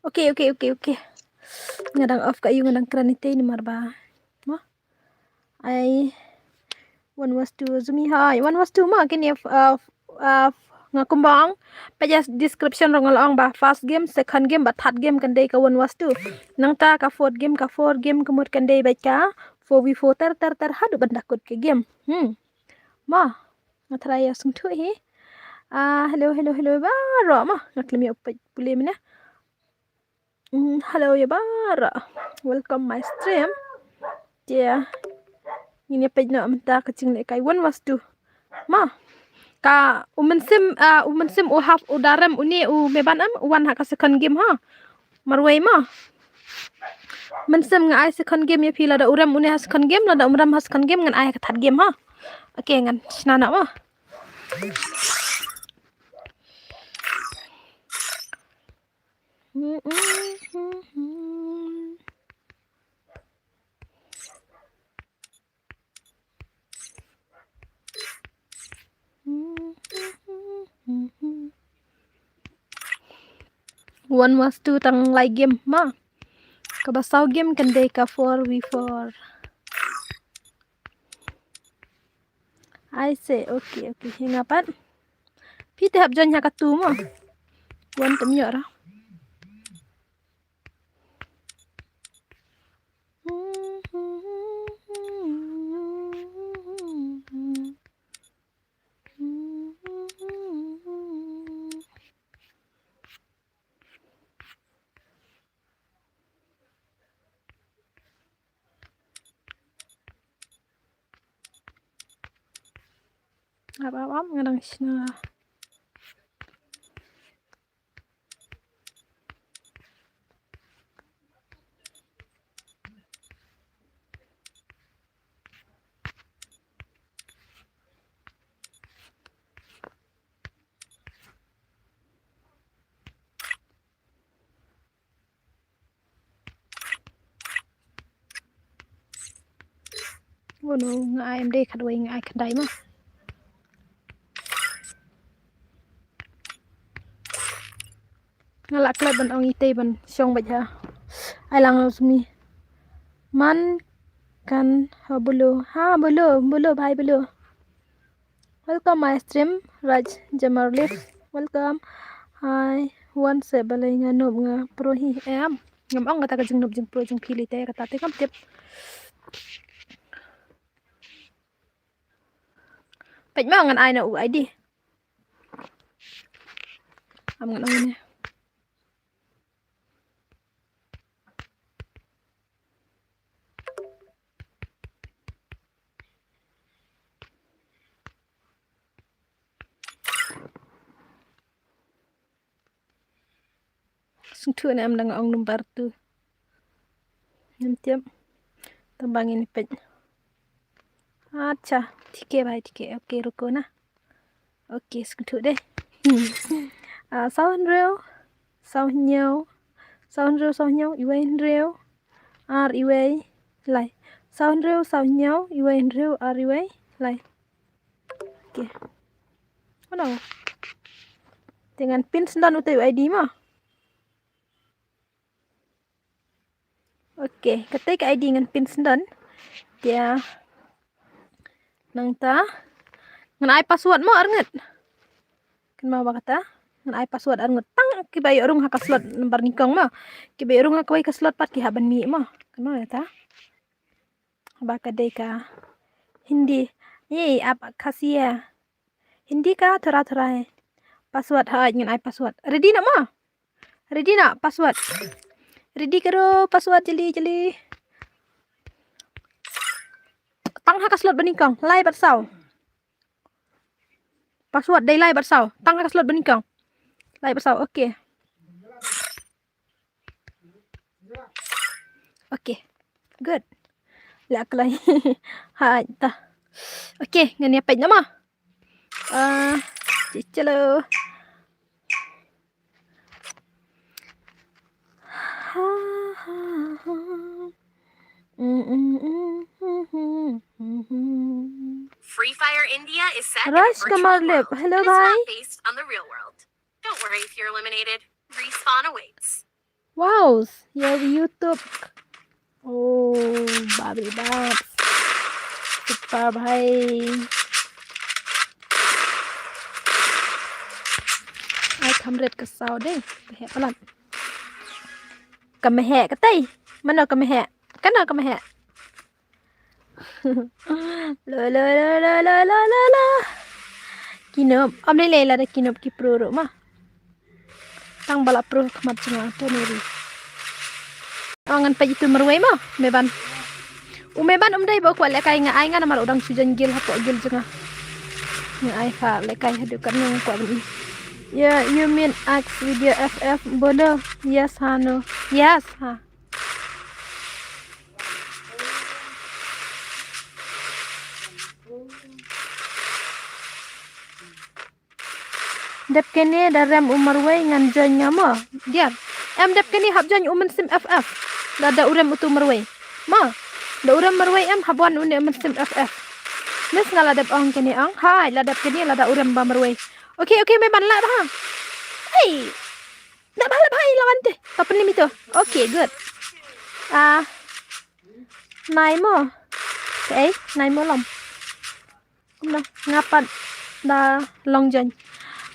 Oke, oke, oke, oke. Ngadang off kayu ngadang kranite ni marba. Mah. Ai one was two zumi hai. One was two mah kini ngakumbang paja description rong along ba first game, second game, ba third game kan dei ka one was two. Nang ta ka fourth game kemut kan dei ba ka 4v4 tar hadu bandakut ke game. Mah. Ngatraya sung tu hi. Hello ba ro mah ngaklimi opai pule mina. Hello ya bara. Welcome my stream. Yeah. Ini page na amta kacing le kai one was two. Ma. Ka umensim u half udarem uni u meban am one ha ka second game ha. Marwai ma. Mensem nga ai second game ya pila da uram uni ha second game la da umram ha second game ngan ai ka third game ha. Oke ngan snana ma. One was two tang lai game ma. Kabasau game kan dei ka 4v4. I say okay. Hingapat. Pite hab jon ha ka tu mo. Wan tem nyora. Apa ngadang sina. Wono nga ai em dei kadwai nga ai kadai ma. ngalak klep ban ong ite ban syong baja ai lang sumi man kan ha bolo bhai bolo welcome my stream Raj Jamarlif welcome hi one se balai nga nob nga pro hi am ngam ong kata ka jing nob jing pro jing phili te kata te kam tip pej ma ngan ai na u ID am ngan ong ni sung tu na am dang ong number tu ngam tiap tambangin pej अच्छा ठीक है भाई ठीक है ओके रुको ना okay sung deh sao rêu sao nhau iwe rêu ar iwe lai sao nhau iwe rêu ar iwe lai oke mana dengan pin sendan utai ID mah oke ketik ID dengan pin sendan dia nang ta ngan ai password mo arnget kan mau kata ngan ai password arnget tang ki bayo rung haka slot nomor nikong ma ki bayo rung haka ka slot pat ki haban mi ma kan mau ta baka deka Hindi ye apa kasia Hindi ka thora hai password ha ngan ai password ready nak ma ready nak password ready karo password jeli tang haka slot banikong lai bat sau password day lai bat sau tang haka slot banikong lai bat sau oke oke good la kelai ha ta oke ngan ya pej nama chalo Free Fire India is set in a Raj virtual Kamarlip, world, hello but it's bhai. not based on the real world. Don't worry if you're eliminated. Respawn awaits. Wow, ya YouTube. Oh, babri babs. Super bhai. Ai kamret ke sau deh. Kehe pelan. Kemehe ketai. Mana kemehe? Kana kemehe? La. Kinop. Am ni lela de kinop ki pro ro ma. Tang balap pro khamat chinga to neri. Angan pa itu merwai ma meban. Umeban dai ba ko le kai nga ai nga namar udang sujan gil hapo gil jenga. Nga ai fa le kai hadu kan ng ko ni. Yeah, you mean X video FF bodo? Yes, Hano. Yes, ha. Dep kene daram umar wai ngan janya ma. Dia. Em dep kene hab janya umen sim FF. Da urem utu marwai. Ma. Da urem marwai em habwan une umen sim FF. Nes ngala dep ong kene ong. Hai, la dep kene la da urem ba marwai. Oke, me ban la ba. Hey. Nak balap hai lawan teh. Apa ni itu? Oke, good. Nai mo. Okay, nai mo long. Kumna ngapat da long jan.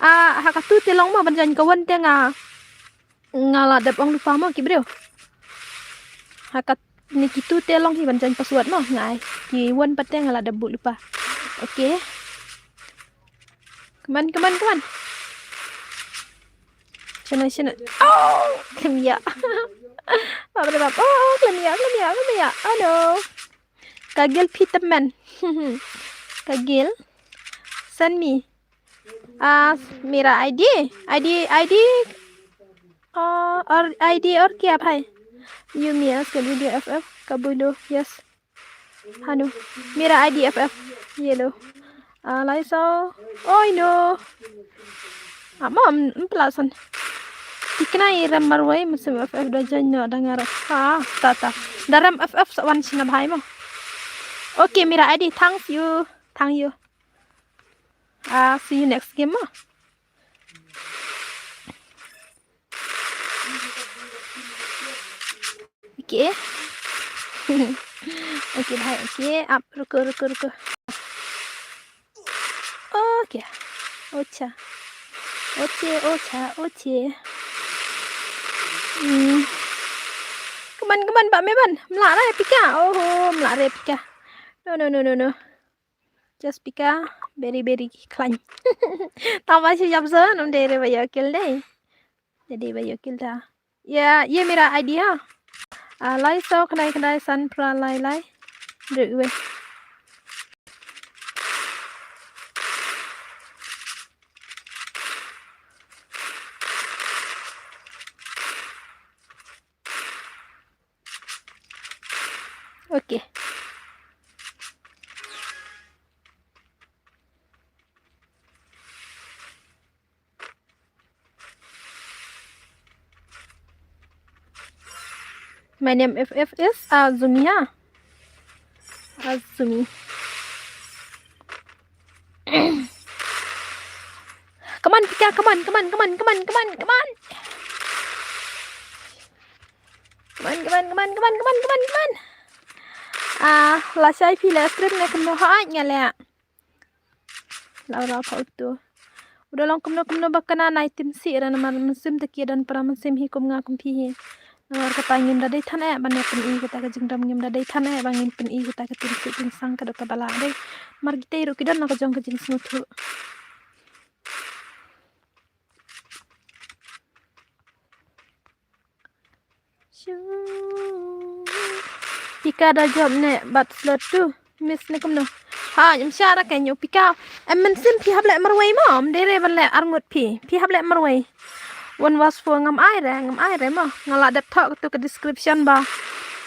Hakatu te long mo ban jan kawan te ngala dep ong lupa mo ki bro. Hakat ni kitu te long hi ban jan password mo ngai. Ki wan pat te ngala dep bu lupa. Oke. Come on. Sana. Oh, kemia. Bab. Oh, kemia. Oh no. Kagil Peterman. Kagil. Send me. मेरा ID और ID और क्या भाई you mean के video FF kabulu yes Hanu मेरा ID FF ये लो lyso oh no mom pelasan tikna iram marwai musim FF dah janyo dengar tata daram FF sawan sina bhai mo okay मेरा ID thank you see you next game ma Okay. Okay, bhai. Okay, up. Ruko. Okay. Ocha. Keman, Pak Meban. Melare Pika. Oh, melare Pika. No. Just Pika. Very klein. Tambah siap nam dere bayo kill deh. Jadi bayo kill dah. Ya, ये मेरा आइडिया लाई सौ खनाई सन प्रा लाई वे okay My name FF is Azumia. Azumi. Come on, Pika, come on. La sai pila strip na kumno haanya le. Laura pautu. Udah long kumno bakana na itim si ra na musim taki dan para musim hi kum nga kum pi. Nawar ka pangin da dai thana ban ya pen i kita ka jingdam ngim da dai thana bangin pen i kita ka tin si tin sang ka do ka bala dai mar gitei ro kidan na ka jong ka jing smuthu. Pika dah job ne bat slot tu miss ne kumno ha yam syara kan yo Pika em men sim pi hable marwai mom dere ban le arngut pi hable marwai one was for ngam ai re mo ngala dat thok tu ke description ba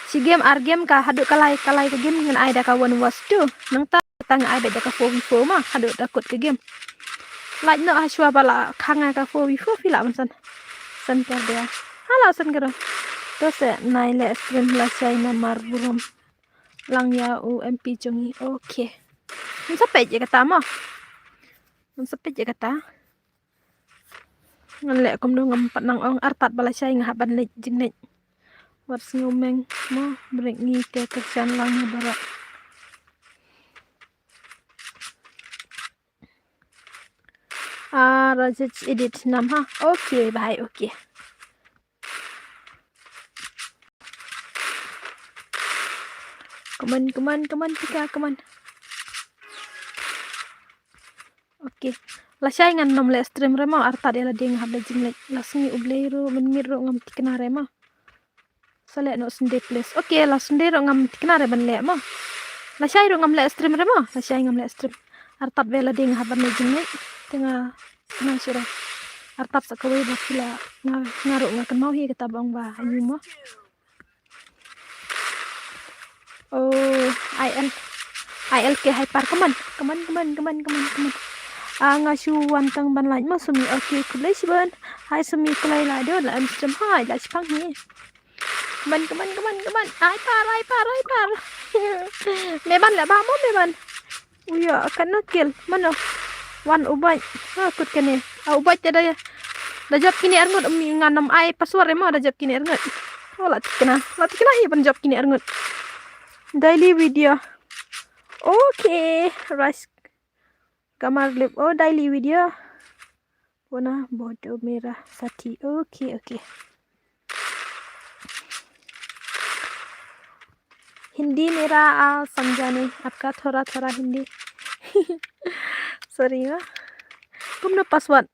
si game game ka hadu kalai ke game ngan ai da ka one was tu nang ta tang ai be da ka 4v4 ma hadu da kut ke game like no ashwa bala khanga ka 4v4 pila man san per dia hala san garo terus naile stream la China marburum lang ya UMP jongi oke mun sampai je kata mo mun sampai je kata ngalek kom do ngam nang ong artat bala sai ngahaban le jingnet wat ngumeng mo brek ngi ke kerjaan lang bara Rajat edit nam ha oke bye oke Keman Pika keman oke la sai ngan nom le stream rema arta de la ding habla jingle la sungi ubleiro men mirro ngam tikna rema sale no sunde place oke la sunde ro ngam tikna re ban le ma la sai ro ngam le stream rema la sai ngam le stream arta be la ding haban le jingle tengah sira arta sakawe ba kila ngaro ngakan mau hi kata bang ba ayu mo oh IL ke hyper keman ngashu wantang ban lain ma sumi oke kulai siban hai sumi kulai la do la amsterdam hai la sipang ni keman ai par meban la ba mo meban uya akan kill mana wan ubai kut kene ubai tada da job kini arngut nganam ai password ma da job kini arngut oh la tikna hi ban job kini arngut daily video okay rice kamar lip oh daily video warna bodoh merah sati okay Hindi मेरा समझा नहीं आपका थोड़ा Hindi sorry ya kumno password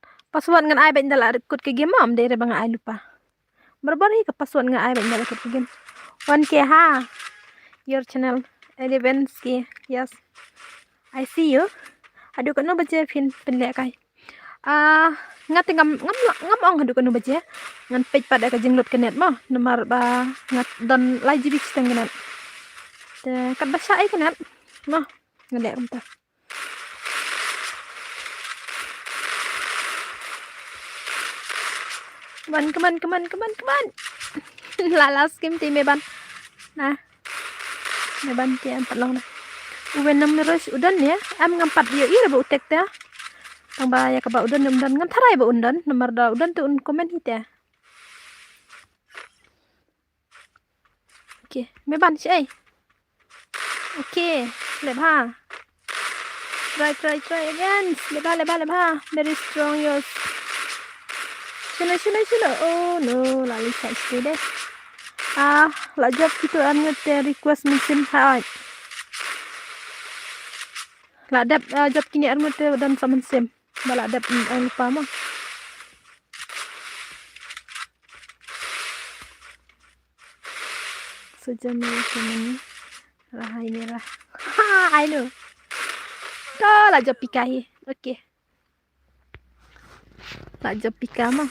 ngan ai ben dala kut ke game am dere bang ai lupa berbar hi ke password ngan ai ben dala kut ke game 1k ha your channel 11k yes I see you aduh kan no baca pin le kai ngat ngam ong aduh kan no baca ngan page pada ka jenglot ke net mo nomor ba ngat don lai jibi stengenan kan baca ai kan no ngale unta keman lalas kim ti meban nah meban ti an palong na uwen nam terus udan ya am ngampat dia ira ba utek ta tang ba ya ka ba udan ngam tharai ba undan nomor da udan tu un komen hit ya Okay. Mấy bạn chị ấy. Okay. Lẹp ha. Try again. Lẹp ha. Very strong yours. Sila. Oh no. Lali sa istri deh. Lah job gitu anget request musim haat. Lah dap job kini anget dan sama musim. Bala dap ang lupa mah. Sejam ini Raha ini lah. Ha, I know. Kau lah job pikai. Okay. Lah job pika mah.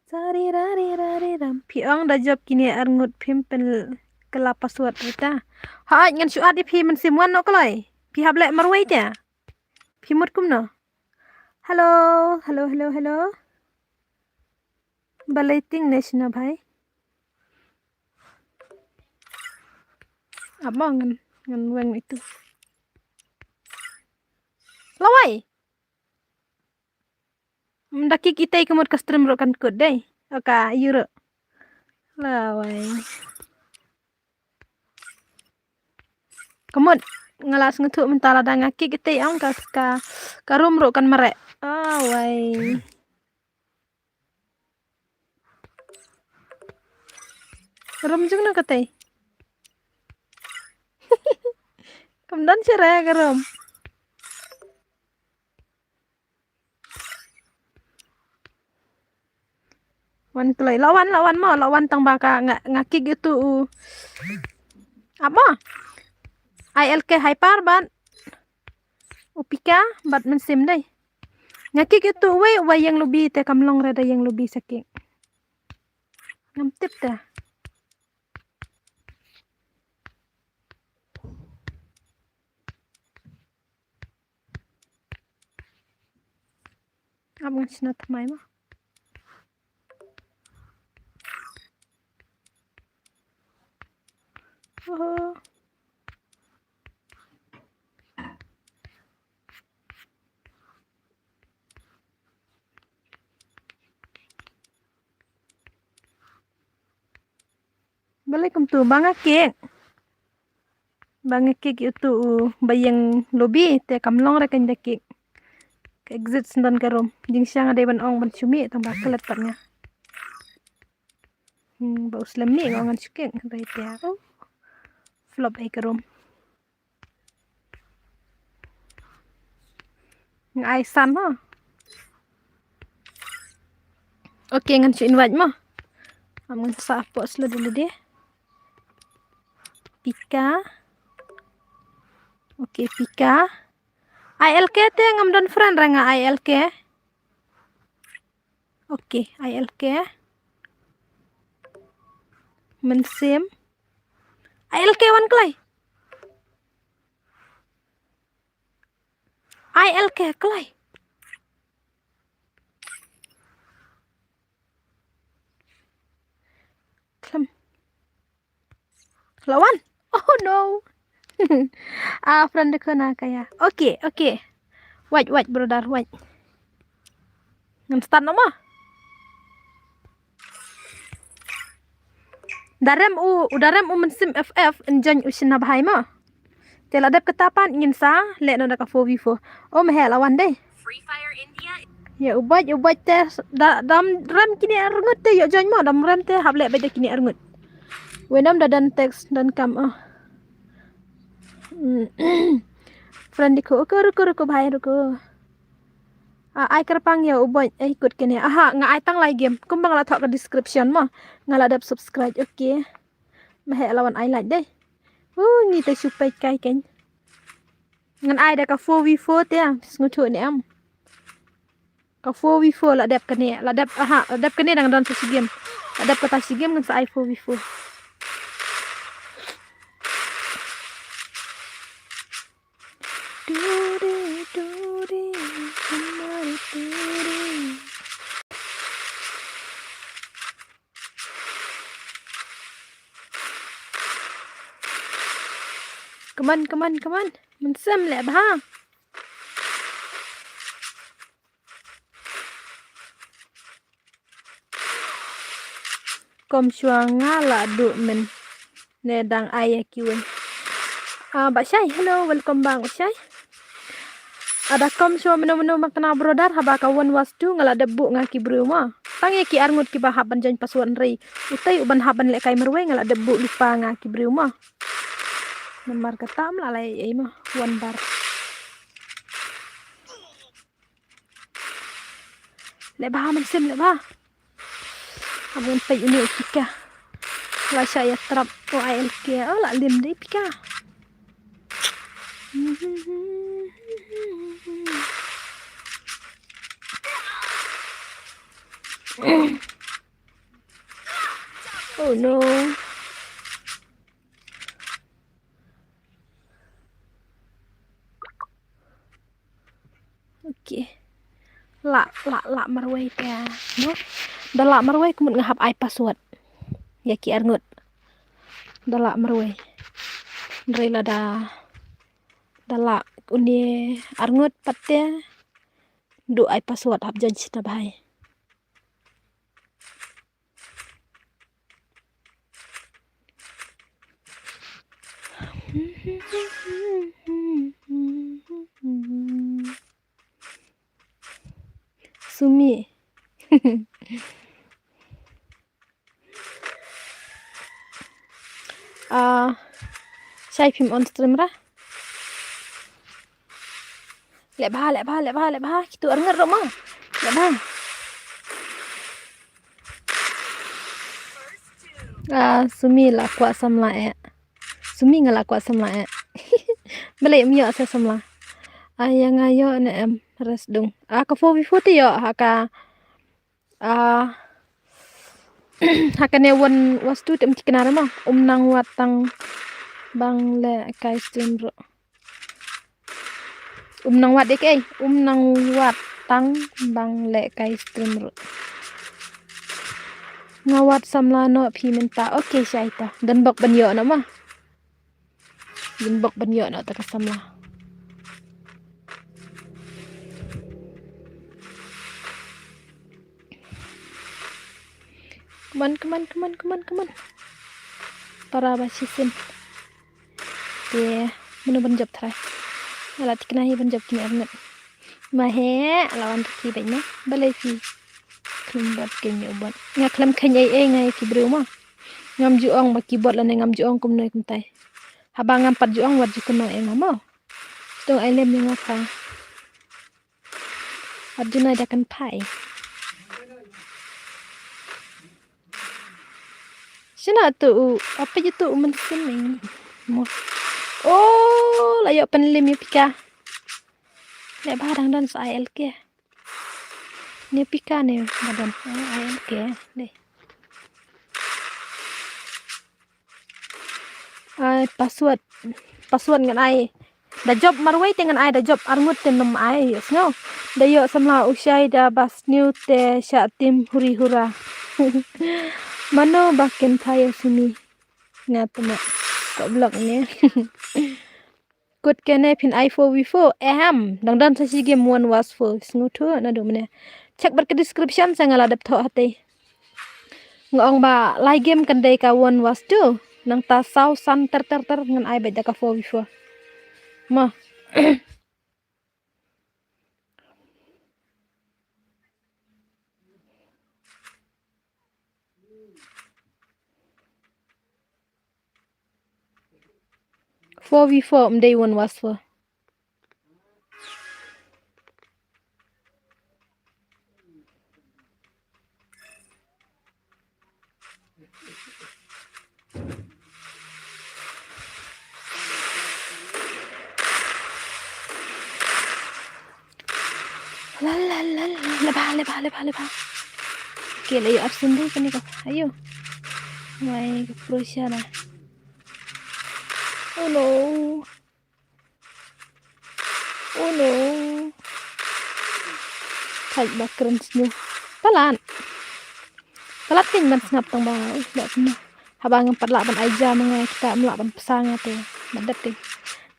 Sari rari ram. Piong dah job kini arngut pimpel kelapa suat kita. Ha, ngan suat di pi mensimuan no kalai. Pi hablek marwai dia. Pi mut kum no. Hello. Balating nation bhai. Apa ngan weng itu. Lawai. Mendaki kita ikut custom rokan kod deh. Oka euro. Lawai. Kamut ngalas ngetuk mentala dah ngaki kita yang ka rum rokan merek. Wai. Rum jung na katay. Kamdan cerai garam. Wan kelai lawan tang baka ngaki gitu. Apa? ILK hyper ban. Upika bat mensim deh. Ngaki gitu we yang lebih te kamlong rada yang lebih sakit. Ngamtip dah. Abang sinat mai mah. Oh. Balik tu bangakik. Bangakik itu bayang lobby te kamlong rekan dekik. Ke exit sendan karom. Jing siang ada ban ong ban cumi tambah kelet patnya. Bau selemi ngongan cukeng rai te. Oh. Flop ai karom. Ngai san ha. Okay, ngan cu invite mah. Amun sa apa selo dulu deh. Pika. Okay, Pika. ILK te ngam don friend ranga ILK. Okay, ILK. Mensim. ILK wan kelai. ILK kelai. Klem. Lawan. Oh no. Friend ko na kaya. Okay. Wait brother, wait. Ngan start nama. Darem mensim FF enjan usin bahai ma. Tel adap ketapan ingin sa le no ka 4v4. Oh meh lawan deh. Free Fire India. Ya ubat teh dam ram kini arngut teh yo join ma dam ram teh hable beda kini arngut. Wenam dadan teks dan kam friend ko ruko bhai ruko. Ai kerpang ya ubat ikut kini. Aha nga ai tang lai game. Kumbang la thok ke description ma. Ngala dap subscribe okay. Meh lawan ai like deh. Ni teh supai kai kan. Ngan ai da ka 4v4 teh ngutu ni am. Ka 4v4 la dap kene dengan dan sesi game. La dap kata si game ngan sa ai 4v4. Come on. Mensem le bah. kom shua ngala du men ne dang ai kiwen. Mbak Syai, hello, welcome bang Syai. Ada kom shua menu makna brodar haba kawan wastu ngala debu ngaki bruma. Tangi ki arngut ki bahaban jan pasuan rei. Utai uban haban lek kai merwe ngala debu lupa ngaki bruma. Nemar ketam lalai ai mah wan bar. Lek bah man sim lek bah. Abang pai uni pika. La saya trap to ALK. Oh la lim dei pika. Oh no. Okay. La marway ka, no? Dala marway kumut ngahap ai password. Ya ki arngut. Dala marway. Rela dala uni arngut patte du ai password hab janji na bahai. Sumi. Syai film on stream ra. Lek bah. Kitu arngut ro mah. Lek bah. Sumi la kwa samla e. Sumi ngala kwa samla e. Balik myo sa samla. Yang ayo ne em res dong. Ka fo vi fo ti yo haka haka ne won wastu tem kikenara mah nang watang bang le kai stream ro. Nang wat dek ai nang watang bang le kai stream ro. Ngawat samla no phi minta. Okay syaita. Dan bok ban yo na mah. Dan bok ban yo na ta ka samla. Keman. Para basisin. Dia menu banjab try. Ala tikna hi banjab kini arngut. Mahe lawan ki baik mah. Balai fi. Klimbat kenya ubat. Ngaklam kenya ngai ki bruma. Ngam juong ba keyboard la ngam juong kum noi kumtai. Habang ngam pat juong wat jukuno ngamo. Tung ai lem yang apa. Arjuna dakan pai. Sina tu apa je tu mensim ini. Oh, layak penlim ya pika. Lek barang dan sa ALK. Ni pika ni badan ALK deh. Password ngan ai. Da job marwai dengan ai da job arngut tenem ai yes no. Da yo samla usai da bas new te sya tim huri hura. Mano baken thaya sumi. Ngatma. Kok blog ni. Kut kene pin i4 v4 dang sasi game one was for snutu na do mene. Cek bar ke description saya ngaladap tho hati. Ngong ba lai game kan dai ka one was do. Nang ta sau san ter ngan ai beda ka 4v4. Mah. 4v4 mday one was for. Lebah. Okay, layo absen deh kan ikaw. Ayo. May pro siya na. Oh no. Kahit background nyo. Palat kan man snap tong ba. Habang patlaban aja mga kita melaban pesanga te. Badat te.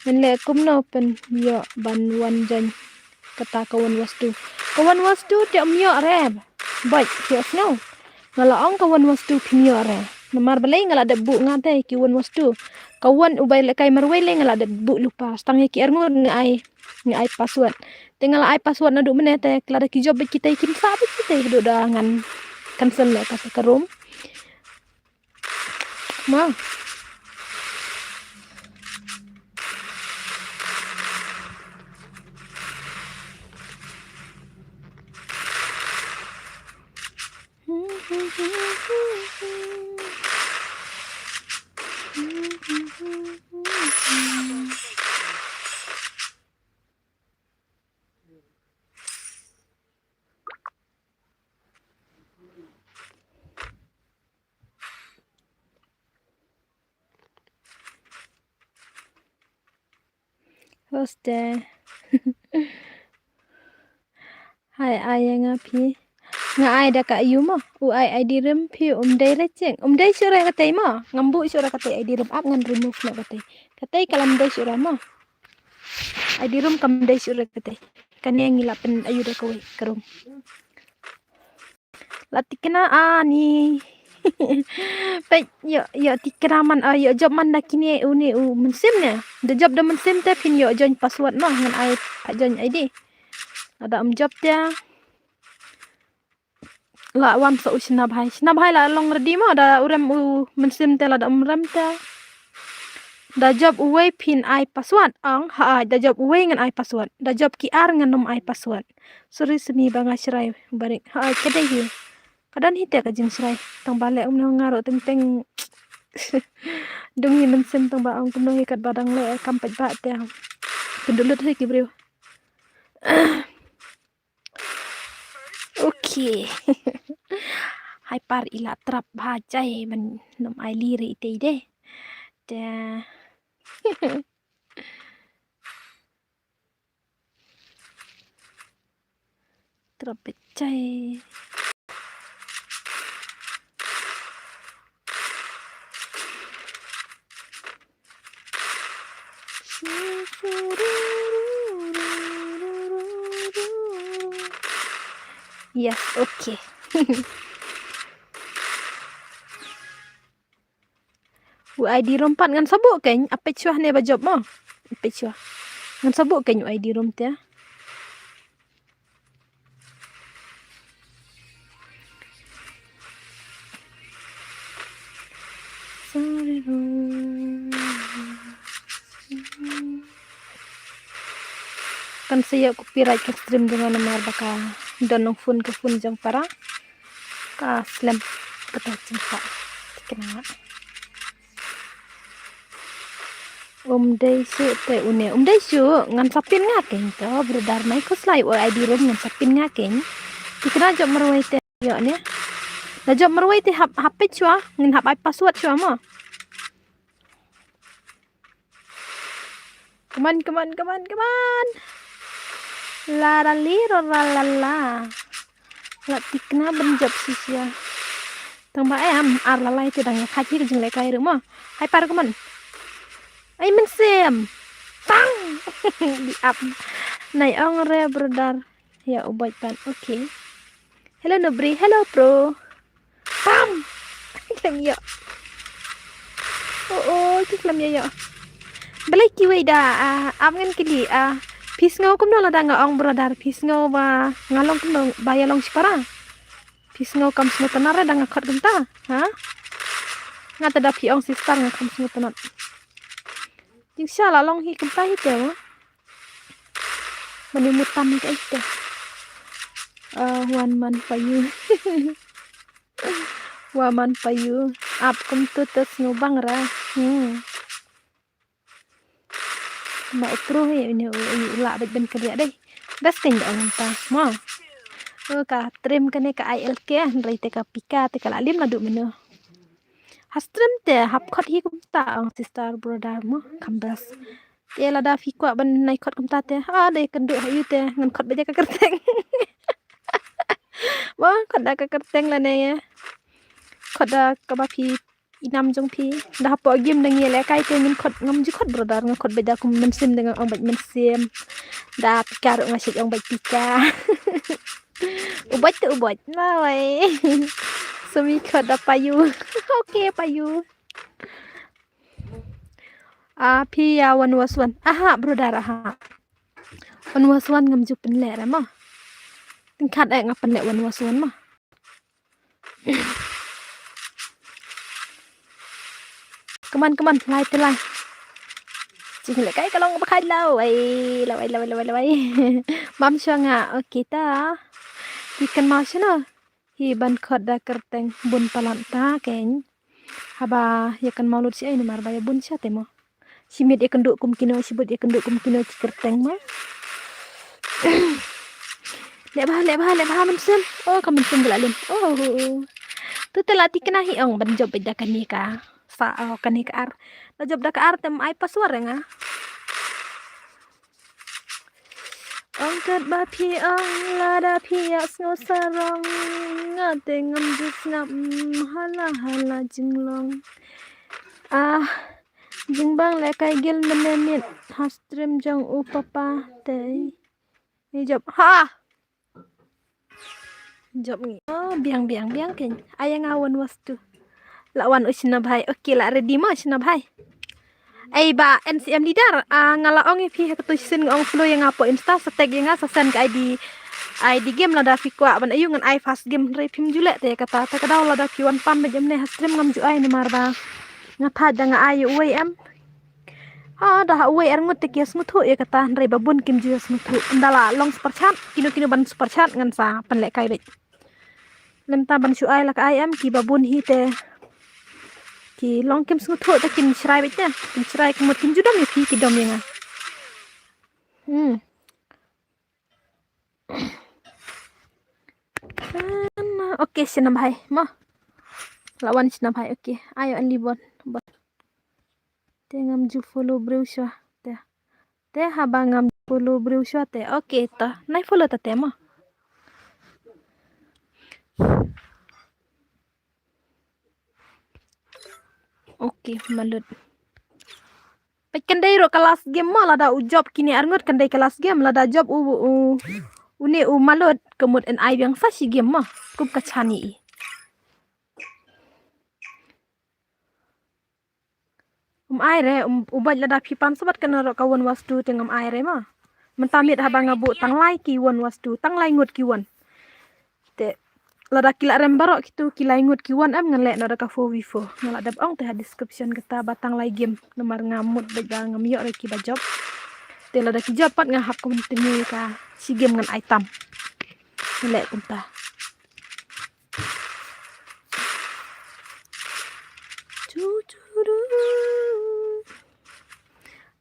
Menle kumno pen yo ban wan jan kata kawan wastu. Kawan wastu tiap myo reb. Baik, yes no. ngalaong kawan wastu piniore namar balai ngala ada bu ngate kiwan wastu kawan ubay le kai marway le ngala ada bu lupa stang ki ngun ngai password tinggal ai password na du menete klada ki job kita ikin sabe kita do dangan cancel le ka room ma hoste hai ai ngapi ngai da ka ayu ma u ai ID room pi dai leceng dai sura katai ma ngambu sura katai ID room up ngan remove na katai kalam dai sura ma ID room kam dai sura katai kan yang ngilapen ayu da kowe kerum latikna ani pe yo tikraman yo job man nakini uni mensim ne the job da mensim te pin yo join password no ngan ai join ID ada job dia la wan so usna bhai la long ready ma da uram u mensim te la da ram te da job uwe pin ai password ang ha da job uwe ngan ai password da job ki ar ngan nom ai password suri semi banga shrai barik ha kedai hi kadan hi te ka jing shrai tang bale ngaro teng dungi mensim tang ba ang kuno hi kat badang le kampet ba te pendulut hi ki bro okay hai par ila trap bhajai man nom ai liri te de da trap bhajai yes okay ID rompat ngan sabuk kan apa cuah ne ba job mo apa cuah ngan sabuk kan ID rom te sorry kan saya copyright ke stream dengan nomor baka donong phone ke phone jang para ka slam kata cinta kena dai su te une dai su ngan sapin ngakeng to brodar mai ko slai o ID rom ngan sapin ngakeng dikena job merwai te yo ne da job merwai te HP chua ngan hap ai password chua ma Come on. La la li ro la la. La tikna benjob sisia. Tang ba am ar la lai te dang khaji ke jing le kai ru ma. Hai par come on. Ai men sem. Tang. Di up. Nai ong re brother. Ya ubat pan. Okay. Hello Nobri. Hello bro. Pam. Klam yo. Oh, klam yo. Balai kiwe da am ngan kili pis ngau kum no la da nga ong brother pis ngau ba ngalong kum no baya long sipara pis ngau kam sno tanara da nga khat genta ha nga ta da pi ong sister nga kam sno tanat jing sha la long hi kum ta hi te mani mutam ka ite one man for you one man for you ap kum tu tes ngau bang ra ma utro he ini ula bet ben kerja deh das ting dong ta ma ka trim kene ka ILK rai te ka pika te ka lim la du meno hastrim te hap khot hi kum ta ang sister brother mo kambas te la da fi kwa ban nai khot kum ta te de kendu hayu te ngan khot beja ka kerteng wa khot da ka kerteng la ne khot da ka ba fi inam jong pi dah po game nang yele kai te min khot ngam ji khot brother ngam khot beda kum mensim dengan ong baj mensim da pikar ngasih ong baj pika ubat tu ubat lah wai Sumikat payu. Oke, payu. Pia wan waswan. Aha, brodara ha. Wan waswan ngam ju penle ra mah. Tingkat ngap penle wan waswan mah. Keman lai te lai. Chính lại cái long bác khai lâu ấy. Mam cho nga oke ta. Ikan mau sino. Hi ban khoda kerteng bun palanta ken. Haba yakan maulud si ay numar baya bun siya temo. Simit ikan duk kum kino sibut ikan duk kum kino ci kerteng ma. Lek bah mensun. Oh kamen sun belalin. Oh. Tu telati kena hi ong ban job beda kan ni ka. Sa kan ni ka ar. La job da ka ar tem ai paswar nga. Angkat bapi ang lada pia sno sarong ngate ngam jus ngam hala jinglong jingbang le kai gil menenit hastrim jang upapa te ni job ha job ni biang ken ayang awan wastu lawan usna bhai oke la ready ma usna bhai ay ba NCM leader ngalaong pi ketusin ngong flow yang ngapo insta setag yang sasan ke ID game la da fi kwa ban ayu ngan ai fast game re pim jule te kata ta kadaw la da ki wan pan jam ne stream ngam ju ai ni marba ngata da nga ayu em da er ngut te kias nguthu ya kata re babun kim ju nguthu ndala long super chat kino ban super chat ngan sa pan le kai bet lem ta ban su ai la ka em ki babun hi te ki long kim nguthu ta kin shrai bet ne kin shrai kumut kin ju dom ya fi ki dom ya nga Oke, sinam hai mah lawan sinam hai oke ayo an libon te ngam ju follow browsha te haba ngam follow browsha te oke ta nai follow ta te mah oke malut Kendai ro kelas game mah lada job kini arngot kendai kelas game lada job uni malut kemut en ai yang sa si game mah kup kachani ai re ubaj lada pipan sobat kena ro kawan wastu tengam ai re mah mentamit haba ngabu tang lai ki wan wastu tang lai ngut ki wan te lada kila rem barok kitu kila ngut ki wan am ngelek nada ka fo wifo ngala dab ong te description kata batang lai game nomor ngamut beda ngamyo re ki bajob te lada ki job pat ngahap ko tenu ka si game ngan item ngelek kunta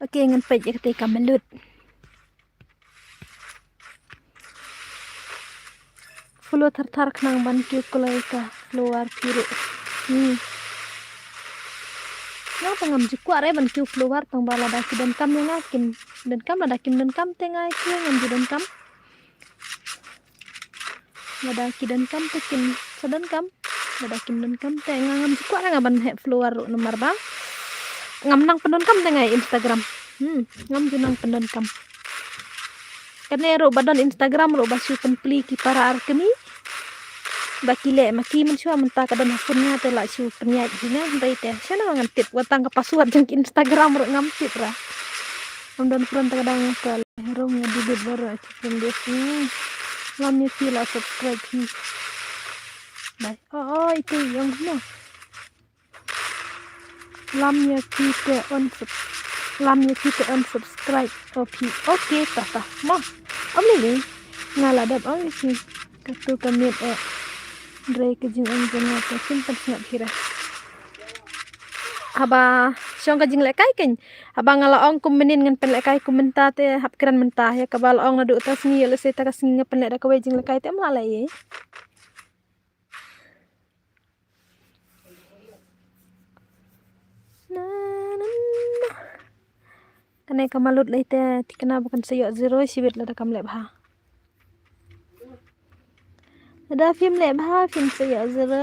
oke ngan pej ketika melut follow tar kenang ban ki kulai ka keluar piru Nga pangam jukwa re ban ki keluar tang bala da ki dan kam nga kim dan kam lada kim dan kam tengai ki ngam ju dan kam lada ki dan kam te kim sadan kam lada kim dan kam te ngam jukwa re ngaban he keluar nomor bang ngam nang pendon kam tengai Instagram ngam ju nang pendon kam kene ro badan Instagram ro basu penpli ki para arkemi bakile maki mensua menta kadan hakunnya te la su penya hina ndai te sana ngan tip watang ka password jang Instagram ro ngam tip ra amdon front kadang ka ro ngadi bit baru akipun desi lam ni pila subscribe hi bye itu yang no lam ya kita unsubscribe oke tata mah ni ngala dab sih katu kamit Dre kejing anjing apa simpan snap kira haba syong kejing lekai ken haba ngala ong kumenin ngan pen lekai kumenta te hap kiran mentah ya kabal ong nadu tas ngi le se ta kas ngi pen lek da kawejing lekai te mala ye kane kamalut leite tikena bukan sayo zero sibit lada kam lek bha ada film lek bha film sayo zero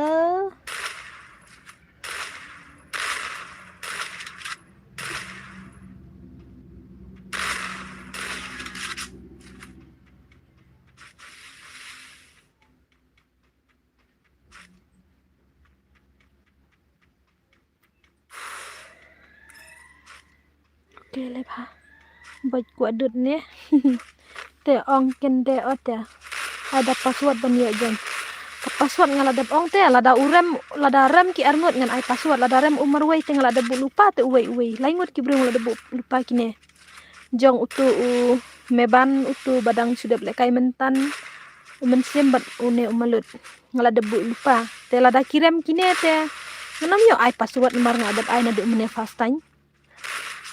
Oke le pa. Buat gua dud nih. Te ong ken de ote. Ada password ban yo jen. Ka password ngala dap ong te lada rem ki arngot ngan ai password lada rem umar wei te ngala bu lupa te wei. Laingot ki brung lada bu lupa kine. Jong utu meban utu badang sudah lekai mentan. Umen sim bat une umalut. Ngala debu lupa. Te lada kirim kine te. Nganam yo ai password nomor ngadap ai nadu umene fast time.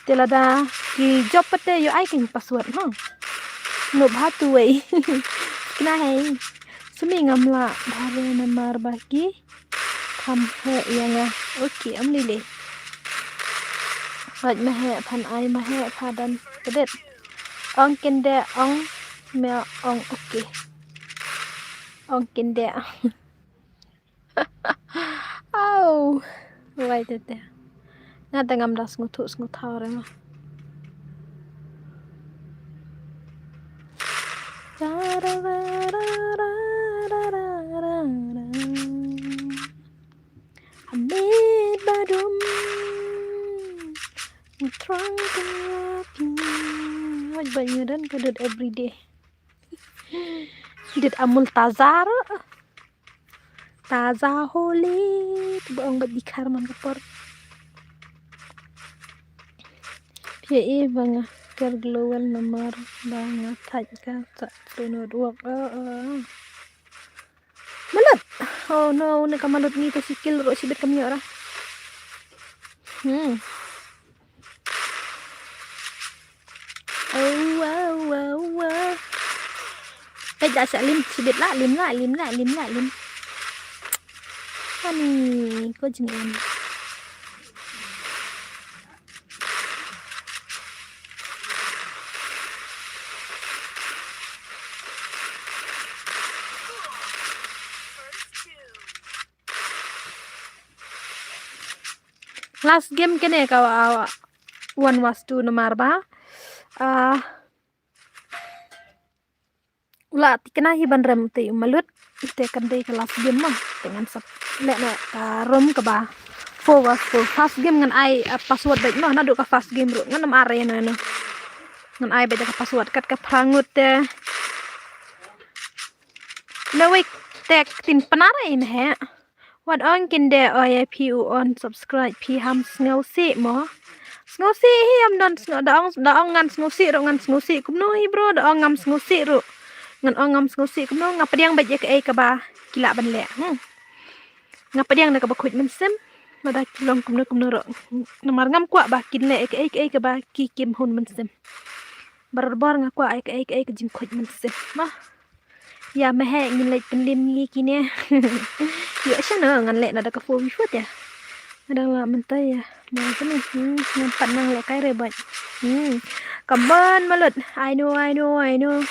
Te lada ki job pete yo ai king password ha. No bhatu wei. Kena hai. Sumi ngamla dhare nomor bagi. Kam he yang oke am lile. Waj mahe pan ai mahe padan pedet. Ong kende ong me ong oke. Ong kende. Au. Wai tete. Nga tengam das nguthau re ma. Hamid badum Ngetrang terapi. Waj banyaran kadut everyday. Dit amul tazar. Taza holy. Baong bat dikar man kapor. Pia banga ker global nomor banga thaj ka sa tunod wak. Malut. Oh no, nakamalut ni to sikil ro sibet kami ora. Oh wow. Dah sa lim sibet la lim. Ani ko jengin. Last game kene ka one was two nomor ba. Ula tikena hi ban rem te malut te kan dei kelas game mah dengan sep lek na ka rom ka ba. For fast game ngan ai password baik no na do ka fast game ro ngan am are no. Ngan ai baik ka password kat ka prangut te. Lewik tek tin panare in he. Wat on kinde oye pu on subscribe pi ham sngosi mo. Sngosi hi am don daong ngan sngosi ro ngan sngosi kumno hi bro daong ngam sngosi ro. Ngan ongam sngosi kumno ngapa diang baje ke ka ba kila ban le. Ngapa diang na ka ba khut men sim. Mada kilong kumno ro. Nomor ngam kwa ba kin le ke ka ba ki kim hun men sim. Barbor ngakwa ai ke jing khut men sim. Mah. Ya mehe ngin le pendim ngi kine. Yo sana ngan le na da ka fo wifot ya. Ada la mentai ya. Mau sini nampak nang le kai rebat. Kaban malut. I know.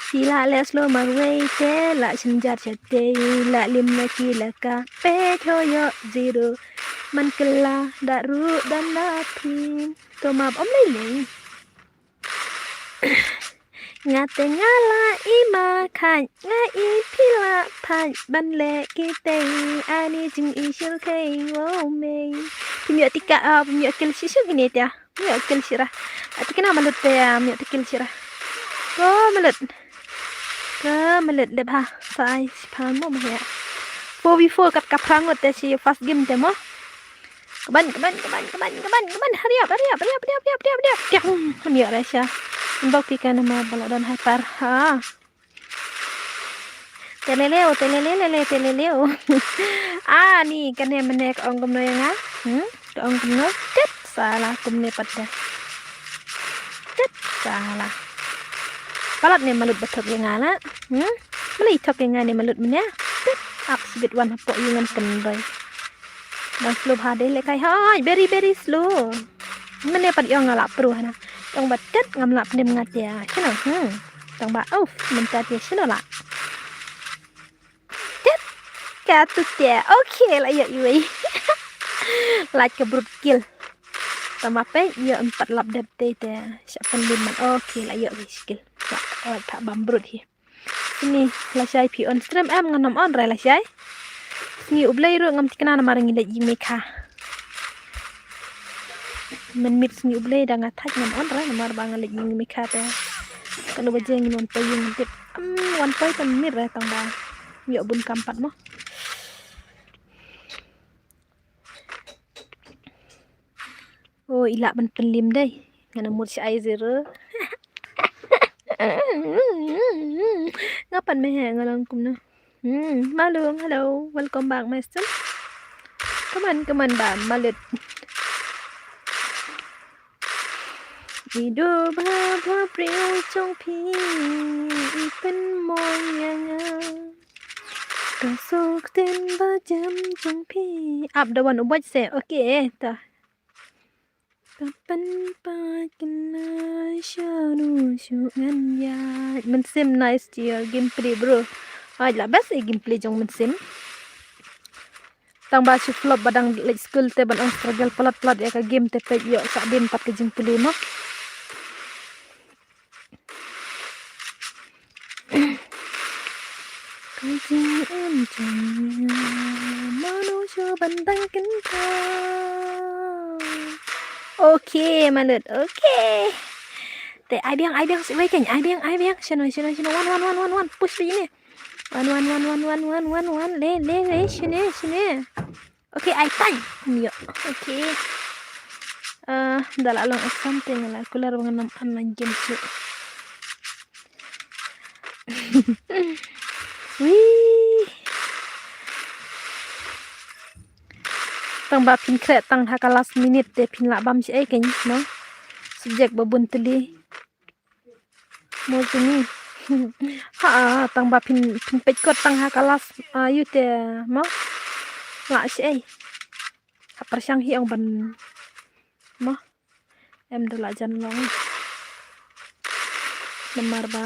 Sila les lo marway te la sinjar chate la lim na kila ka pe yo zero man kela daru dan lapin to map om lele ngate ngala ima kan ngai pila pan ban le kite ani jing isil kai wo me punya tika punya kil sisu gini ya punya kil sirah ati kena malut ya punya kil sirah ko malut le ba sai pan mo ma ya 4v4 kat kaprangot te si fast game te mo kaban hurry up dia rasya mbak pika nama balon hyper ha teleleo ni kan he menek ong kumno yang ong kumno tet salah kumne pada tet salah palat ne malut betok yang ala meli tok yang ne malut menya ap sibit wan hapok yang kendoi dan slow hade le kai hai very slow mene pad yang ngala pro hana yang batet ngamla pendem ngatia kena tang ba mentat ya sino la tet katut ya okay lah ya iwe like kebrut kill tambah pe ya 4 lap depte te siapan 5 okay lah ya skill tak bambrut hi ini lasai pi on stream nganam on rai lasai ni ublai ro ngam tikna na marang ila jimeka Menmit seni ublay dah ngatak ngan on ra namar bangal lagi ngi mikata. Kalau baje ngi non payung tip. Wan pay tan mir ra tang ba. Yo bun kampat mo. Oh ilak ban penlim dai. Ngana mut si ai zero. Ngapan me he ngalang kum na. Malung, hello. Welcome back, my son. Come on, ba. Malit. Video ba ba priêu trong phiเป็นมอยยังไงก็สุขเต้นba jam trong phi up the one ubaj se okay ta kapan pakin na sharu shugan ya mình sim nice dear gameplay bro ai là best gameplay trong mình sim tang ba si flop badang like school te ban ang struggle pelat ya ka game te pe yo sa din pat ke gameplay mo Kajing em chẳng mà nó cho bàn tay kính thao. Ok mà được ok. Để ai biang sẽ quay cảnh ai biang xin rồi one push đi nè one le xin nè ok ai tanya yuk ok dah lah long something lah kular mengenam anak game tu wih tang ba pin kret tang haka last minute te pin la bam si ai kan no subjek babun teli mo sini ha tang ba pin pet kot tang haka last yu te mo la si ai apar sang hi ong ban mo em dah la jan long lemar ba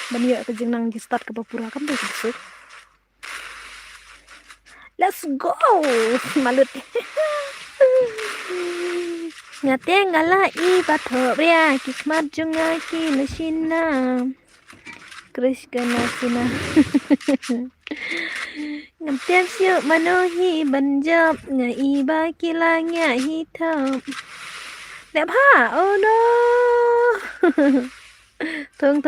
ban yo ke jeng nang di start ke papura kam deh besok let's go malut ngate ngala i bathoria kismat junga ki nasina krish kana sina ngam siu manohi banjab nga iba kilanya hitam đẹp ha oh no thương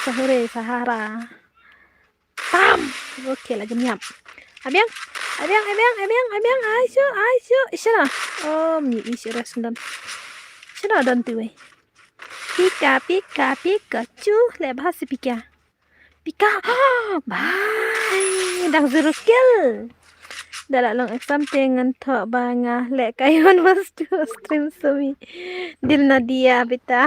sahore sahara pam ok là jam nhầm ai biang ai chưa isana mi isira sendam isana dan tu pika chu le bahasa pika bye đang zero skill dah lah long exam dengan thok banga le kayon was to stream sumi dil nadia beta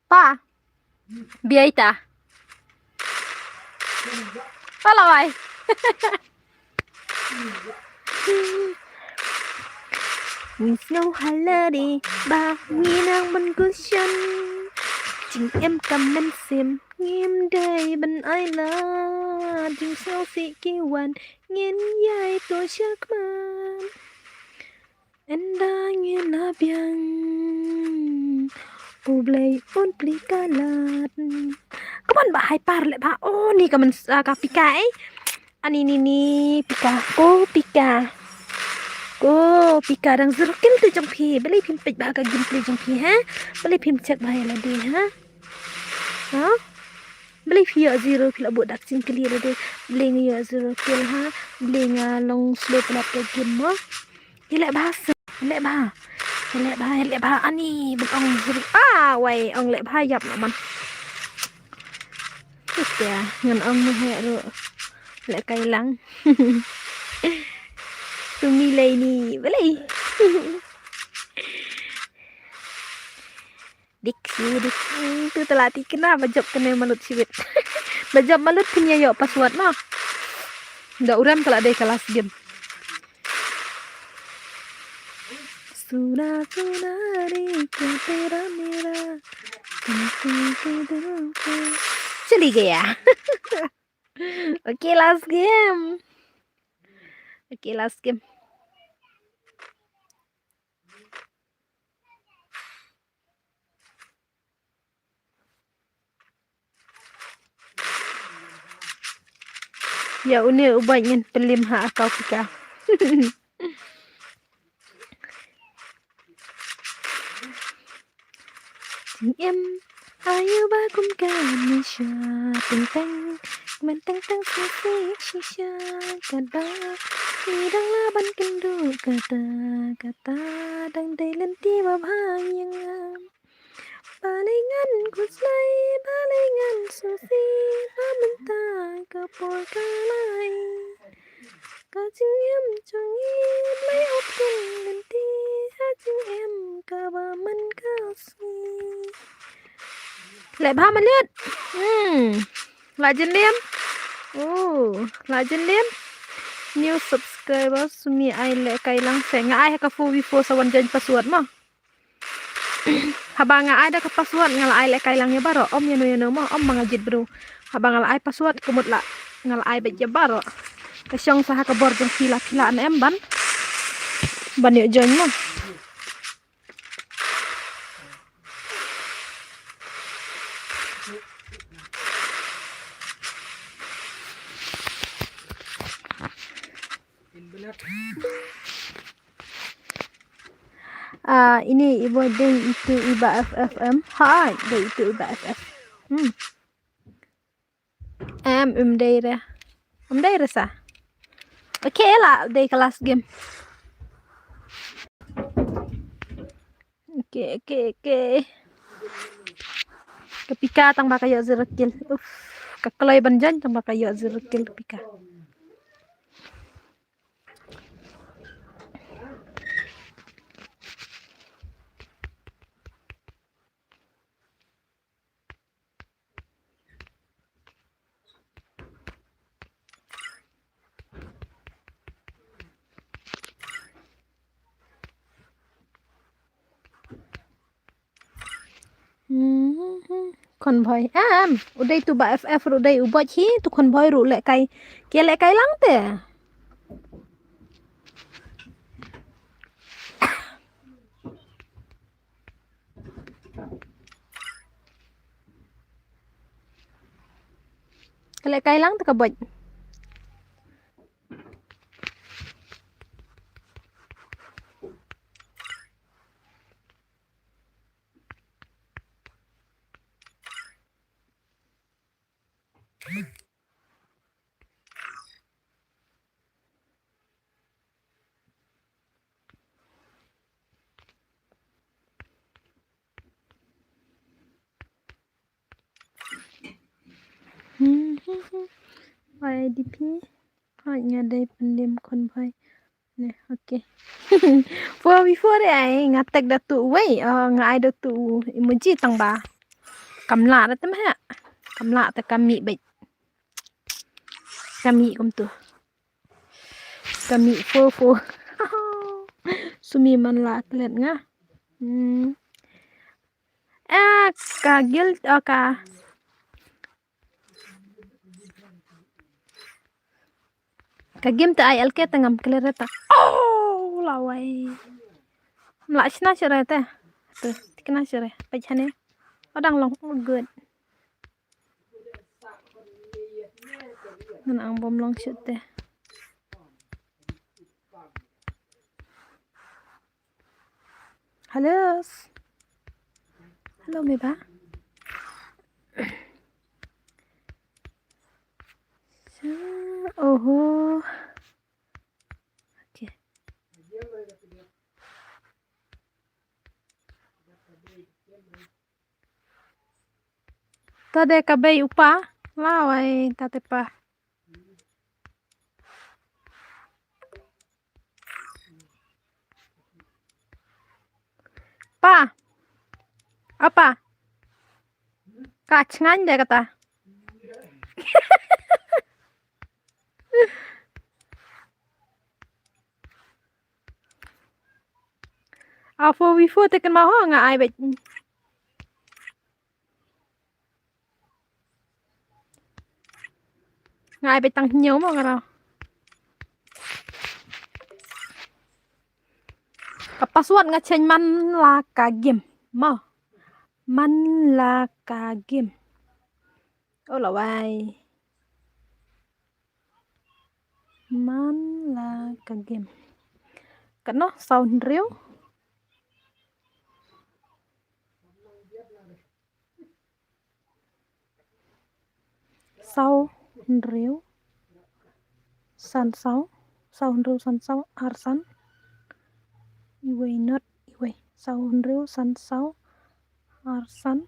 pa biay ta pala wai Nhìn snow holiday ba nghi nàng bên cushion Chính em cầm bên xiêm nghiêm đầy bên ai là Chính sao sĩ kỳ hoàn nghiên dài tôi chắc man Em đã nghiên na biang Ublay un plika lat Kapan ba hai par le ba oh ni kaman ka pika ani ni pika pika đang zero kill từ trong phi beli phim pịch ba ka gameplay trong phi ha beli phim check bahaya lah deh ha beli phi zero pila buat dak sing clear deh beli ngi zero kill ha beli nga long slow pula ke game mo ile ba ani bên ông zero wai ông lại ba dập nó man kìa ngân ông mua hệ rồi lại cay lắng Tumi lay ni beli dik tu telati kenapa job kena malut siwit bajab malut punya yo password no ndak uram kalau ada kelas game Suna ri ke tera mera चली गया okay last game Ya uni ubay ngan pelim ha akau pika. Tình em ai yêu ba cùng cả mình cha tình tang mình tang tang si si si cha kada ni dang la ban kendo kata kata dang day lenti babhayang palingan kuslay palingan susi pamenta kapor kalay ka ching em chong em lấy ốc tin lenti ha ching em ka ba man ka si lại ba mà lướt lại chân liêm lại chân liêm new subscribers sumi ai lại kay lang sẽ ngại ka fu before sa wanjan password mo habang nga ada ka password nga ai lại kay lang ya baro om yano mo om mga jid bro habang nga ai password kumut la nga ai ba ya baro kasyong sa ka bor jong pila na em ban yo join mo ini ibu day itu iba FFM hai day itu iba FF day rasa oke lah day kelas game oke kepika tang baka yo zerekil kakalay banjan tang baka yo zerekil kepika convoy udah itu ba FF udah ubah hi tu convoy ru lek kai kia lek kai lang te lek kai lang te ka boj YDP hanya dari pendim convoy nih oke for before ai ngatek datu wei ngai datu emoji tang ba kamla da tem ha kamla ta kami bai kami kom tu kami fo sumi man la klet nga ka guild ka game ta ai alke tangam klereta lawai mla chna chere ta tu tikna chere pachane odang long good nan ang bom long shoot te halo me ba oho oke tade kabay upa lawai tate pa apa kacngan deh kata Afo before tekan maho nga ai bet ngai betang nhiều mà ngaro kapaswat nga chen man la ka game mo man la ka game la wai man là ka game cái nó sound riu sau riu san sau sound riu san sau arsan iway not iway sound riu san sau arsan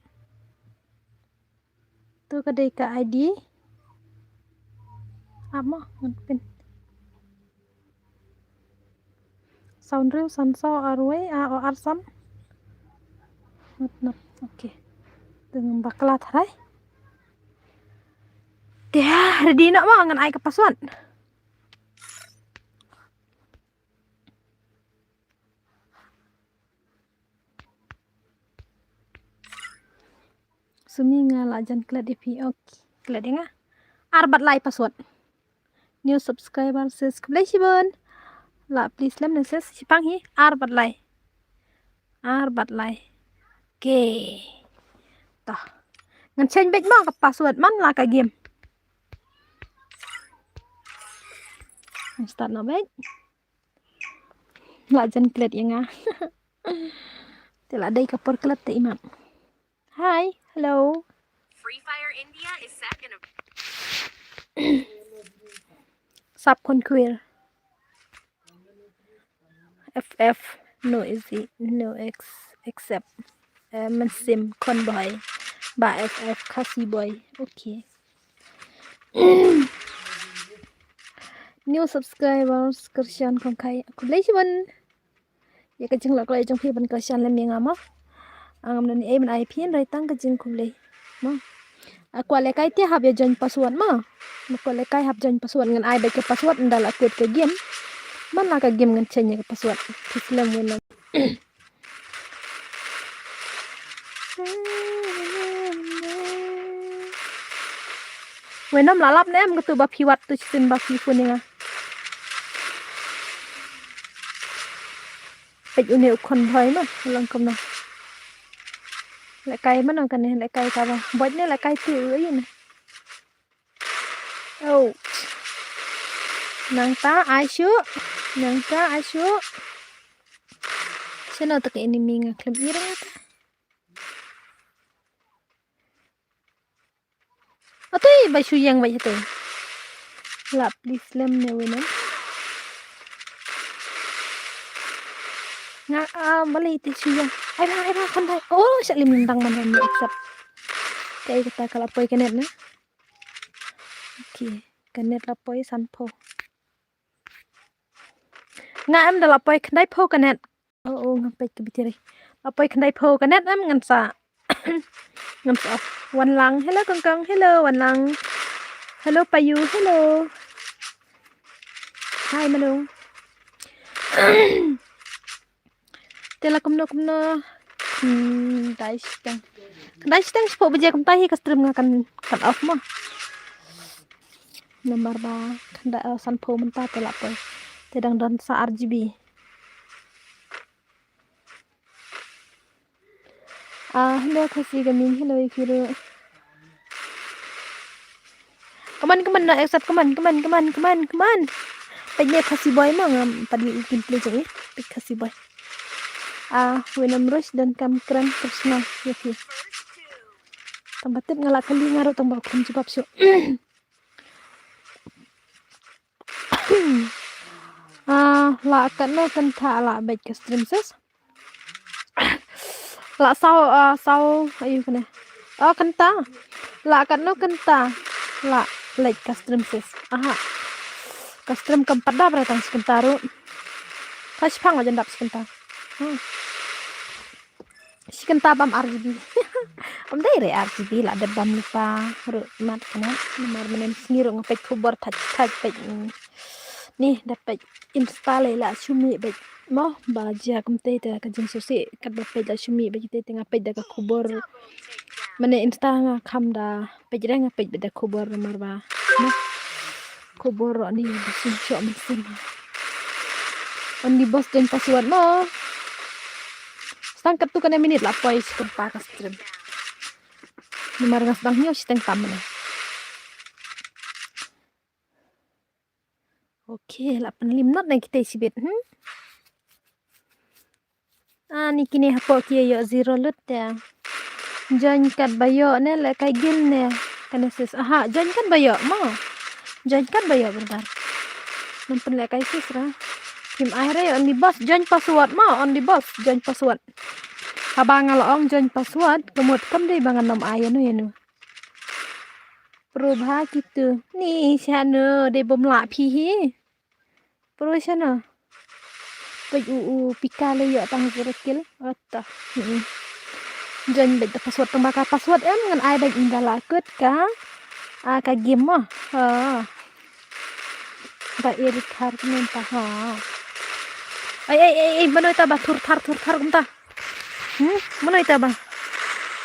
tu kadai ka ID apa pin sound riu san sau arway arsan not okay dengan bakla tharai dia ready nak mau ngan ai ke password suminga la jan klad ipi okay klad nga arbat lai password new subscriber says kblesibon la please lem says sipang hi arbat lai okay tah ngan change back mo ka password man la ka game start na back la jan klad nga tela dai ka por klad te imam hi hello Free Fire India is set in a sub conquer FF no easy no except man sim con boy ba FF kasi boy okay new subscribers kersian kong kai aku lagi cuman ya kecing lak lagi jong pi ban kersian lem yang ama angam dan ai ban ai pin rai tang kecing kulai ma aku ale kai ti hab ya join password ma aku ale kai hab join password ngan ai ba ke password ndal aku ke game man la ka game ngan change ke password kislam wala Wenam lalap nem gitu ba piwat tu sin ba pi kuninga pej une ukon bhoi ma lang kom na lại cay mất rồi, cái này lại cay cả vào bớt nữa là cay tiểu ấy này oh nang ta ai sure sino tak enemy nga klem irang ata atoy ba suyang ba ito la please lem ne wena nga malay ti suyang ay ba kon dai oh sa limindang man ni accept kay kita kalapoy kanet na okay kanet lapoy sanpo nga am da lapoy kandai po kanet oh ngapay kabitiri lapoy kandai po kanet am ngan sa ngam sa wan lang hello kang hello wan lang hello payu hello hi manung tela kumno dai stang spo beje kum tahi ka stream nga kan off mo nomor ba kanda san po menta tela po tedang dan sa RGB hello kasih gamin hello ikiru Come on na accept come on pagnya kasih boy mo ngam padi ikin play jeng pig kasih boy wenam rush dan kam kran personal yaki tambatip ngala kali ngaro tambah kum jibab syu la kan no kan tha la baik ke stream ses la sau ayu kana kanta la kan no kanta la like ke stream ses ke stream keempat dah beratang sebentar kasih pang aja ndap sebentar si kenta bam RGB am dai re RGB la de bam lupa ru mat kana nomor menen singiro ngepek kubor touch pek nih dapat install la sumi bek mo baja kumte ta kajing susi kat dapat la sumi bek te tengah pek da kubor mane install nga kham da pek re nga pek da kubor nomor ba no kubor ni bisin syo mesin on di bos dan password mo Stang tu kana minit la poy skumpa ka stream. Nomor ngas bang nyo siteng tamne. Okay, 85 knot na kita isi bit. Ni kini hapok kia yo zero lut ya. Join kat bayo ne le kai gil ne. Kan sis. Aha, join kan bayo mo. Join kan bayo bentar. Nampen le kai sis ra. Kim akhirnya on the bus join password mo on the bus join password. Habang ngaloong join password kemut kam dei bangan nom ayo no ya no. Perubah gitu. Nih sana de bom la pi hi. Perlu sana. Pika le yo tang zerekil. Otta. Join bet password tong baka password em ngan ai bek indala kut ka. Ka game mo. Ba irit har men ta ha. Ay, manoy ta ba tur thar kum ta. Manoy ta ba.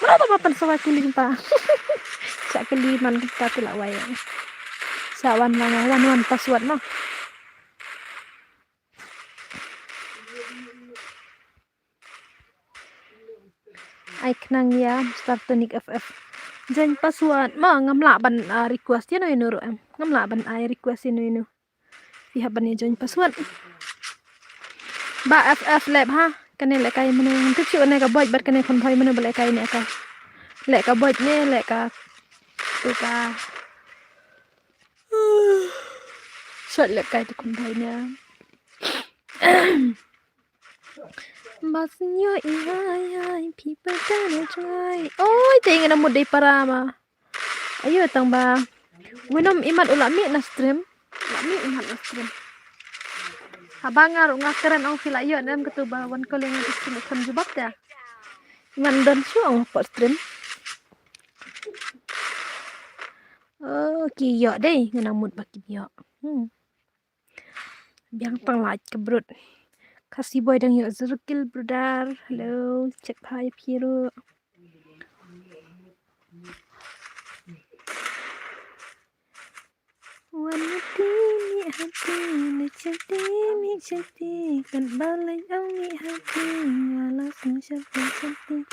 Manoy ta ba pan sawa kuling ta. Sa kaliman kita tula waya. Sa wan password no. Ai knang ya start tonic FF. Join password mo ngamla ban request ya no inuro em. Ngamla ban ai request inu. Pihak ban join password. Ba FF lab ha. Kane le kai mene tik chu ne ka boy bat kane kon thoi mene bale kai ne ka. Le ka boy ne le ka tu ka. Shot le kai tu kon thoi ne. But your eye, people gonna try. Oh, tingin na mo day para ma. Ayo tang ba. Winom imat ulami na stream. Ulami imat na stream. Habang nga keren ang sila yun. Nam ketuba wan ko lang istilah kon jubak ya. Iman don su ang pot stream. Oh, kiyo deh nganamut baki biyo. Biang pang like kebrut. Kasih boy dang yuk zerkil brother. Hello, cek hai piru. Wanati mi hati mi cantik kan balai mi hati ngalas mi cantik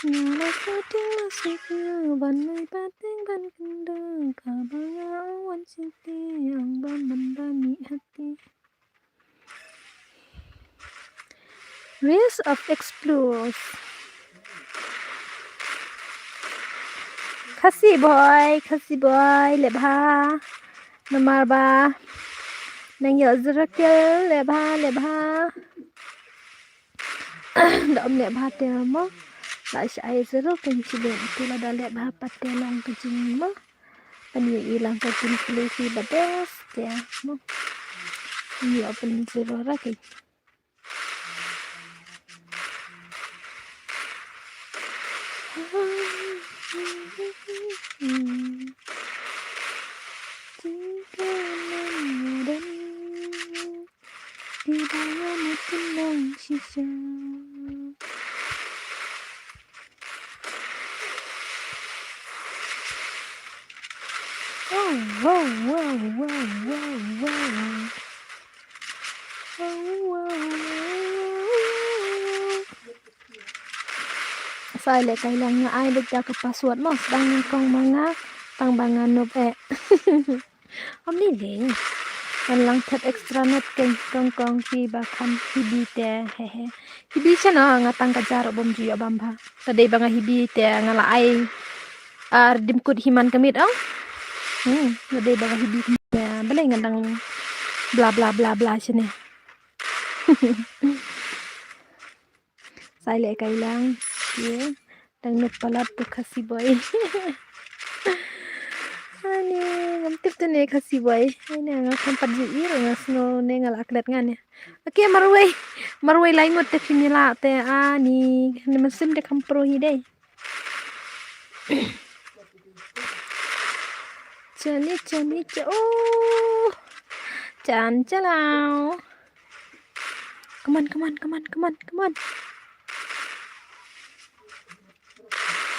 ngalas pating masuknya banai pating ban kendang kabanga awan cantik yang ban mi hati. Race of Explorers. Kasih boy, lebha. Nomor ba. Nang yo zerakil, lebha. Dom lebha mo. La syai zero kan cilen tu la da lebha patelang kejing mo. Pan yo ilang ka tin polisi badas ya mo. Yo pan zero ra kai. Sai le kai lang nga ai bigda ka password mo sedang ningkong mga tang bangan no pe. Om ni le. Kan lang tat extra net ken kong ki ba kan hibi te hehe. Hibi siya no nga tang kajaro bom jiyo bamba. Tadi banga hibi te nga la ai dimkut himan kamit oh. Tadi banga hibi te balay nga tang bla bla bla bla siya ne. Sai le kai lang. Yeah. Dang nagpalat to kasi boy. Ani, ngamtip to ne kasi boy. Ani nga kampat jiir nga snow ne nga laklet nga ne. Okay, marway laimot te finila te ani namasim te kampro hide. Chani oh. Chan chalao. Come on.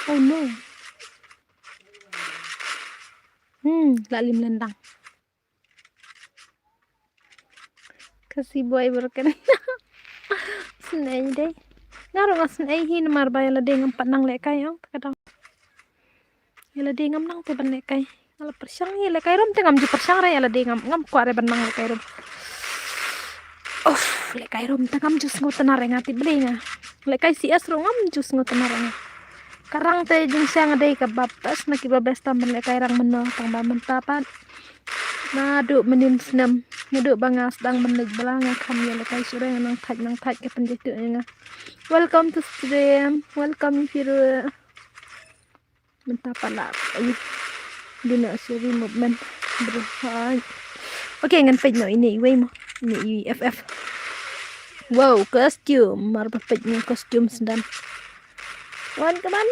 Oh no. Lalim lendang. Kasi boy berken. Senay deh. Ngaro nga senay hin marbay la dengam patnang lekay oh. Takadaw. Yala dengam nang te ban lekay. Ala persyang ni le kairom te ngam ju persyang re ala de ngam kwa re benang le kairom. Le kairom te ngam jus ngot tenare ngati beli nga. Le kai CS ro ngam jus ngot tenare nga. Karang te jung siang ade ka baptas na kiba besta men le kairang meno tang ba mentapan. Nadu menim senam nadu bangas dang menig belanga kam ya le kai sure nang thaj ke penjetu nga. Welcome to stream. Welcome firu. Mentapan la. Duna suri movement. Bro. Oke ngan page no ini way mo. Ini FF. Wow, costume. Marba page ni costume sedang. Come on.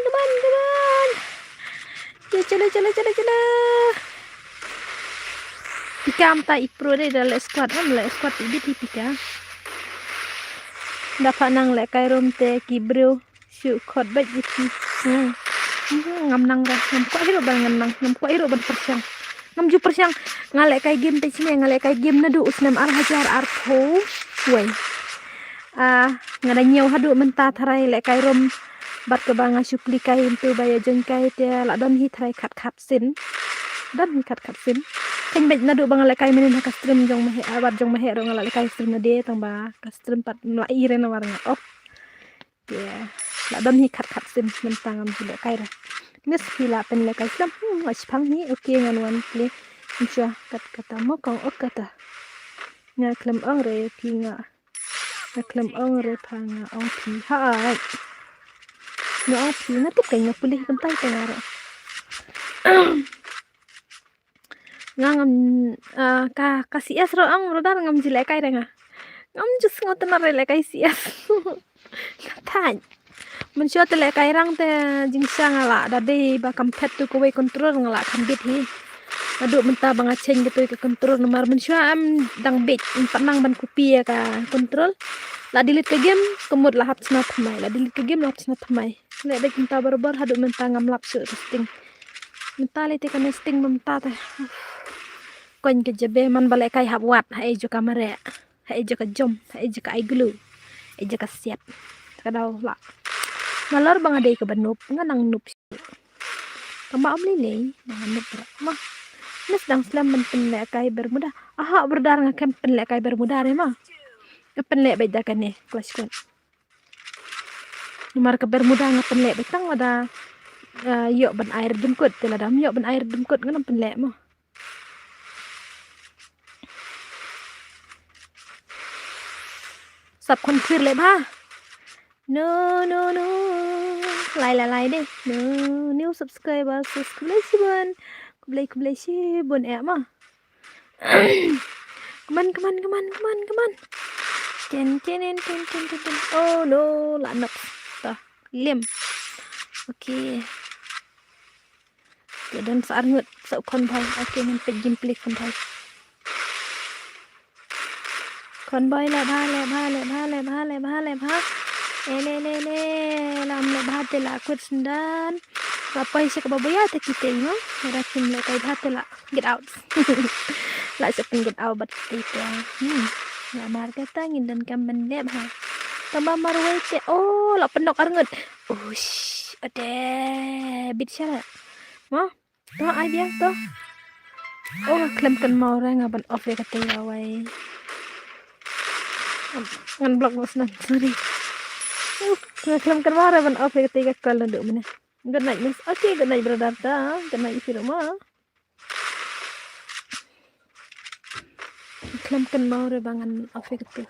Chala. Pika amta ipro deh dalam squad ibit pika. Dapat nang le kairom te kibro shu khot baj gitu. Ngam nang ra ngam kwa hiro ban ngam kwa hiro ban persyang. Ngam ju persyang ngale kai game te sini ngale kai game na du usnam ar hajar ar tho. Wei. Ngada nyau hadu menta tharai le kairom bat ke banga syukli kai tu baya jeng kai te la don hi tharai khat sin. Dan hi khat sin. Kan bet nadu bang le kai minin ka stream jong mehe abat jong mehe ro ngala le kai stream na de tang ba ka stream pat mlai re na warna op ya la don hi khat sim mentang am le kai ra nes pila pen le kai slam was phang ni okay ngan wan ple insya kat kata mo kong ok kata nga klem ong re pi nga klem ong re phanga ong pi ha no ong pi na tu kai nga pulih bentai tengara ngam ka CS ro ang ro dar ngam jile kai renga ngam jus ngoten re le kai CS tan mun shot le kai rang te jing sang ala da de ba kampet tu ko we control ngala kan bit hi adu menta banga cheng gitu ke control nomor mun shot am dang bit panang ban kopi ka control la delete ke game kemud la hap snap mai la delete ke game la hap snap mai le bit menta barbar hadu menta ngam lap su sting menta le te kan sting menta te kon ke jabe man bale kai hab wat hai jo kamera hai jo ka jom hai jo ka ai glue hai jo ka siap kadau la ngalor bang ade ke banup nganang nup kamba om lele nang nup ma nes dang slam men penle kai bermuda aha berdar ngakam penle kai bermuda re ma penle beda kan ne kuas nomor ke bermuda ngapenle betang ada yok ban air dengkut teladam yok ban air dengkut nganam penle ma sập con khuyên lại ba no lại đi no new subscriber subscribe kubelai si bon em ah come on ten oh no lại nập ta liêm okay dan saat ngut sợ con bay okay mình phải game play con bay con bay là ba le ba le làm le ba te la kut sendan apa isi ke babaya te kita no ada kim le kai ba te la get out la se pin get out bat kita la mar kata ngin dan kam ben le ba tambah marwai te oh la penok arngut ush ade bit shala ma to ai dia to oh klem kan mau ra ngaban off le kata ya wai ngan blog mas nan sorry ngaklam kan mara ban off ketika kal nduk mana good night miss okay good night brother ta good night firma ngaklam kan mara bangan off ketika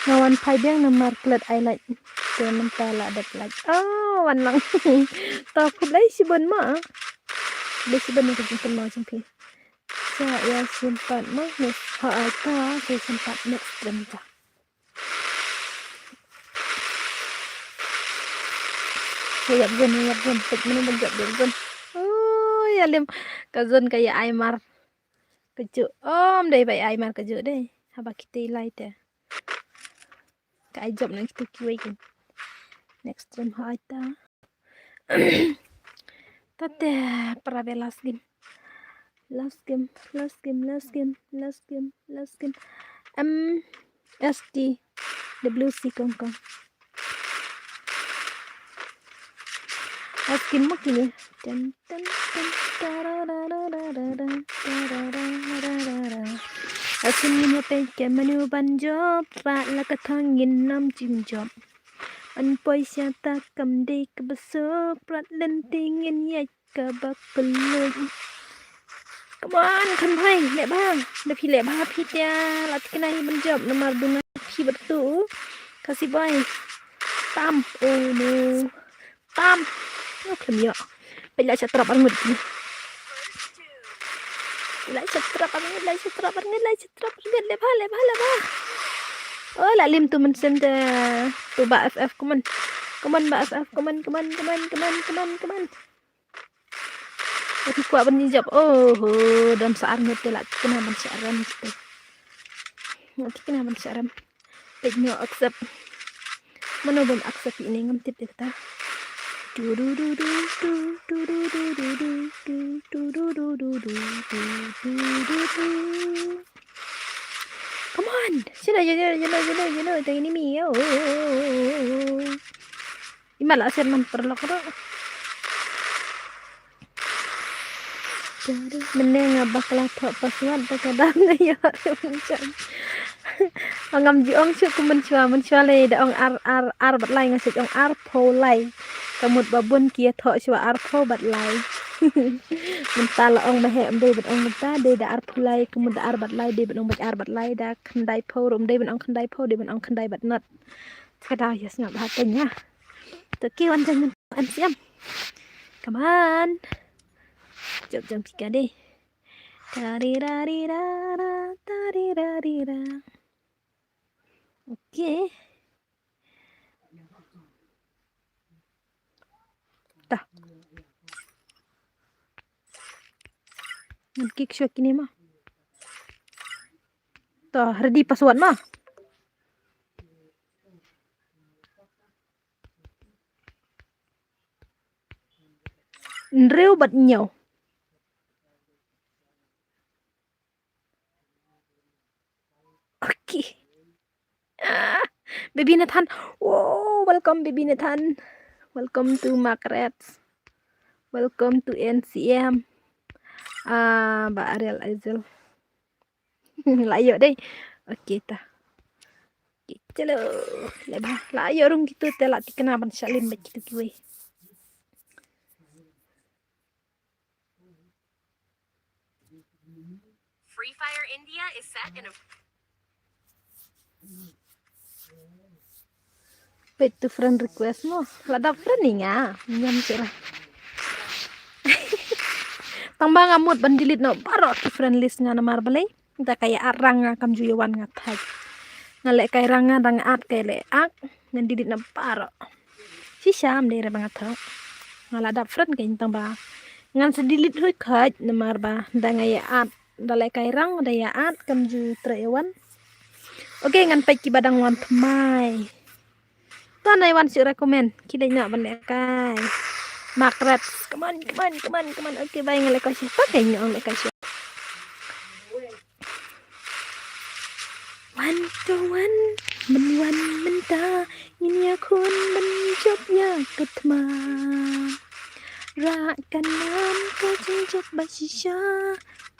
ngawan paidang nomor klet highlight ke mentala ada like oh wan lang to kublai si bon ma kublai si bon ke jengkel ma jengkel saya sempat mas ha ta saya sempat next stream ta saya gun tek mana menjak gun oh ya lim kazon kayak Aymar keju om deh baik Aymar keju deh haba kita light ya ka job nang kita kiwai kan Next time haita. Tate para last game. Last game. ST WC Kongkong. Last game mo kini. Asin niya pe manu banjo pa la ka thangin nam chim job. An poisya ta kam de ka besok prat lên tingin yai ka bakulun. Come on, kan bhai, le bang. Le phi le ba phi tia lat ke nai ban job nomor bunga phi betu. Kasih boy. Tam. Oh no. Tam. Oh kemio. Bây sẽ trap ăn ngực. Lại sẽ trap ăn ngực, le ba. Oh, lại lim tu mình xem tu ba FF của mình. Come on ba FF, come on. Tapi kuat benih job. Oh, dalam saat ngerti lah kena mencaram kita. Nanti kena mencaram. Tengok accept. Mana belum accept ini ngamtip kita. Come on. Sino. Tengok ini mi. Oh. Imalah asyik man perlok ro. Meneng bakal thọ password ta kadang ya macam ngam ji ong chu ku men chua le da ong ar bat lai ngasih ong ar pho lai kamut babun kia thọ chua ar pho bat lai mental ong ma he de bat ong ta de da ar pho lai kamut da ar bat lai de bat ong bat ar bat lai da khandai pho rom de bat ong khandai pho de bat ong khandai bat nat kada yes ngap ha tanya to kiwan jangan an siam come on jam 3 deh. Tarirarira. Oke. Dah. Kick shot ini mah. Tuh, ready password mah. Rêu bật nhiều. Okay. Baby Nathan. Oh, welcome Baby Nathan. Welcome to Margaret. Welcome to NCM. Mbak Ariel Aizil. Layo deh. Okay ta. Okay, chalo. Lebah. Layo rung gitu telak dikenaban Salim begitu gue. Free Fire India is set in a Wait to friend request mo. Lada friend ni nga. Nyam sira. Tambah ngamut bandilit no baro to friend list nga namar balay. Kita kaya arang nga kam juyawan nga thai. Ngalek kay ranga dang at kay leak ngandilit na baro. Si Syam dere banget tho. Ngalada friend kay tambah. Ngan sedilit huy khay namar ba dang ya at dalay kay rang daya at kam ju traewan. Oke, ngan pai ki badang wan thmai. Tuan ai wan si recommend. Kidai nak balik kai. Margaret. Come on. Oke, bye ngalek ka siya. Pakai nyong lek ka siya. วันต่อวันมันตายินยาคนมันจบยากกัดมารักกันนานก็จึงจบบัชิชา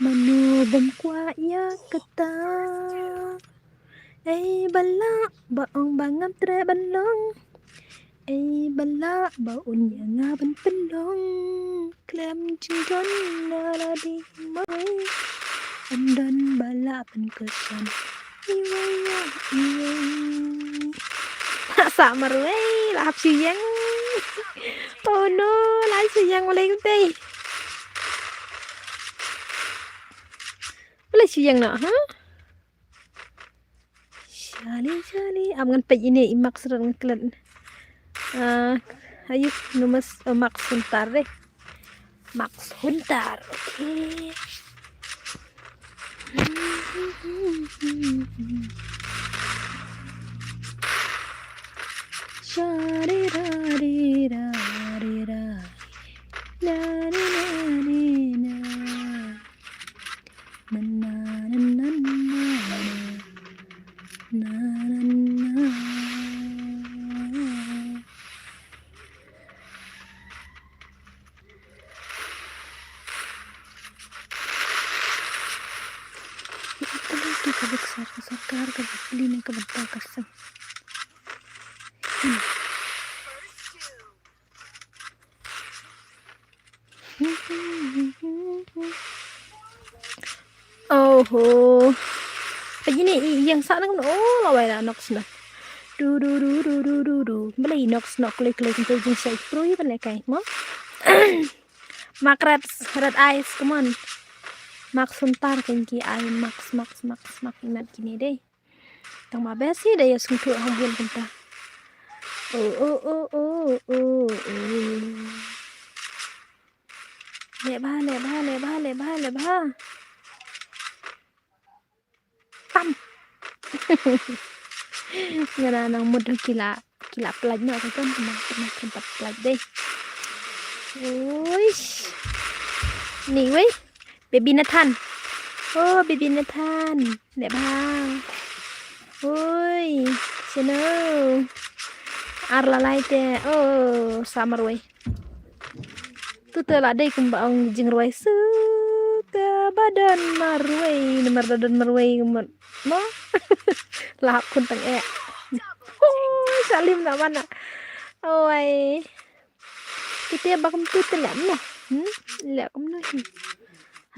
มโนบ่มกว่ายากกะตาไอ้บัลละบ่องบางงามแตรบันลงไอ้บัลละบ่อุ่นอย่างงาบันเป็นลงเคลมจึงจนนาลาดีไหมอันดันบัลละเป็นกษันIwaya. Sama ruway, lahap siyang. Oh no, lahap siyang walay kuntay. Walay siyang na, ha? Shali. Amangan pa ini imak serang klan. Ayo, numas Max Huntar deh. Max Huntar, okay. Shut it up. Oh, begini yang sana kan lawai lah nox na. Du. Beli nox klik untuk jing say pro ya beli kai mo. Mak red eyes, come on. Mak suntar kan ki ay max ingat gini deh. Tang mabesi deh ya sungtu hambun benta. Oh. Lebah. Pam. Ngana nang model kila pelajnya aku kan tempat pelaj deh. Uish. Nih weh. Baby Nathan. Oh, baby Nathan. Lebah. Oi, sino. Arla laite. Oh, summer way. Tu telah deh kembang jing ruai suka badan marway nomor badan marway nomor no lahap kuntang oh salim nak mana oi kita bakam tu telah no lihat kamu no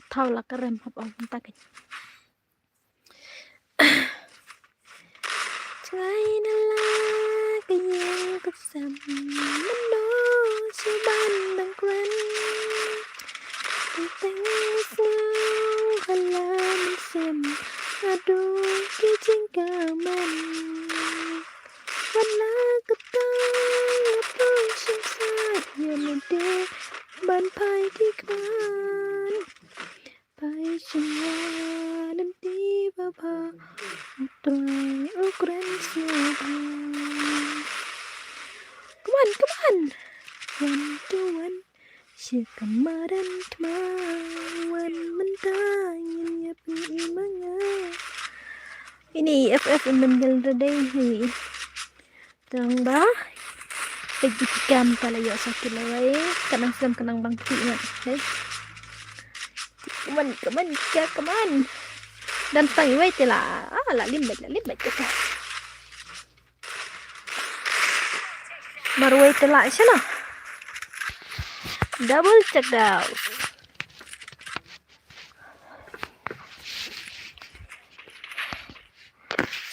tahu lah kerem apa orang tak China lah kayang kesam meno suban bang kren Teng sao halam xem aduh kijing kaman wala katang apung sungsat yamade ban pai kikman pai semua nanti bapa tuai ukuran siapa come on 1 to 1 Sekemaran kemawan mentanya imanga. Ini FF mendel deh. Tangba. Pegikam pala yo sakit lawai. Kenang bangki ingat. Keman. Dan tangi wai tela. Limbat kita. Marwai tela sana. Double check down.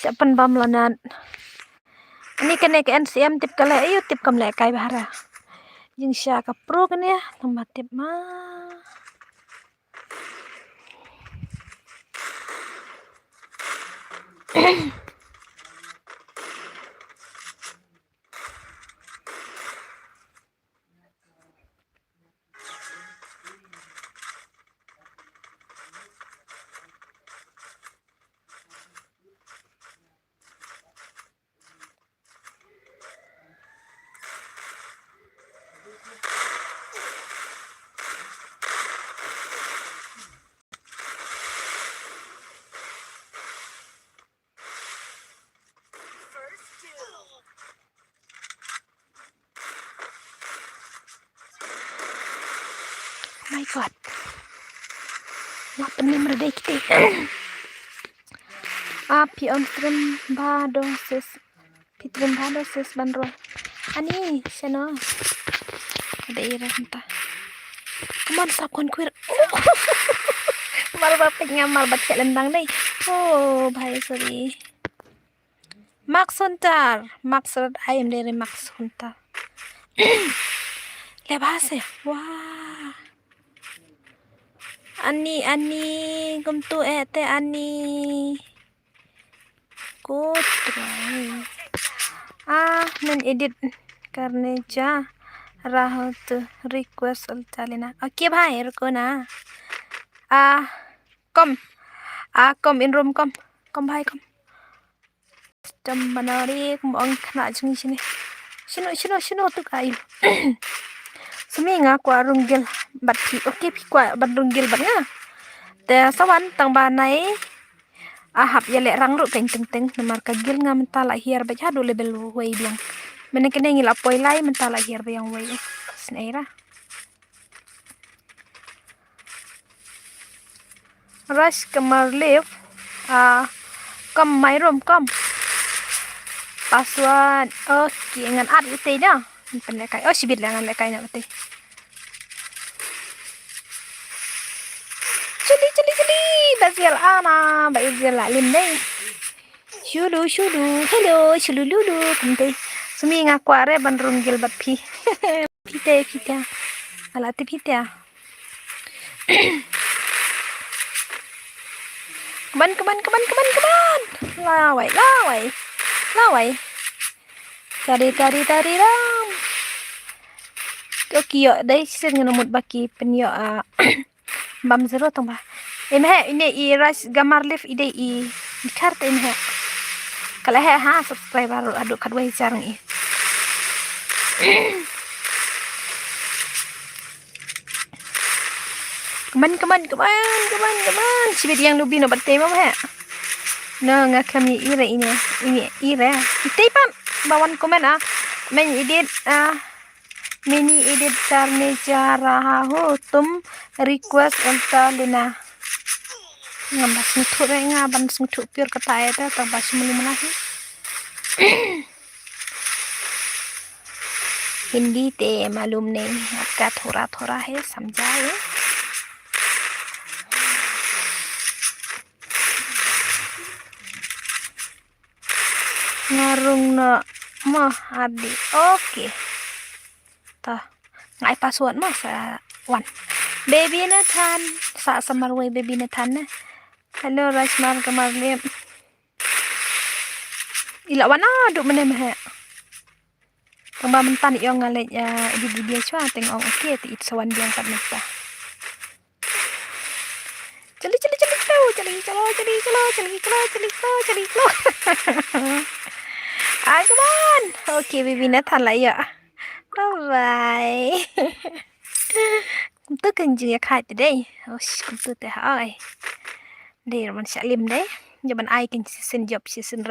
Siapan bam lanan. Ini kena ke NCM tip kala ayo tip kam le kai bahara. Jing sya ka pro kan ya tambah tip mah. My God. Apa nih meredai kita? Api ontrim badosis. Pitrim badosis bandro. Ani, sana. Ada ira entah. Kemana sapkon kuir? Mal bapaknya mal baca lendang deh. Oh, bahaya sorry. Max Hunter. Max red ayam dari Max Hunter. Lebas ya. Wah. Ani kumtu ete ani kutrai men edit karne ja rahut request altalina oke bhai ruko na kom in room kom bhai kom jam banari kum khna jing sini sino tu kai Suminga kwa runggil bat pi oke pi kwa bat runggil bat nga te sawan tang banai ahap ya le rang ru keng teng nomar ka gil nga mentala hiar ba jadu lebel way biang mene kene ngila poi lai mentala hiar ba yang way sneira rush kamar live come my room come password oke ngan ad ute dah pen lekai oh sibit lah ngan lekai nak ute celi basial ana basial lim deh shulu hello shulu lulu kente sumi ngaku are bandrung gil bat phi pite alati pite Keman. Lawai. Tari ram. Kyo dai sen ngamut baki penyo bam zero tong ba. Ini i rice gamar live ide i dikart ini. Kalau ha subscriber aduk kadwa jarang i. Keman. Sibit yang lubi no batte mama ha. No nga kami ini ire. Itipan bawan komen men edit mini edit karne cara ho tum request unta lina. Ngambas mutu re ngaban mutu pure kata eta tabas mulahi. Hindi ते मालूम नहीं आपका थोड़ा है समझाए ngarung na mah adi oke tah ngai password mah sa wan baby Nathan sa samarway baby Nathan na hello Rajmar Kamarlem ila wana duk mene meh tamba mentan yo ngalet ya di dia chwa tengok oke ti sawan biang kat mata celi Ay, come on. Okay, baby Nathan lại ạ. Bye. Cũng tức kinh gì khai từ đây. Ôi, cũng tức từ hỏi. Đây là mình sẽ liêm đấy. Giờ mình ai kinh xin job, xin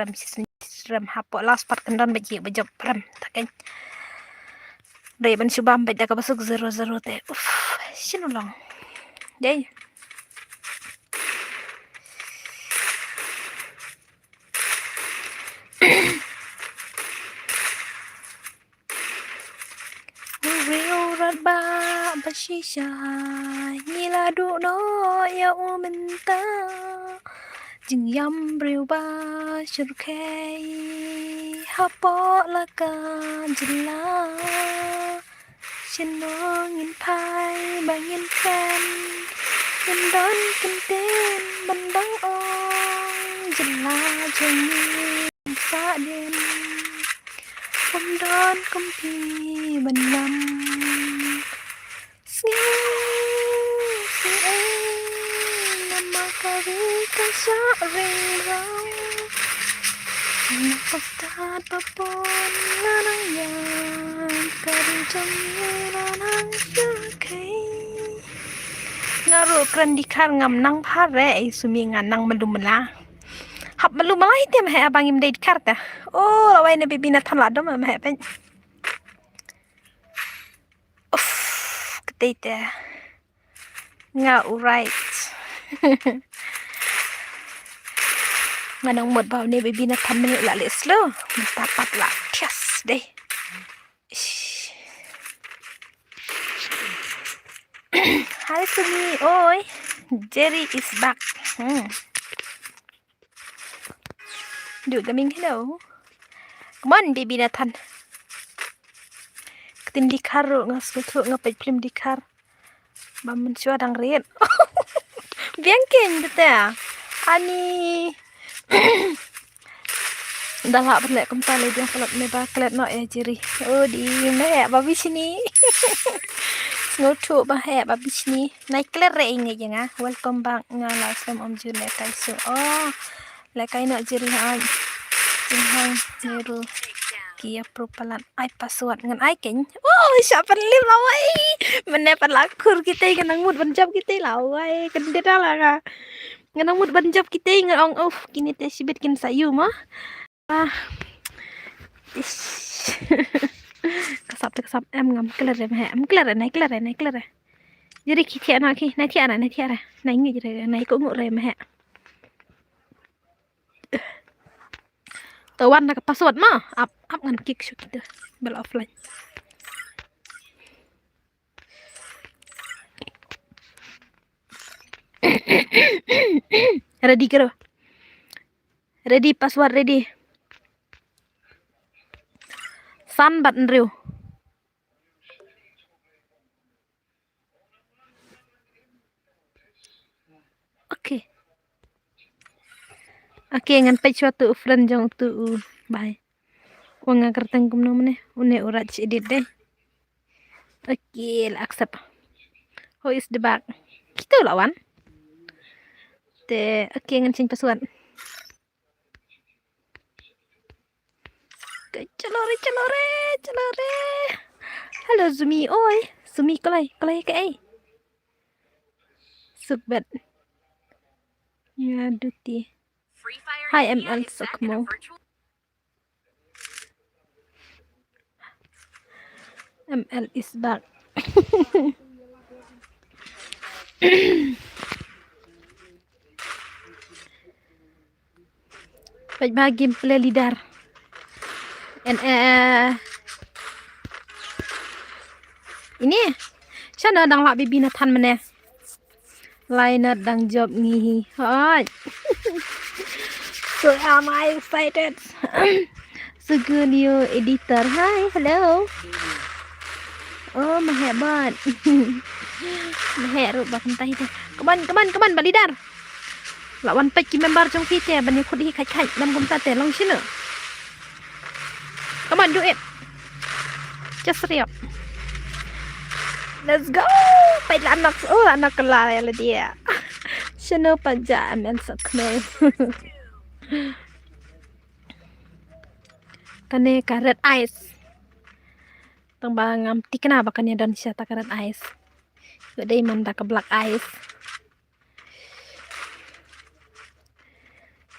ram hapo last part kendan baji job ram takin. Đây mình subam baca ka basuk 00 te. Sino lang. Đây. Ba bashisha nila du no ya umenta jing yam briu ba shurkei hapo la ka jilla sino ngin pai bangin kan ngin don kenten bandang ong jilla jengi sa den Kom don kompi benam nama kari kasya ring rau napakat papon lanang yang kari jami lanang yakai ngaru keren dikar ngam nang pare sumi nganang melumela hab melumela itu mah abang im date karta oh lawai na bibi na thala dom mah pen data nga right nganong mod bao ni baby na tham minute la le slow tapat la kias deh hi Sumi oi Jerry is back được gaming hello come on baby na than tin dikar ngas betul ngapet film dikar bamen chua dang riet biangken beta ani dah lah berlek kemtal dia kalau meba kelet no jeri oh di me babi sini ngotu bah babi sini naik kelet re ini jangan welcome back ngala slam om jun lekai so oh lekai no jeri ha jinhang jeru kia propalan ai password ngan ai keng oh siapa lim lawai menepan lakur kita ngan mut banjab kita lawai kendera lah ka ngan mut banjab kita ngan ong off kini teh sibit kin sayu mah kesap em ngam kelar em kelar jadi kita anak ki nanti anak naik ni jadi naik kok ngure mah Tawan nak password mah up ngan kick shoot kita bel offline. Ready kero. Ready password ready. San bat nriu. Oke. Oke ngan page suatu friend jong tu bye. Wang kerteng kum nomne une urat edit deh. Oke, accept. Who is the back? Kita lawan. Oke ngan change password. Celore. Halo Zumi, oi. Zumi kelai ke ai. Sukbet. Ya duty. Free Fire Hi, India ML is back in a Sukmo. virtual ML is back. Baik bagi play leader. And ini siapa dang lak bibi nathan meneh. Lain dang job ngihi. Hai. So am I excited. So good new editor. Hi, hello. Oh, hebat. Heru bak entah itu. Come on, balidar. Lawan pek ki member jong kita ban yakut hi khai dam kum ta te long sini. Come on, do it. Just riap. Let's go. Pai anak kelal ya dia. Sino panja amen sakno. Kane karet ice. Tang bangam tikna bakanya dan siata karet ice. Gede manda ke black ice.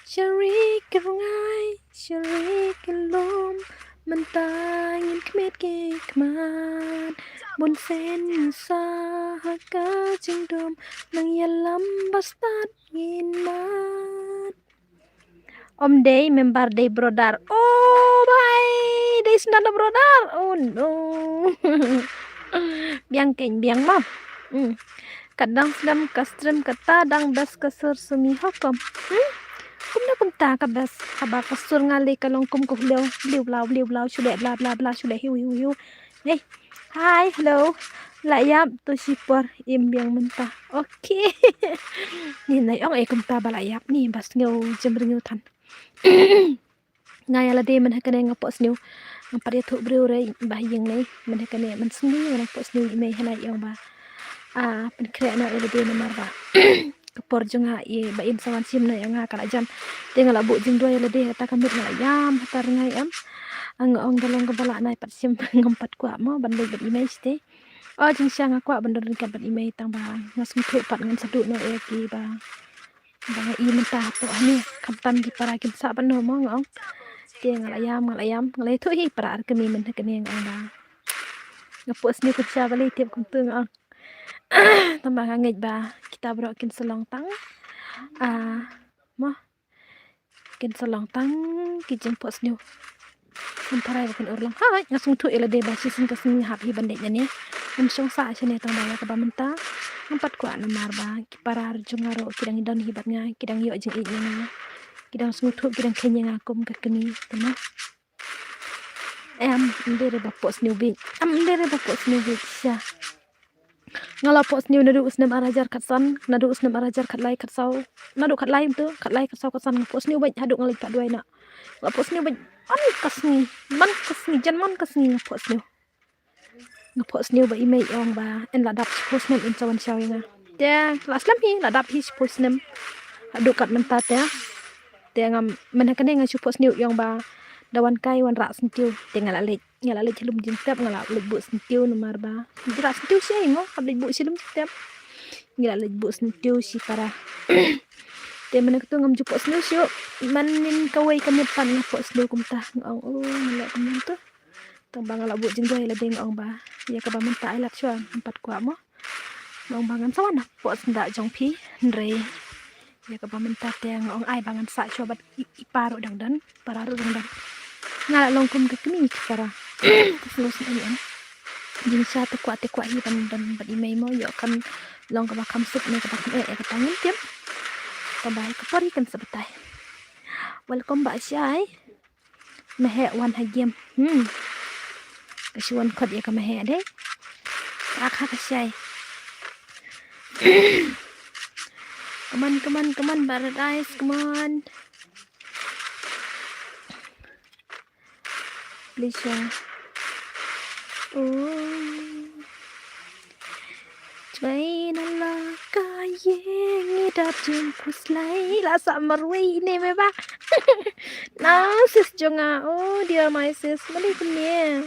Syarik rungai, syarik lom, mentangin kmet ke kman, bun sen sahaka jingdom, nang yalam bastad ginmat. Om day member day brother. Oh bye, day sendana brother. Oh no. Biang mam. Kadang sedam kastrim kata dang bas kasur sumi hokom. Kum ta ka bas haba kasur ngali kalong kum liu blau chule bla chule hiu. Hey. Hi, hello. Layap to sipor im biang mentah. Okay. Ni nai ong kum ta balayap ni bas ngeu jemring tan. Ngaya la de man hakane ngapos new ngapar ya thu breu re bahiyeng nei man hakane man sni ngana pos new imei hana yong ba pen kre na ele de mar ba kapor jonga ye ba in sawan sim na yang kala jam de ngala bu jing do ele de ta kamit ngala yam hatar ngai am ong dalong ka bala nai pat sim ngampat kwa mo ban le imei ste jing syang kwa ban don kan ban imei tang ba ngasum thu pat ngan sadu no e ki ba bang i mentah to ni kamtam gi para kin sa ban no mo ngong te ngalayam ngalai thu hi para kemi men kene ngong ba ngapos ni kutsa bali tiap kum tu ngong tambah ngait ba kita bro kin selong tang mo kin selong tang ki jeng pos ni parai bukan urlang hai ngasung thu ele de ba sisin kasing hap hi bandek nya song sa chene tang ba ka ba menta empat kwa na mar ba ki parar jungaro kidang dan hibat nga kidang yo jeng i nya kidang sungtu kidang kenya ngakum ka keni tama ndere ba pos new big sya ngala pos new nadu usnam arajar katsan nadu usnam arajar katlai katsau nadu katlai tu katlai katsau katsan pos new ba hadu ngalai ka duai na la pos new ba man kasni jan man kasni pos new ngapos new ba imei ong ba en ladap pos nem in sawan syawinga dia kelas lam hi ladap hi pos nem hadu kat mentat ya dia ngam menakane ngan pos new yang ba dawan kai wan rak sentiu tinggal alik celum jintap ngala lebu sentiu nomor ba rak sentiu sih ngo habis bu silum jintap ngala lebu sentiu si para te menak tu ngam pos new sio manin kawai kami pan pos new kumta ngong ngala kum tu tambang ngala bu jinggai la deng ong ba ya ka ba menta ai lak chua empat kwa mo ngong bangan sawana pos nda jong pi ndre ya ka pamenta te ngong ai bangan sa coba iparo dang dan pararu dang dan ngala longkum ke kini para terus ini an jing sa te kwa hi dan bat imei mo yo kan long ka bakam sup ne ka bakam ka tangin tiap ka bai ka pori kan sabatai welcome ba syai mehe wan hagiem kasiwan khot ya ka mehe de akha ka syai come on paradise, come on. Please share. Train ala kaya ngidap jemput lay la summer way ini me ba. Nah sis jonga dia my sis malikum niya.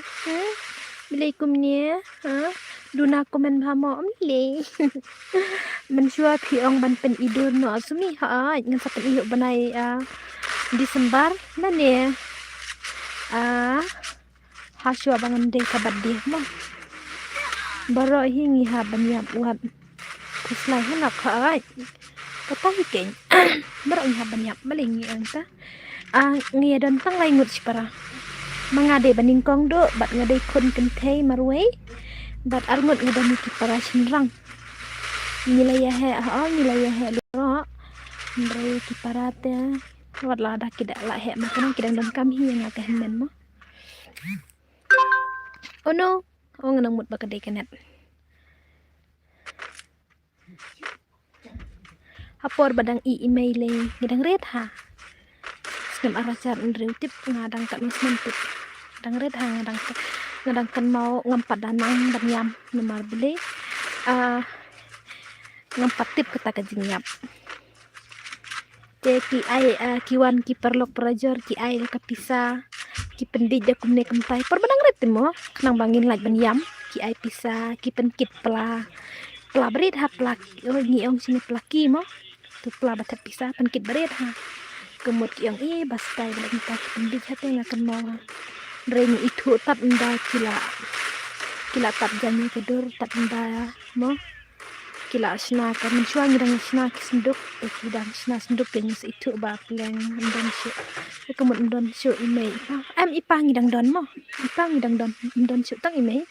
Malikum niya. Duna komen hamo amli. Mensua piong ban pen idur no asumi ngan sapen iyo banai Desember na ne hasyo bangan day kabat dia mo baro hingi ha banyap uat kuslay hanak ka katahi ken baro ha banyap malingi anta ngi don tang lai ngut para mangade baningkong do bat ngade kun kentei marway bat arngut ngadani ki para sinrang nilai he lo Ndre ki parate wat la dak kida la he makana kidang don kam hi nga ka men mo oh no nganang mut bakade kanet hapor badang email ngidang red ha skem aracar ndre tip ngadang kan usman tip dang red ha ngadang kan mau ngampat danang dan yam nomor beli ngampat tip kata kajinyap ki ai kiwan ki perlok prajor ki ai kapisa ki pendid da kumne kampai perbadang ret mo kenang bangin laj banyam ki ai pisa ki penkit pela berit ha pela ngi ong sini pelaki mo tu pela batat pisa penkit berit ha kemut ki ong bastai bela kita pendid ha tengah kan mo reni itu tat nda kila tat jani kedur tat nda mo kila sna ka mencuang dang sna ki senduk dang sna senduk yang itu ba pleng ndon syu kemut ndon syu email am ipa ngidang don mo ipa ngidang don ndon syu tang email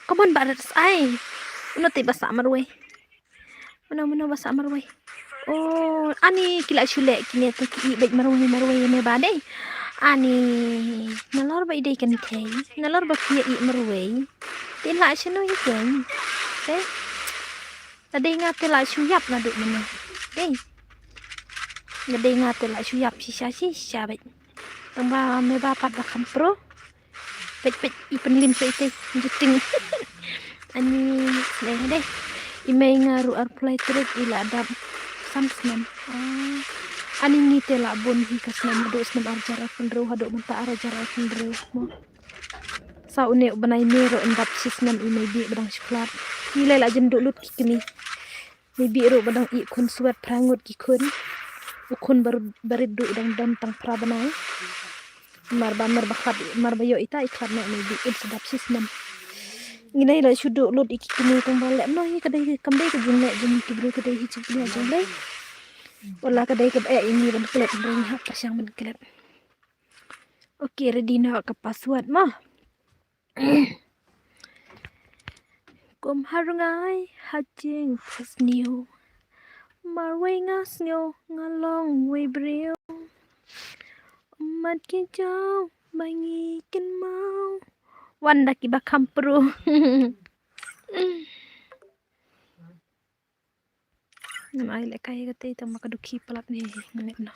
komon barat ai uno te basa marwe uno basa marwe oh ani kila syule kini te ki baik marwe me bade ani ngalor ba ide kan kai ngalor ba ki i marwe tin lại xin nuôi chuyện đấy là đi ngạt lại chú dập là được mình đấy là đi ngạt lại chú dập xí xa vậy tông ba mấy ba pat bakam pro pet ipen lim so ite juting ani deh email ngaru reply terus ila ada samsman ani ngite la bon hi kasna do snam arjara pendro hado menta arjara pendro mo sa une banai mero endap sisnam email bi badang shuklat nilai la jem dolut kini ni bi ro badang i kun suat prangut ki kun ukun barid du dang dam tang pra banai mar bakhat mar bayo ita ikhat na ni bi in sedap sisnam nilai la shudu lut iki kini tang balem no hi kadai kambe ke jinle jin ki bro kadai hi chukli ajole wala kadai ke ini ban klet ring ha pasyang ban klet okay ready na ka password mah Kum harungai hajing pas new marway ngas nyo ngalong way brio mat ki jaw bangi kin mau wanda ki bakam pro nam ai le kai gate tam makadukhi palat ni ngene no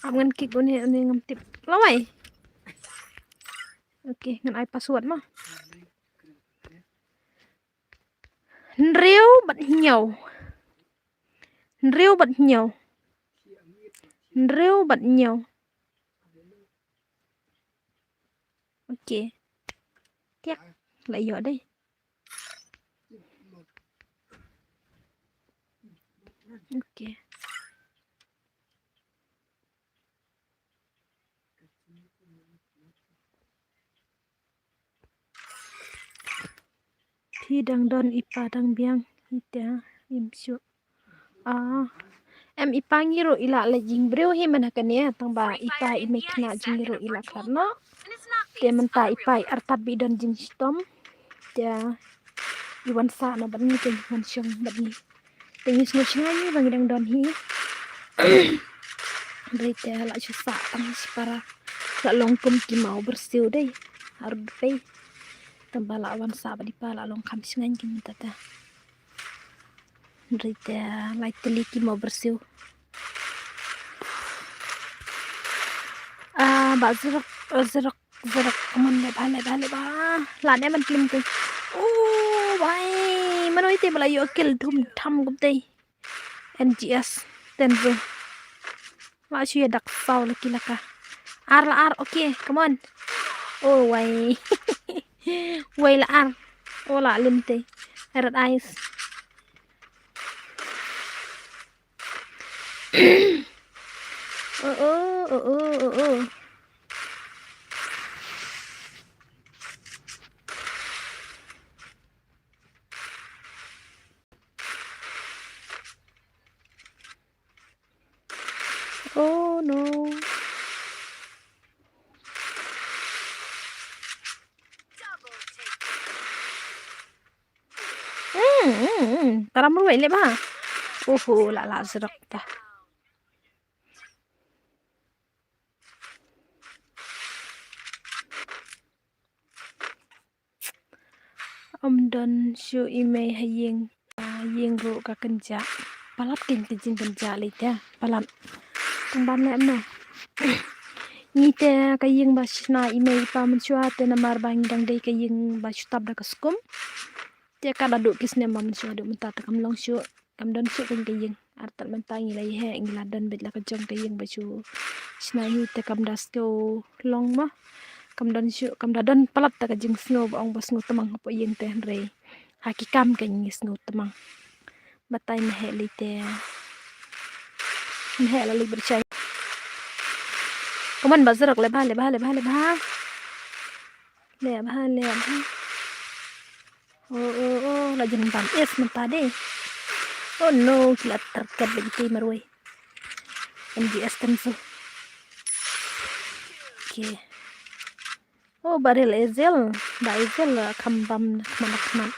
amngan ki gone ngam tip lawai okay ngan ai password mah Nriu bat nhau ok tiếc lại giỏi đây ok thi đằng don ipa đằng biang ita im syu em ipangiro ila la jing breu he manakan ya tang ba ipa i mekna jingiro ila karno and it's not te based menta on real ipai life. artabi dan jing stom ya iwan sa na ban ni te iwan syong ban ni tengis no shngai bang dang don hi rite la sa tang para la longkum ki mau bersiu dei har pe tambala awan sa ba di pala long kam shngai ki tata rite la teliki mau bersiu ba zerak zerak zerak man le ba la ne man klim tu bai manoi te bala yo kel thum tham gup dei NGS tenzo ma shu ya dak saw laki laka ar okay come on wai wai la ar la limte red eyes oh oh no Double take. taram ruai le ba la zerak ta don shu ime hayeng yeng ro ka kenja palat kin jing kenja le ta palat tumban le no ni te ka yeng ba shna ime pa mun chua te na mar bang dang dei ka yeng ba stab da kaskum te ka da do kisne mam chua do mun ta kam long shu kam don shu ka yeng artal man ta ngi lai he ngi la dan bet la ka jong ka yeng ba chu shna ni te kam das ko long ma kam dan palat ta ka jing snow ba ong ba snow tamang po yeng te re haki kam ka ngi snow tamang batai me he le te me he la li berchai kaman bazarak le ba le ba la jeng ban es menta de oh no kila terket begitu marwai NGS tenso okay baril ezel ba ezel kambam kman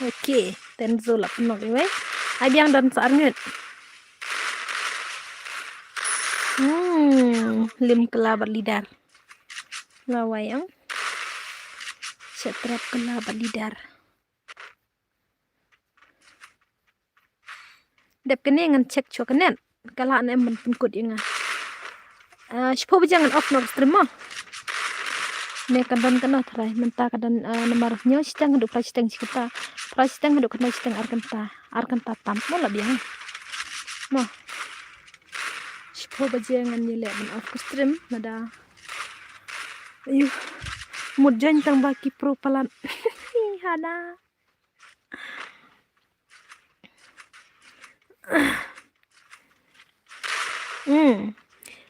okay tenzo la penok we ai biang dan saar nget lim kelabat lidar lawayang setrap kelabat lidar dep kene ngan cek cho kenen kala an em pun kut inga shpo jangan off no stream mo ne kadan kana thrai menta kadan nomor nyo stang du price stang kita price stang du kana stang arkanta tam mo la biang mo shpo jangan nile men off stream nada ayu mudjan tang baki pro palan hana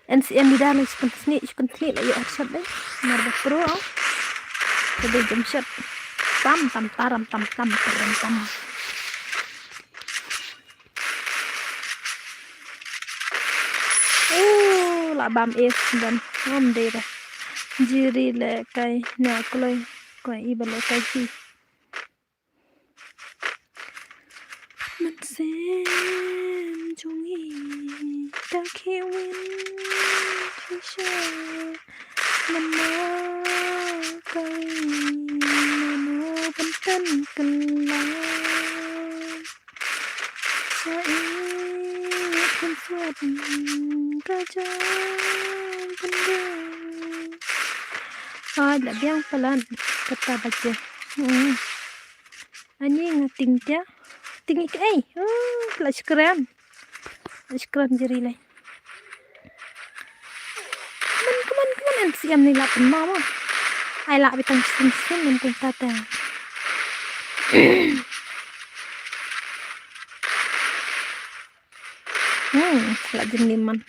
NCM di dalam sekunti lah ya shot deh marba pro jadi jam shot tam la bam es dan om deh jiri le kai na kloi kai ibale kai si man sem jungi ta kewin kisha nama kai nano pentan kelam saya kan raja benda ada biang pelan kata baca ani ngating dia tinggi ke kelas keren jeri lai keman NCM ni lah penma mo ai lah bitang sin min kun tata lah jeniman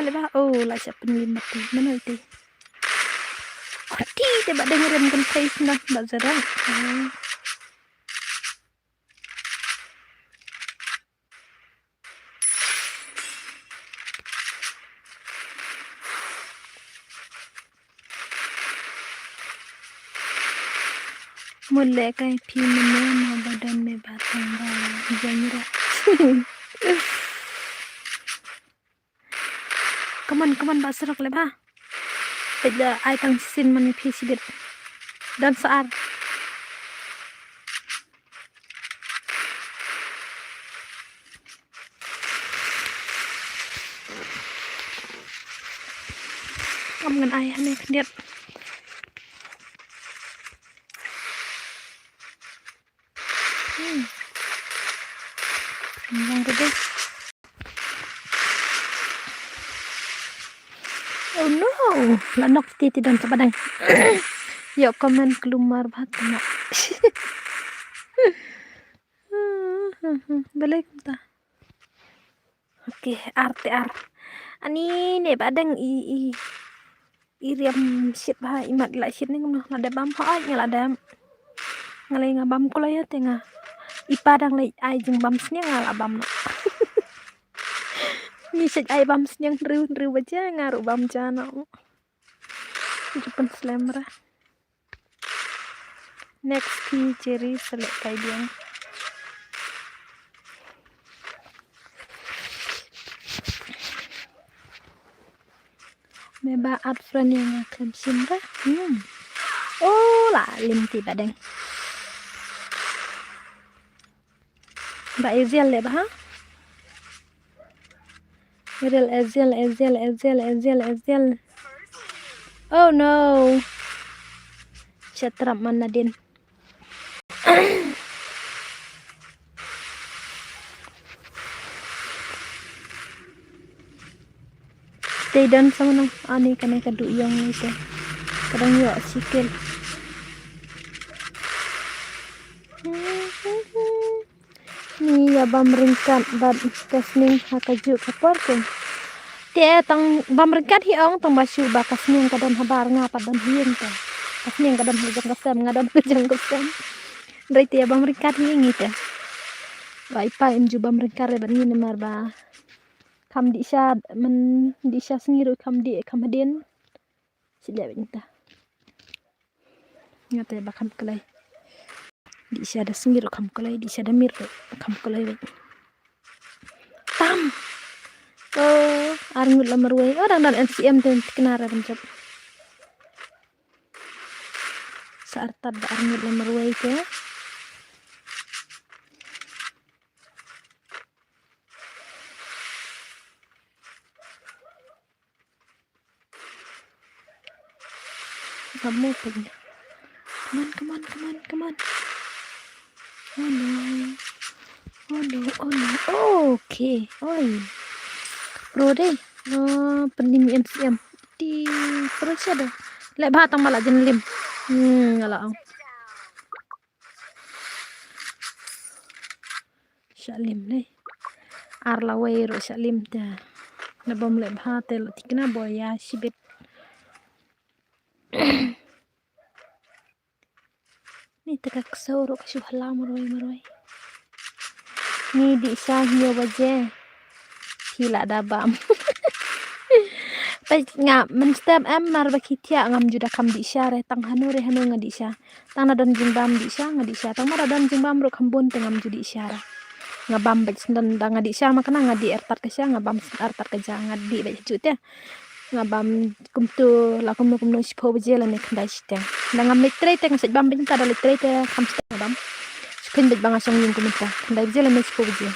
le ba lah siap penlimat tu mana itu Coba dengerin kan face nah Mbak Zara. Mulai kayak pimennya badan me batang janyra. Come on Mbak Zara le ba. Bây ai tăng xin mình phi sĩ biệt dan saat om ngân ai hane khndiat yang gede. Oh no, lanok titi dan sepadang. Yuk komen keluar batang. Balik ta. Oke, RTR. Ani ne badang i iriam shit bah imat la shit ni ngono ada bam ha ai ada ngalai ngabam kula ya tengah ipadang lai ai jeng bam snya ngala bam no. Ni shit ai bam snya riu baja ngaru bam jana. Jupan slamra. Next tea cherry selek kai biang. Meba art friend yang akan simra. Oh lah limti badeng. Mbak Ezel le bah. Ezel. Oh no. Chatram manadin. Stay down sama nang ani kana kadu yang itu. Kadang yo sikil. Ni ya bam ringkat bam kasning hakaju kapor kan. Tie tang bam ringkat hi ong tang basu bakas ning kadon habar ngapa dan hien ta. Kasning kadon hujang kasam ngadon hujang kasam. Dari tie bam ringkat hi ngita. Wai pa imju bam ringkat le ban ni mar ba. Kam di sha men di sha sengiru kam di kamadin. Sila binta. Ngata ba kam kelai. Di sha da sengiru kam kelai di sha da mir kam kelai. Tam. Oh, arngut lamar way. Orang dan NCM ten kenara pencet. Saat tad arngut lamar way ke. Kamu punya. Come on. Oh no. Okay. Oi. Pro deh. Pendim MCM. Di pro ada. Lek batang malah jenlim. Ngalah. Shalim deh. Arla way ro shalim ta. Nabom lek batel tikna boya sibit. Ni tekak sauro kasih halam maroi. Ni di sahio baje. Hila dabam. Pai nga menstem mar bakitia ngam juda kam di syare tang hanure hanu ngadi sya. Tang nadon jimbam di sya ngadi sya. Tang maradon jimbam ro kambon tengam judi syara. Ngabam baj dan ngadi sya makana ngadi ertar ke sya ngabam ertar ke jang ngadi baj jutya. Ngabam kumtu la kumno sipo baje la nek ndai siteng. Ngam litre teng sej bam binta da litre te kam siteng ngabam. Sukin baj bangasong yung kumita. Ndai baje la nek sipo baje.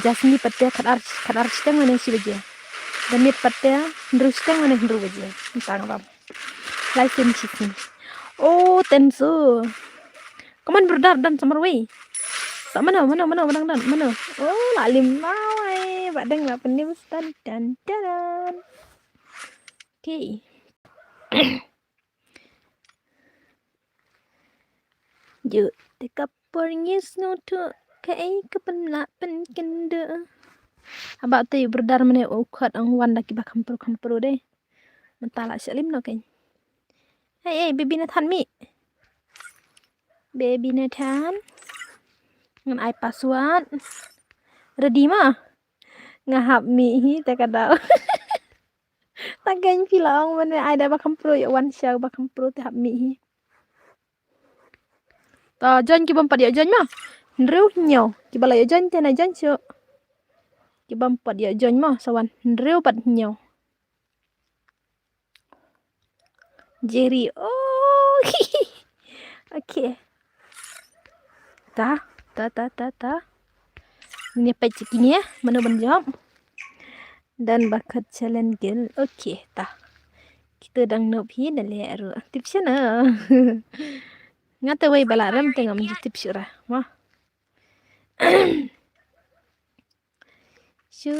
Jasni patte kadar siteng ngane si baje. Damit patte ndru siteng ngane ndru baje. Entang ngabam. License chicken. Oh, tensu. Kaman berdar dan samarway. Mana dan mana. Oh, lalim mawai. Badeng la penim stan dan. Okay. Ju tekapor nyes no tu kai kepenla pen kende. Abak tu berdar mene ukhat ang wan laki ba kampur deh. Mentala salim no kai. Hey, baby Nathan mi. Baby Nathan. Ngan ai password. Ready mah? Ngahap mi hi ta kadau. Tagay pilang man ai da bakam pro ya wan show bakam pro ta hap mi hi. Ta jon ki bam padia jon mah. Ndreu nyaw. Ki bala ya jon te na jon cho. Ki bam padia jon mah sawan. Ndreu pat nyaw. Jerry. Oh. Okay. Ta. Ini apa cik ini ya? Mana banjam? Dan bakat challenge girl. Okay, ta. Kita dang nop hi dan le aru. Tips na. Ngata wai balaram tengah menjadi tips ora. Wah. Shu.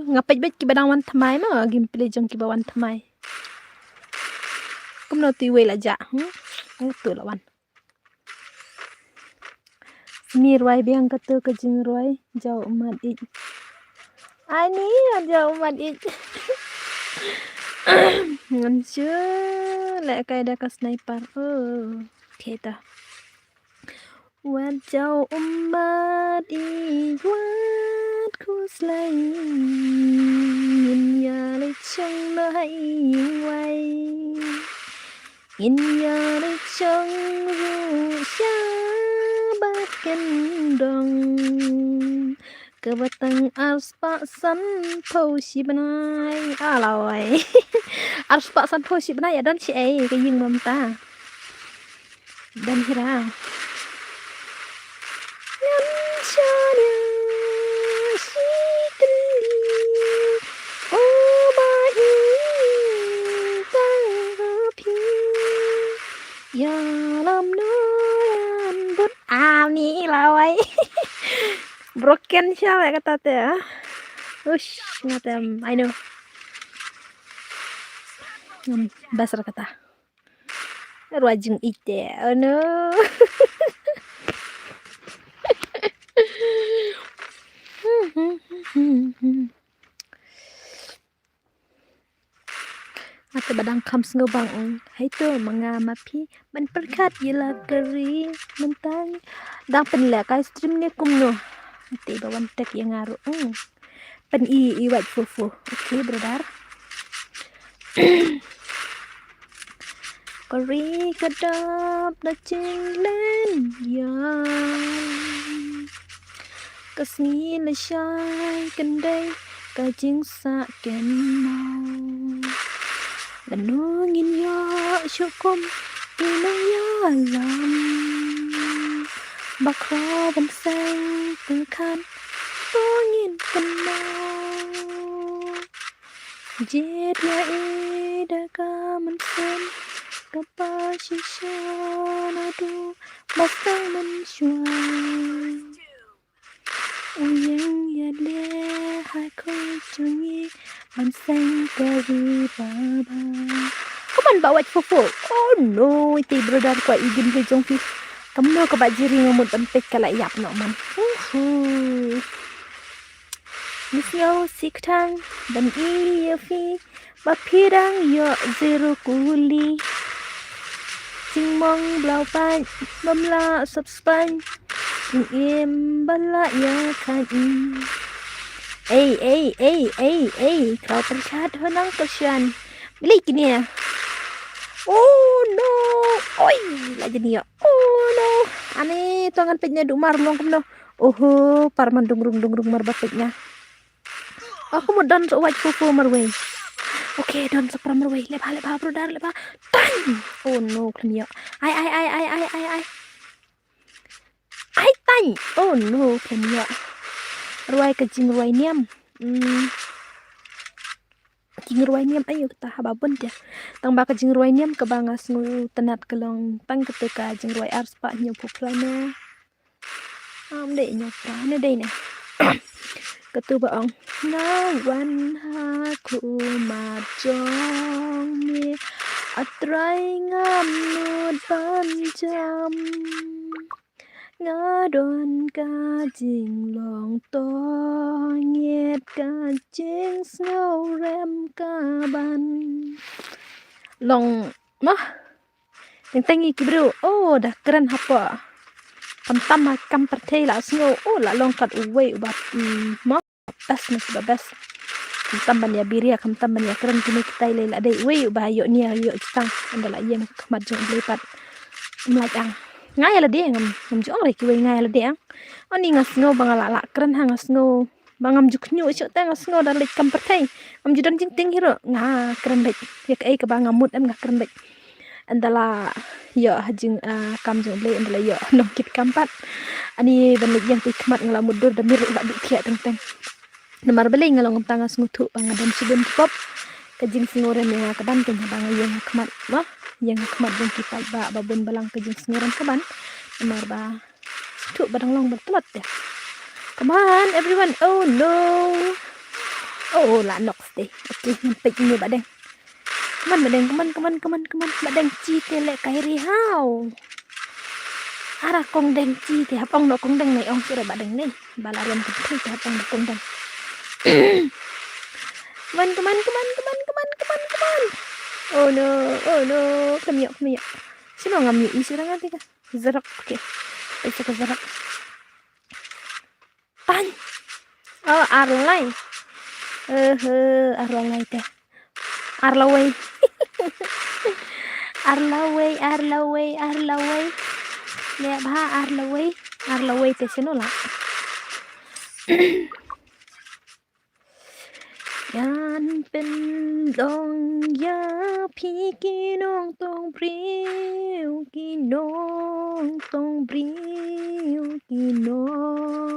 Ngapai bet ki badang wan thamai ma gameplay jong ki bawan thamai. Kum no ti wai la ja. Tu la wan. Mir wai biang kata ke jing roi jauh umat ik. Ani jauh umat ik. Ngan chưa lại cây đã có sniper. Okay ta. Wat jauh umat ik wat ku slay. Nhìn nhà lấy trông nó hay quay. Nhìn nhà lấy trông ru xa bát kendong. Kebatang ars paksan thâu si benai. Rồi. Ars paksan thâu si benai dan si ai cái dương mầm ta. Dan hira. Ngân cho dia si kendi. Ô ba i tang api. Ya lam noyan but ni lawai. Broken siya kaya kata te ah. Ush, ngatem, I know. Basar kata. Rajing ite, oh no. Ate badang kams ngobang hai tu mga mapi man perkat yela keri mentang dang penla kai stream ni kumno. Ate bawan tek yang ngaru. Pen iwat fufu. Okay, brother. Kori kadap na ching lên yang Kasni la shai kan đây ka ching sa ken mau Lanungin ya syukum ina ya lam Bakra ban sang từ khan Tungin kan mau Jet ya ida ka man sen Kapa shisha tu basta man shuai Uyang ya le hai khoi chungi man sang kari baba Come on bawa fufu Oh no iti brother ko igin ke jong fi Kamno ka ba jiri ngamut pentek kala yap no man Misnyo siktang dan iya fi Bapirang yo zero kuli Ching mong blau pan bấm la subscribe Ching im bala ya kan Kau percaya honang kesian Beli gini ya Oh no Oi lah jadi ya Oh no Ane tangan petnya dumar belum kumno Oh parman dungrung marbapetnya Aku mau dan white fufu marway Okay, don sepram marway Lepa brother lepa Tan Oh no klemia Ai tanh Oh no klemia Ruai ke jing ruai niam Jing ruai niam ayo kita hababun dia Tang baka jing ruai niam ke bangas ngu tenat kelong Tang ketika jing ruai ars pak nyopu plana Dek nyopra Ini deh nih Ketu baong Na wan haku majong ni Atrai ngam nut panjam Ngadon ka jing long to Nghiet ka jing snow rem ka ban Long mah teng iki bro oh dah keren apa tam kam pertei la snow oh la longkat uwe ubat mah bas mas babas tam ban ya biria tam ban ya keren kini kita ile la dei we uba yo ni yo tang andala yen kamat jong lepat melajang ngai la dei ngam jong re ki we ngai la dei ani ngas snow bangala la keren hang snow bangam juk nyu isu tang snow dan lek kam pertei am judan jing ting hiro nga keren baik ya kai ka bangam mut am nga keren baik andala yo hajing kam jong le andala yo nongkit kampat ani ban lek yang tikmat ngala mudur da mir la bi thia teng namar beli ngalong tangas ngutu bangadam subun pop kajing singoren yang kaban kenya bang yang khmat mah yang khmat dong kita ba babun balang kajing singoren kaban namar ba tu badang long bertelot ya come on everyone oh no oh la nox deh okay nyempik ni badeng keman badeng chi tele kairi hao arah kong deng chi thì hapong no kong deng này ông chưa badeng nih balaran ketri thì hapong no kong deng Come on. Oh no. Kami yuk. Sino ngambil isi orang nanti kan? Zerak, oke. Bisa ke zerak. Pan. Oh, arlai. Arlai teh. Arlawai. Arlawai. Lihat bah arlawai. Arlawai teh sino lah. Yanเป็นดงยาพี่กี่น้องต้องเปรี้ยวกี่น้องต้องเปรี้ยวกี่น้อ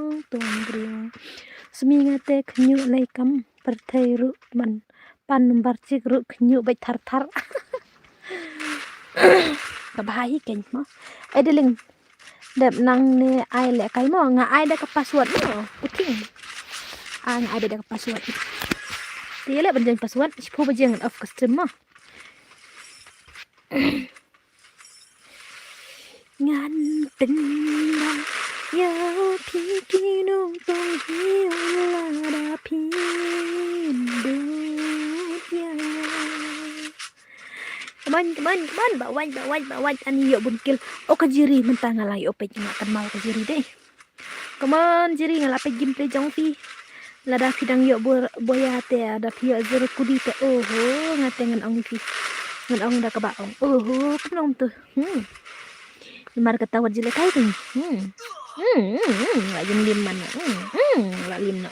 งต้องเปรี้ยว semingate khnyu lai kam perthai ru man pan barchik ru khnyu bai thar ka bhai ken mo ai deling dep nang ne ai le kai mo nga ai da ka password mo puting nga ai da ka password dia le banjang password sipo banjang off customer ngàn tình nồng nhau thì khi nông tông hiu là đã phiền đốt Come on bawaj ani yo bunkil o kajiri mentang ngalai opej makan mau kajiri deh come on jiri ngalape gameplay jong fi lada kidang yo boya te ada pia zero kudi te ngatengan ong fi ngan ong da ka baong kenong tuh Lemar ketawat jile kai ting la jeng lim man la lim no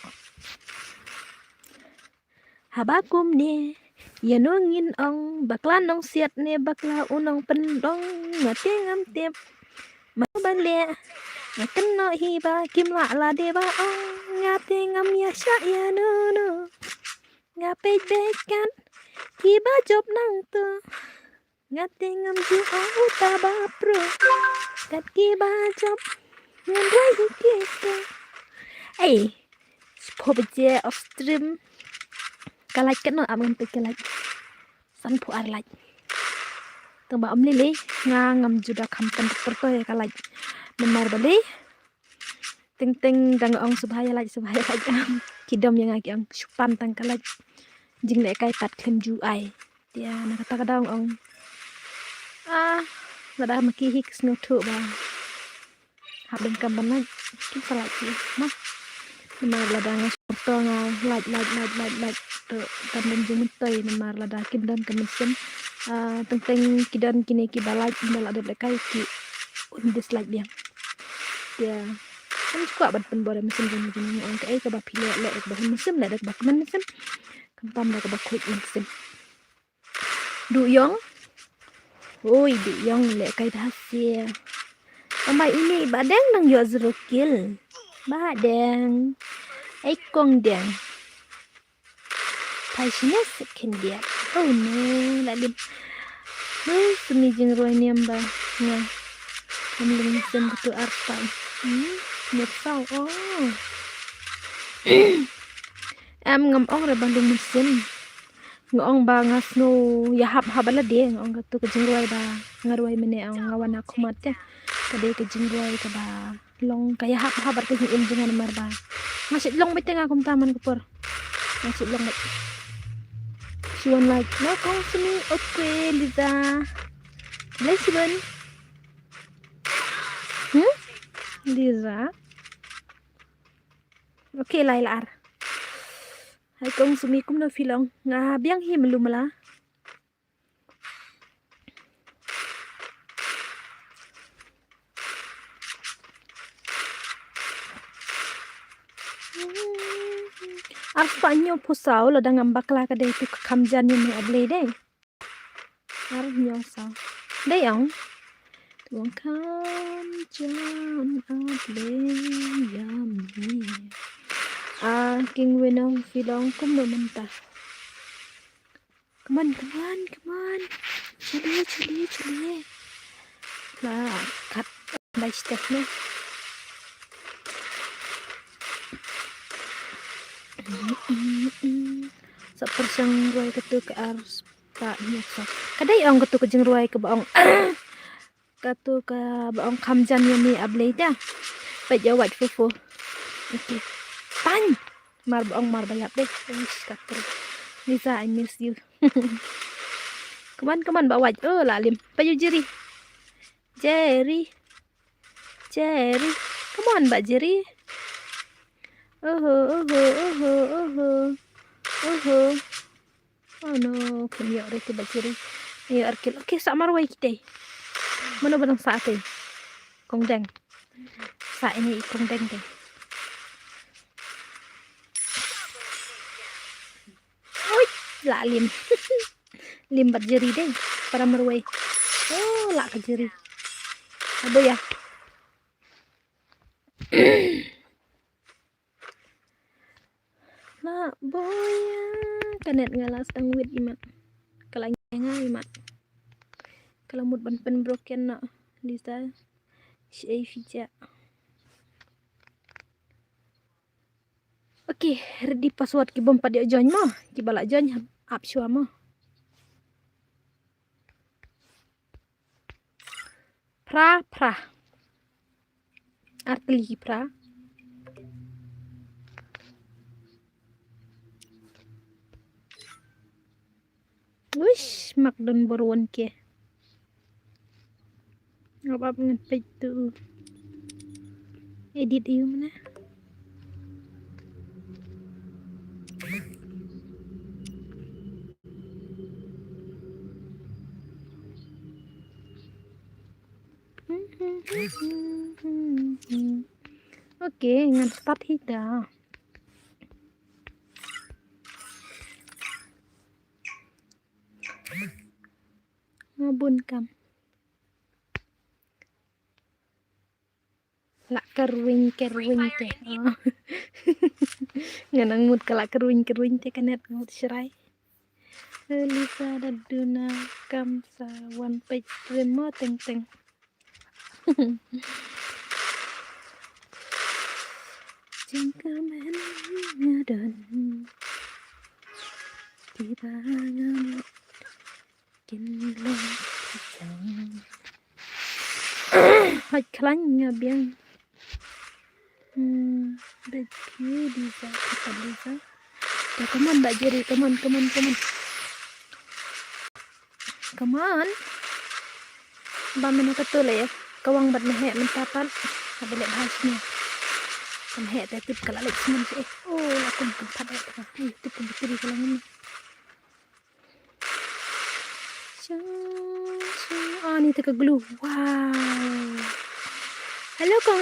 habakum ne ya nungin ong bakla nong siat ne bakla unong pendong ngatengam tiap ban le ngaken no hiba kim la de ba ong ngatengam ya sya ya no ngape bekan hiba job nang tu ngatengam ju uta ba pro kat kiba job ngan rai kita pobeje of stream kalaj kan no amam pe kalaj san pu ar laj tamba am lili ngam juda kampen perto ya kalaj nemar bali ting dang ong subhaya laj kidom yang agi ong supan tang kalaj jing le kai pat khen ju ai dia na kata kadang ong lada maki hik sno tu ba habeng kamban ki salat ki mah nemar lada ngasorto nga laj to kamben jung toy nemar lada kim dan kemesin teng kidan kini ki balaj ndala de kai ki undis laj dia kan suka ban pen bore mesin jung ong kai ka ba pile le ba mesin le ba mesin kampam da ka ba kuit mesin du yong oi du yong le kai hasil amai ini badeng nang yo zero kill badeng kong deng paisnya second dia oh no lalim sumi jeng roi niamba nga amling sen betu arpa nyepsau ngam ong re bandung mesin ngong ba ngasno ya habala de ngong gatu ke jingruai ba ngaruai mene ang ngawana kumat ya kade ke jingruai ka ba long kaya habar ke jangan marba masih long bete nga kum taman ko por masih long siwan like na kong sini okay liza Lesben. Lisa. Okay, Lailar. Hai kong sumikum no filong. Nga biang him lumala. Arpanyo pusau lo dangam bakla ka dei tu kamjan ni ablay dei. Arnyo sao. Dei ang. Tuang kamjan ablay yami. King winong filong kum no menta. Come on. Chili. Nah, cut by step na. Sa persang ruay katu ke ars pa niya sa. Kaday ang katu ke jeng ruay ke baong katu ke baong kamjan yami ablay da. Pa jawat fufu. Okay. Pan. Mar balap deh. Katu. Lisa, I miss you. Come on, bawaj. Oh, lalim. Payu Jerry. Come on, Mbak Jerry. Oh no, kami ore ke Mbak Jerry. Ayo arkil. Oke, samar way kita. Mana barang saat ini? Kongdeng. Saat ini kongdeng deh. Oi, lalim. Limbat Jerry deh. Para merway. Oh, lak ke Jerry. Abo ya. Nak boya kanet ngalas tang wit imat kalang ngai imat kalau mood ban broken nak Lisa si fija. Okay, ready password ki bom pada join mo ki bala join up shua mo pra artli pra wish makdon borwon ke ngap ngepet tu edit iu mana okay ngan start hida ngabun kam lak keruing teh nganang mood kalak keruing teh kanet ngut serai Lisa daduna kam sa one page remo teng jengkamen ngadon tiba ngamut kinlong pisang hot klan ngabiang bagi Lisa kita Lisa ya come on Mbak Jerry come on ba mana katul ya kawang bat mehe mentapan habelek bahasnya kan he tip kala lek semen oh lakum tempat tip betul kalau ini ni teka glue wow halo kong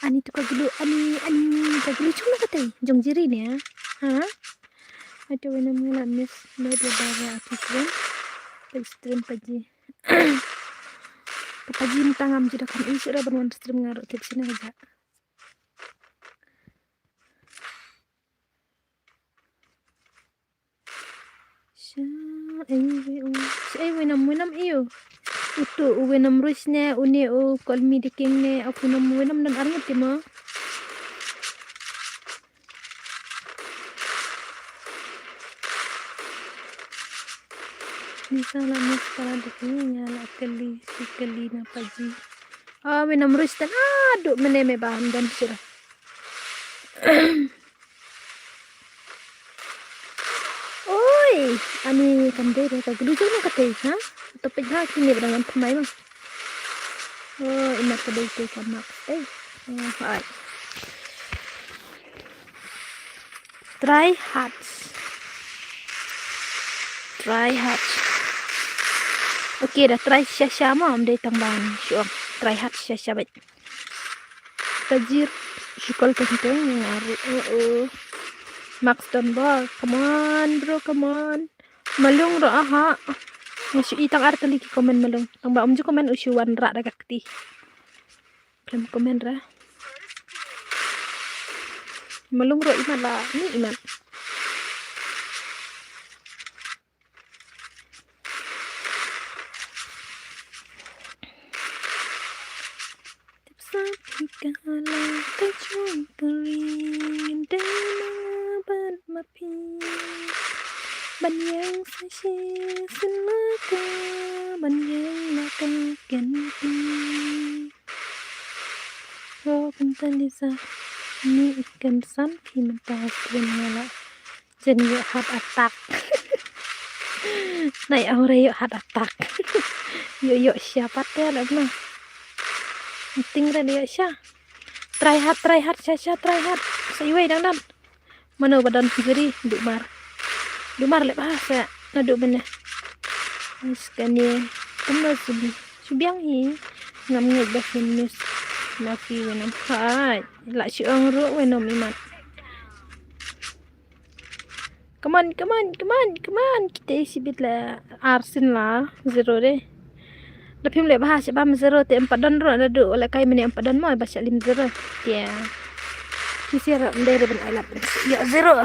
ani tuka glue ani teka glue cuma katay jong jiri niya ha ada wena mula miss no dia bara akikren stream paji paji tangam jida kan isira banwan stream ngaruk teksina aja wenam iyo utu wenam rusne une o kolmi dikingne aku nam wenam dan arngut ma misalnya sekarang dikinnya la kali na paji wenam rus dan aduk meneme bahan dan sirah oi อันนี้กันได้เลยแต่ก็ดูจังนะกะเตฮะตัวเป็ดฮะกินเนี่ยdenganทำไมมั้งimat kedai tu sama alright try hard okay dah try syasha mah am day tambahan syuam try hard syasha baik tajir syukol kenteng ngaru Max dan ball come on bro come on malung ro aha ngasih itang arti lagi komen malung tang ba umju komen usyuan ra daga kti Prem komen ra malung ro iman lah ni iman Sapi kala kacung kering dan abad mapi Banyang sashe selaka Banyang makan ganti Pentalisa Ni ikan sampi mentahas ngala Jadi yuk heart attack Naik aura yuk heart attack Yuk siapa teh lah benar Ting ra dia sya. Try hard sya try hard. Saiway dang dan. Mano badan figuri duk mar. Duk mar le bahasa. Naduk benda. Iskani kena subiang hi. Ngam ngek bah news. Nafi wenam hai. La syuang ru wenom iman. Come on. Kita isi bit la Arsin lah. Zero deh. Lapim le bahasa bam zero te 4 dan ro ada do oleh kai meni 4 dan mo bahasa 5 zero ya kisira ndere ben alap ya zero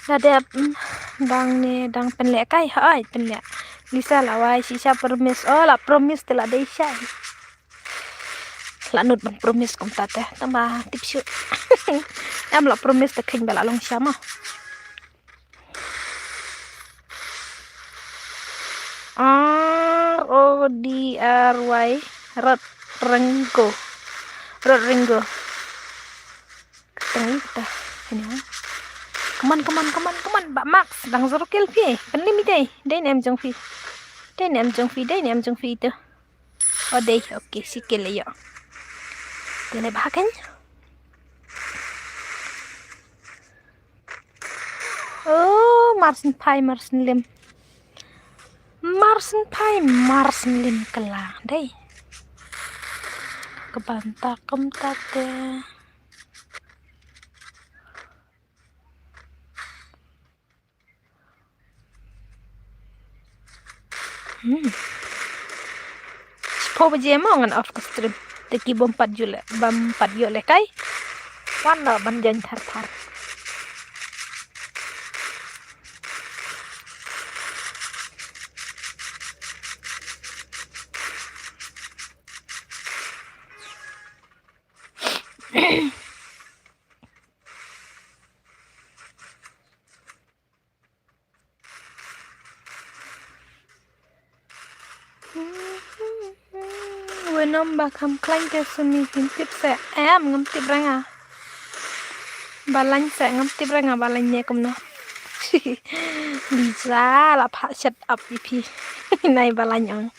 ada dang ne dang pen le kai hai pen le lisa lawai sisa promise la promise tela de sha la nut bang promise kom tata tambah tips am la promise te khing bala long sama RODRY Rodrigo ketemu kita ini come on Mbak Max dang zorokil pi penim ite dai nem jong fi itu oh dai okay sikil yo tene bahakan oh Marsin lim kelang deh kebantak tate Sipo baje mo ngan off ke stream teki bom 4 jule kai wanda banjan thar Wenom bakam klang ke suni ngintip se ngintip ranga balany se ngintip ranga balanya kumno bisa lah pak shut up pipi nai balanya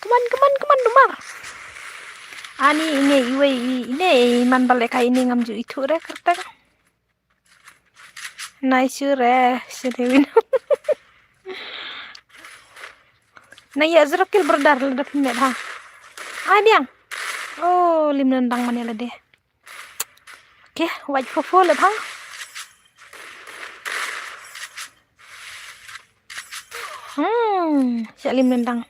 come on dumar ani ini man baleka ini ngamju itu re kerteng nai sure sedewin nai ya zrokil berdar ledak net ha biang oh lim nendang mana deh oke wajib fofo le bang siap lim nendang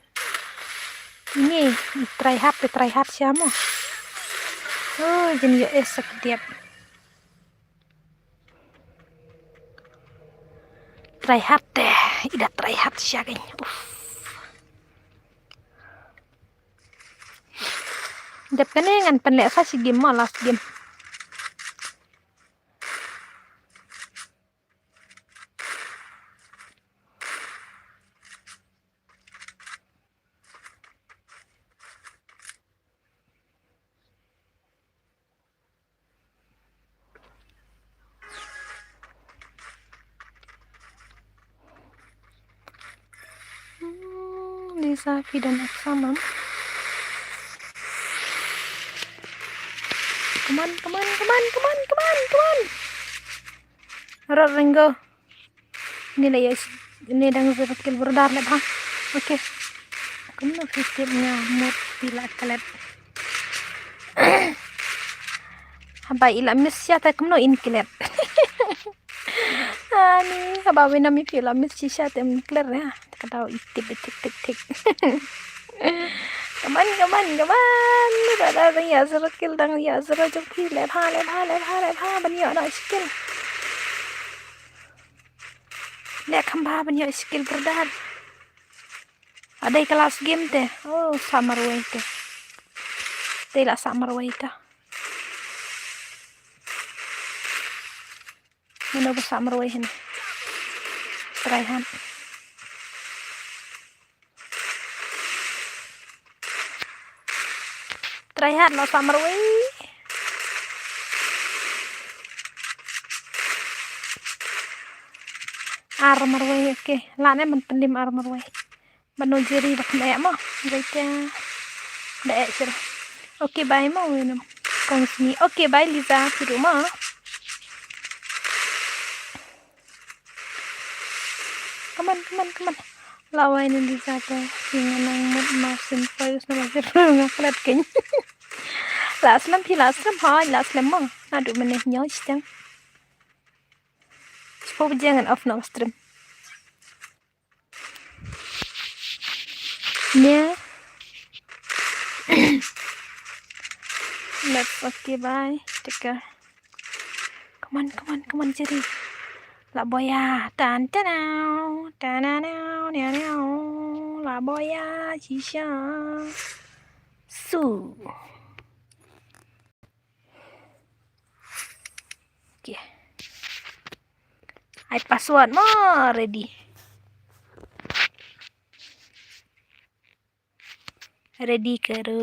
ini try hard siamo oh jadi yo seketiap try hard deh ida try hard siageng Dep kenengan penlek sa si game mo last game. Safi dan Aksamam. Come on. Rot Ringo. Ini lah ya. Ini dang zerkil berdar lep ha. Oke. Kamu fitirnya mut pila kalet. Haba ila misya ta kamu inkilet. Ani haba wena mi pila misya ta inkler ya. Kadau itip. Come on. Rada ya zerkil dang ya zerajok pila ha banyak nak skill. Lihat hamba banyak skill berdar. Ada kelas game teh. Oh, summer way teh. Tidak summer way teh. Mana summer way ini? Tryhan. Tryhan lo summer way. Armor way oke. Lane menpendim armor way. Banu jeri bak dayak mo. Baca dayak sir. Oke bye mo winum. Kongsni. Oke bye Liza di rumah. Come on. Lawan ini Liza tuh. Dengan nang mood masin payus nama sir. Ngaklat kayaknya. Laslam ha. Laslam mo. Nadu meneh nyoy sedang. Coba jangan off no stream. Yeah. Let's okay bye. Take care. Come on Jerry. La boya tantanau. La boya Shisha. Su. Okay. I password mo ready. Ready करो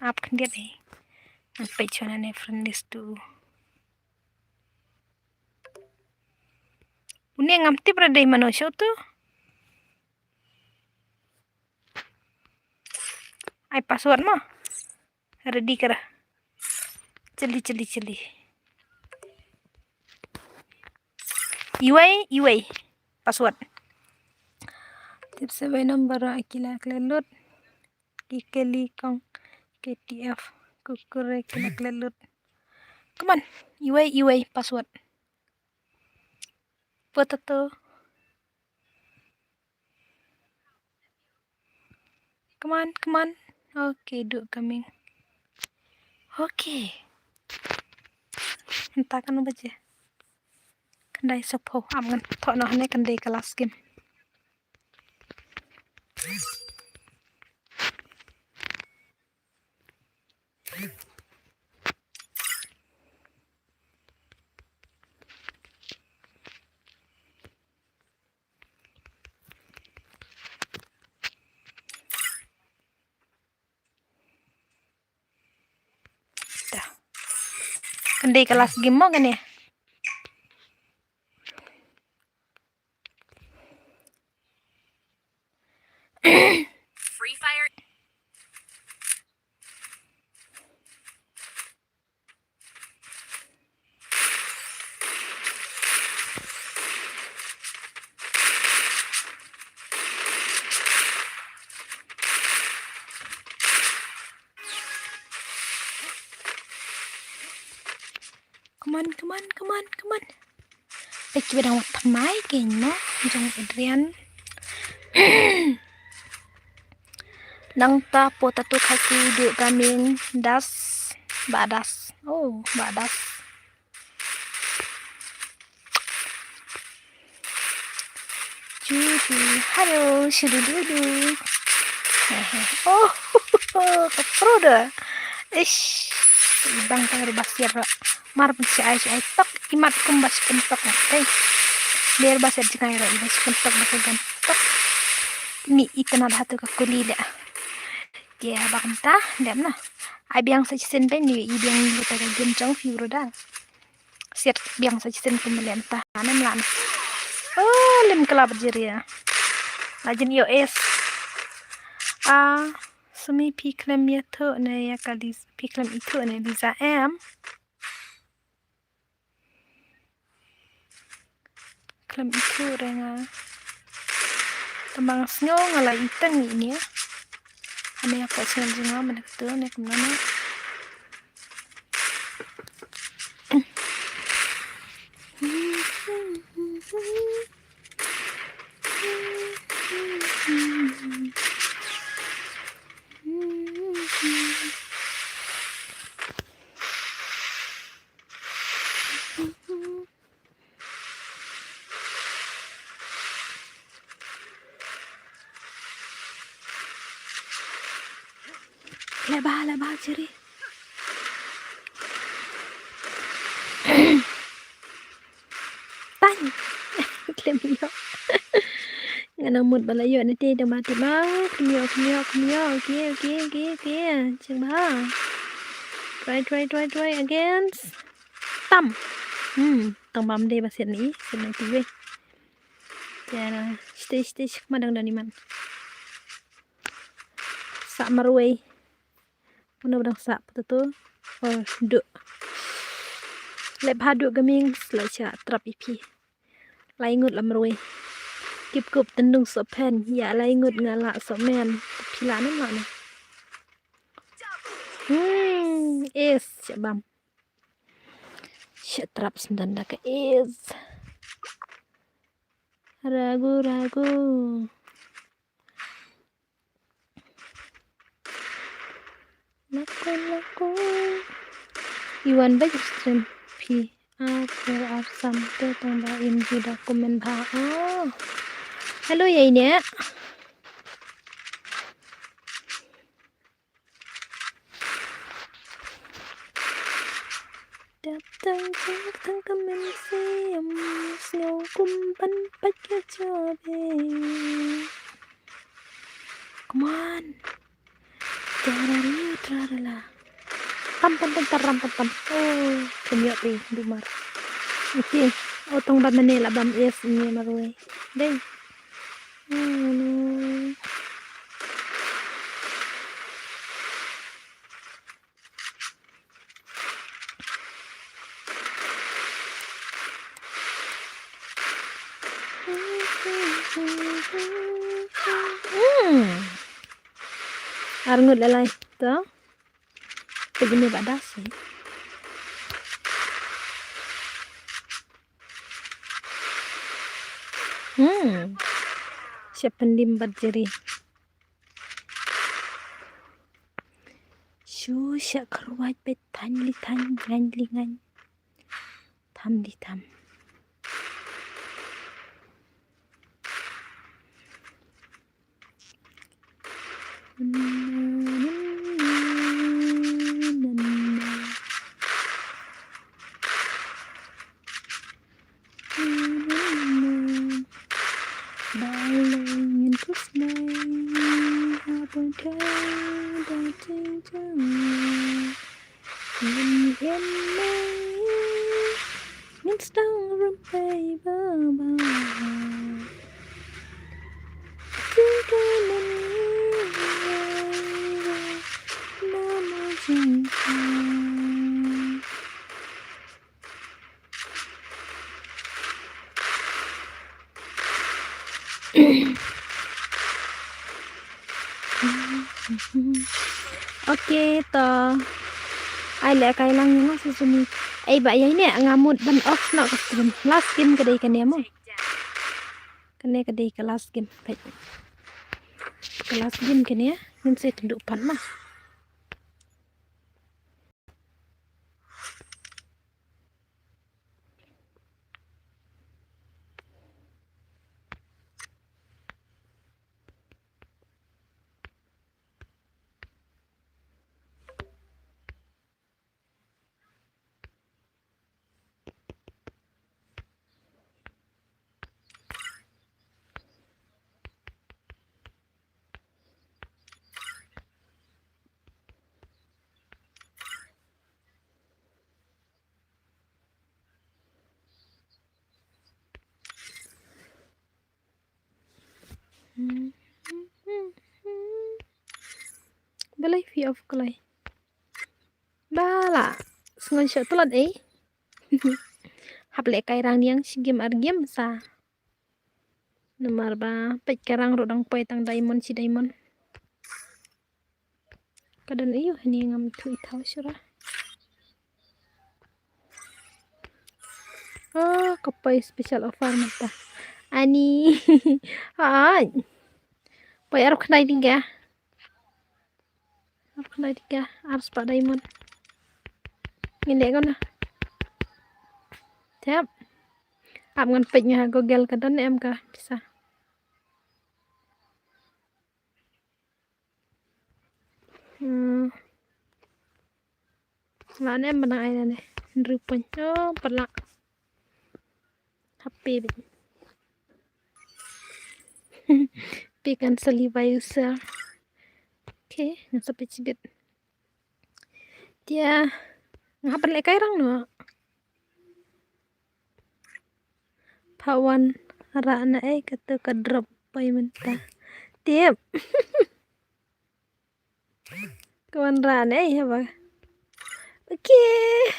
आप खंडिया दे पेछोना ने friend list tu उन्हें ngamti pada day manusia tu ai password mo ready kara चली UI password tips sebagai number akila klelut kikeli kong KTF kukure kila klelut come on UI password potato come on okay do coming okay entah kan baca kendai sopo aman thok no hane kendai kelas game kendai kelas game mo kan ya Free Fire. come on Eki bedang wat pamai kayaknya jong Adrian nang ta potato kaki du gaming das badas cuci halo sudah dulu oh kapro dah ish bang kagak basir mar si ai tok imat kumbas pentok okay biar basir jika ira ibas pentok basir gantok ni ikan ada hatu kakulila ya bakanta dem na ai biang sa chisen pen ni ibiang luta ga gencong fibro da siat biang sa chisen pemelian tahanan lan oh lim kelab jeria lajin iOS Sumi piklem yato na yakalis piklem itu na Liza M. Klem itu renga. Tambang snyo ngala itang ini ya. Ane ako siya nga managto na kumana. Laba ceri. Tanya. Klem yo. Ngana mood balayo na te mati ba. Kumyo. Okay. Chừng ba. Try again. Tam. Tong bam de ba sen ni. Sen nang tiwe. Jana. Stay. Madang dani man. Sa marway. Mudah-mudahan sa betul. Duk. Lep haduk gaming selacha trap ipi. Laingut lamroi. Kip tendung so pen. Ya laingut ngala so men. Pila ni mana? Is cabam. Trap sendanda ke is. Ragu. Laku. Iwan baik stream P. There are some tambah MG dokumen ba. Halo ya ini. Datang ke museum snow kumpan pakai cabe. Come on. Tararala. Tam. Oh, kemiak pi dumar. Okay. Otong ba Manila bam es ni marui. Dei. Arngut lalai tu. Begini badas sih. Siap pendim berjeri. Susah keruat betan litan ngan. Tam. Okay, to. Ai lẹ cái lăng nó susumi. Ai ba ya ini ngamut ban off no stream. Last game kedai kan ya mo. Kene kedai ke last game. Baik. Ke last game kan ya. Nin saya tunduk pan mah. phi of clay bala ngon shot tulat hap le kai rang yang sigim argim sa nomor ba pet karang rodang poi tang diamond si diamond kadan iyo ni ngam tu itaw syura kapai special offer mata ani ay poi arok knai dinga arok knai dinga ars pa diamond ngile kon tap ap ngan pet nya gogel kadan em ka bisa là em mà này này rụp bánh bật lạ happy bit pick and sally by yourself okay nggak sampai cibit dia ngapa lek kai rang no pawan rana kata ka drop pai menta tiap kawan rana ya ba okay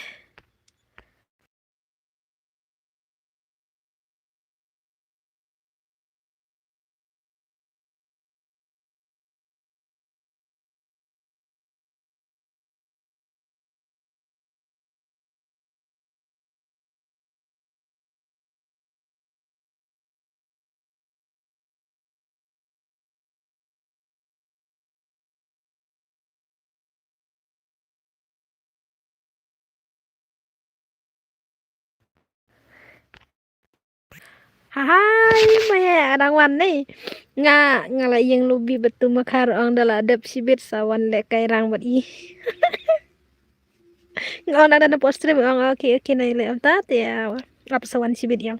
hai maya rangwan nih nga yang lubi betul makar ang dala adap sibir sawan lek kai rang bat i ngon ada poster bang oke na ile amta ya ap sawan sibir yang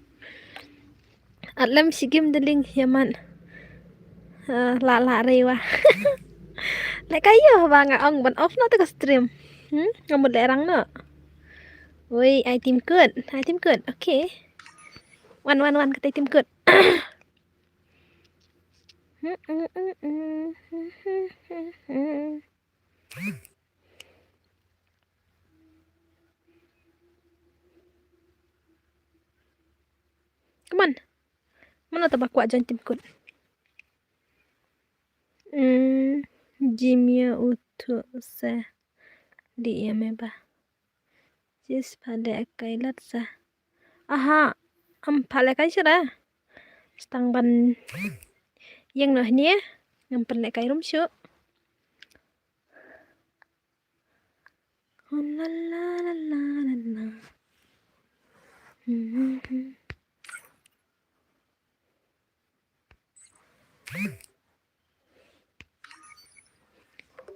alam sigim deling yaman la rewa lek kayo bang ang ban off na ta stream ngamut lerang no woi item good okay one kata item good come on mana tabak kuat jangan tim good Jimia utu sa di ba jis pada kailat sa aha phala kai sira stang ban yang noh nia ngam pen kai rum syu la la la la la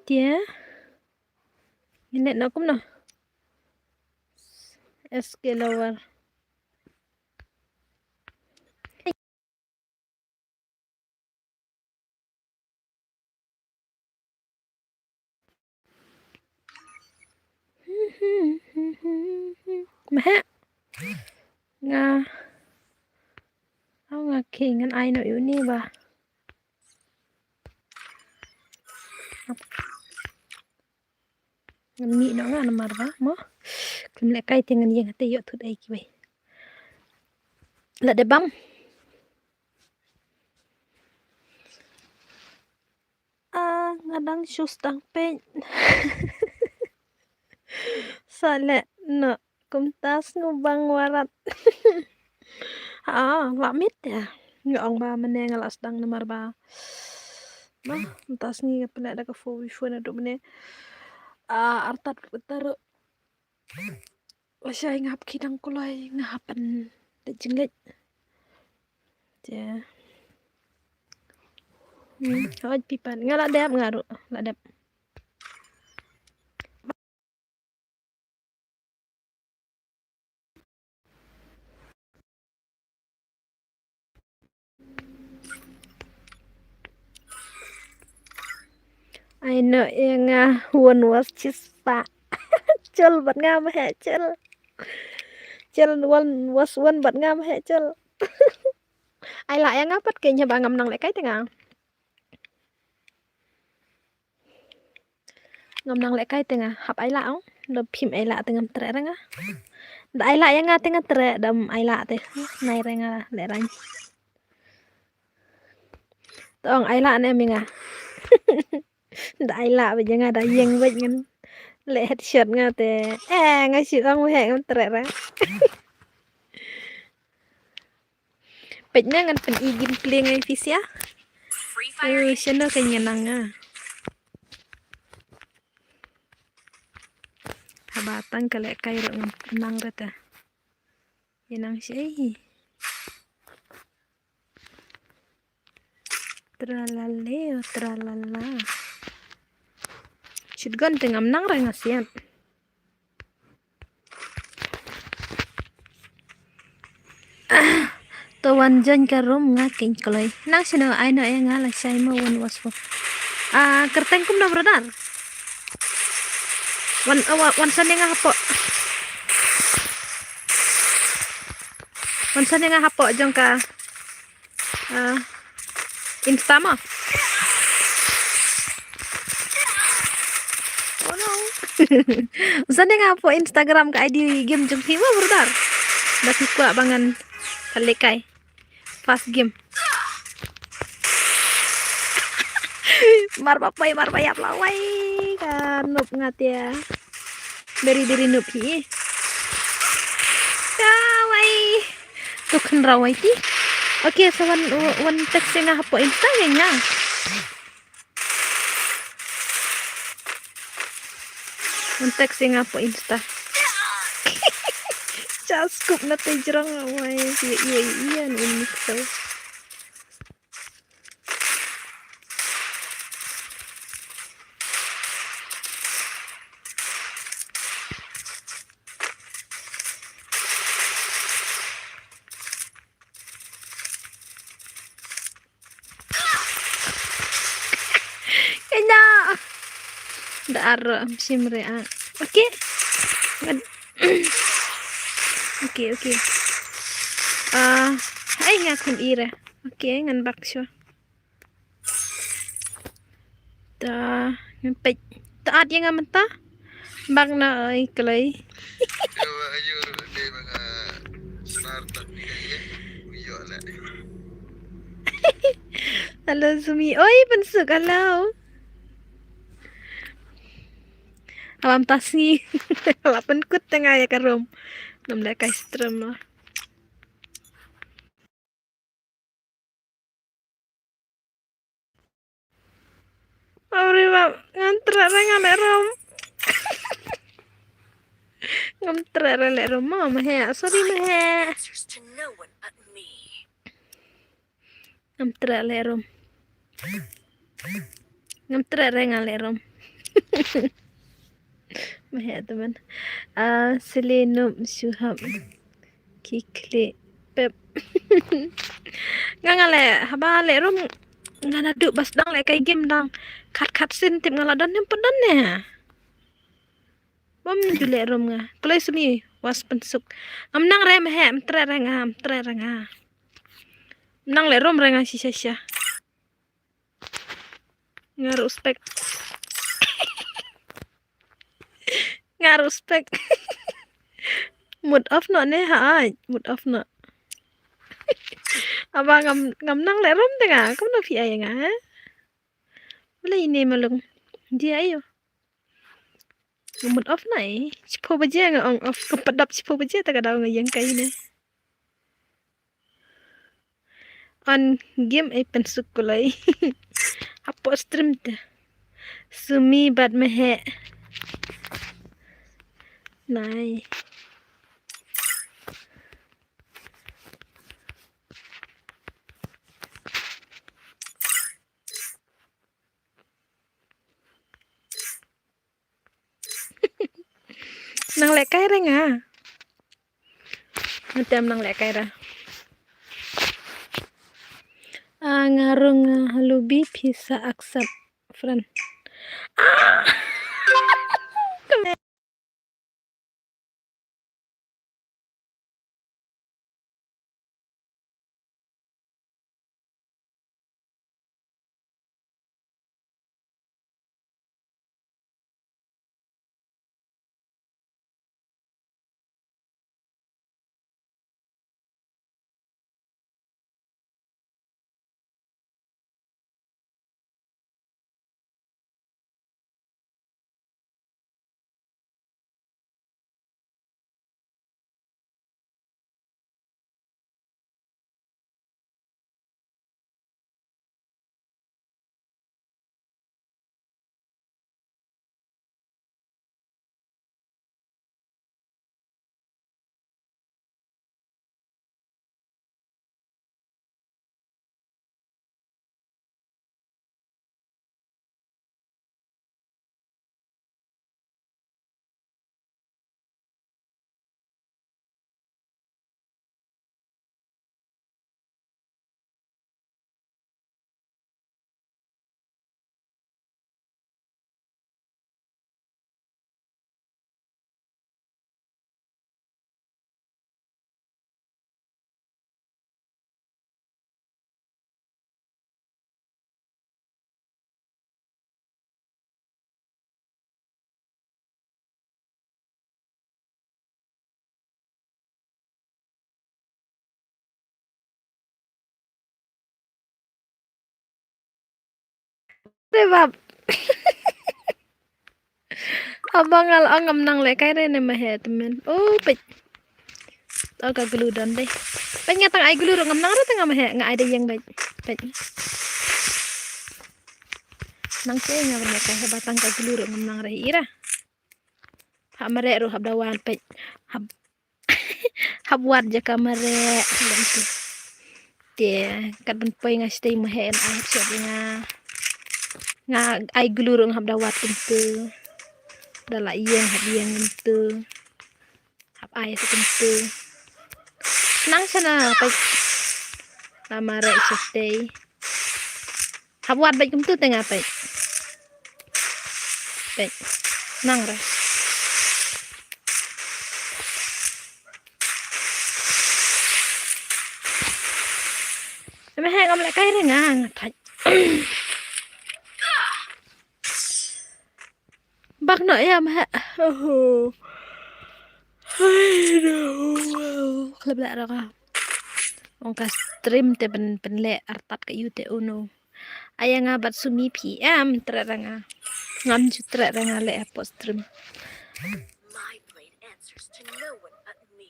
dia ini nak kum no SK lower mah nga au nga kingan ai no uni ba ngami no nga namar ba mo kum le kai tingan yang te yo thut ai ki bai la de bam ngadang shoes tang pen sale no kum tas ngubang warat lamit ya ngong ba meneng alas dang namar ba nah tas ni pala da ka fo na do mene artat taru wasya ngap kidang kulai ngapan de jinglet ja hoj pipan ngala dep ngaru la dep I know yang one was chispa chel bat ngam he chel one was one bat ngam he chel ai lại yang ngapat kayaknya bangam nang lek kai tengah ngam nang lek kai tengah hap ai la ong lo phim ai la tengam tre renga da ai la yang tengah tre dam ai la te nai renga le ran tong ai la ne minga da ai la be janga da yeng be ngan le headshot nga te nga si ong he ngam tre ra pet na ngan pen igin pling ai fisia Free Fire siano kanya nanga habatan kale kai ro ngam nang reta yenang si tralale tralala shotgun tengam nang ra ngasian to wanjan ka rom nga king koloi nang sino ai no nga la sai mo won was fo kerteng kum na brodar wan san nga hapo wan san nga hapo jong ka insta mo oh no san nga hapo Instagram ka ID game jong himo brodar daki kwa bangan kalekai pas game mar papai ap lawai kan nup ngat ya dari nup hi kawai tuh kan rawai ti oke so wan text nga hapo insta nya wan text nga hapo insta jaskup na te jrong awai iya ini so kanya dar simre oke oke ay nga kun ira oke ngan baksyo ta ngempet taat yang menta bang na ay kalay halo sumi oi pensuk halo awam tasngi lapan kut tengah ya karom nam le kai stream lah Auri bang ngantra rengan le rom ngantra le rom mama he sorry ma he answers to no one but me. ngantra le rom ngantra rengan le rom ma he teman selenum suham kikli pep ngangale haba le rom ngana du bas dang le kai game dang kat sin tip ngaladan yang pedan ne bom jule rom nga klai sumi was pensuk amnang rem he amtre renga nang le rom renga sisa ngaruh spek mood off no ne ha mood off no abang ngam nang le rom tenga kam no fi ay nga wala ini malung dia ayo mood off nai chipo baje nga on off kepadap chipo baje ta kadang yang kai ne on game ay pensuk kulai apo stream te sumi bad mehe nai nang lek kai renga ngetem nang lek kai ra ngarung halubi bisa accept friend Rebab. Abang al angam nang le kai re ne ma he temen. Oh, pet. Tao ka gelu don deh. Pet ngatang ai gelu ngam nang re tengah ma he ngai ada yang baik. Pet. Nang se nga ne kai batang ka gelu ngam nang re ira. Ha mare ro hab dawan pet. Hab hab wat je ka mare. Dia kat ben poi nga stay ma he ai se nga ai gelu hab dawat tentu. Dala iyeng hab iyeng tentu. Hab ai se tentu. Nang sana pet. Namare stay. Habuat baik kum tu tengah baik. Baik. Nang ra. Em hang om lại cái này ngang thật. Bác nội em ha. Klub lại rồi. Ông ka stream te ben le artat ka yute uno. Aya nga bat sumi PM teranga. Ngam ju teranga le post stream. My blade answers to no one but me.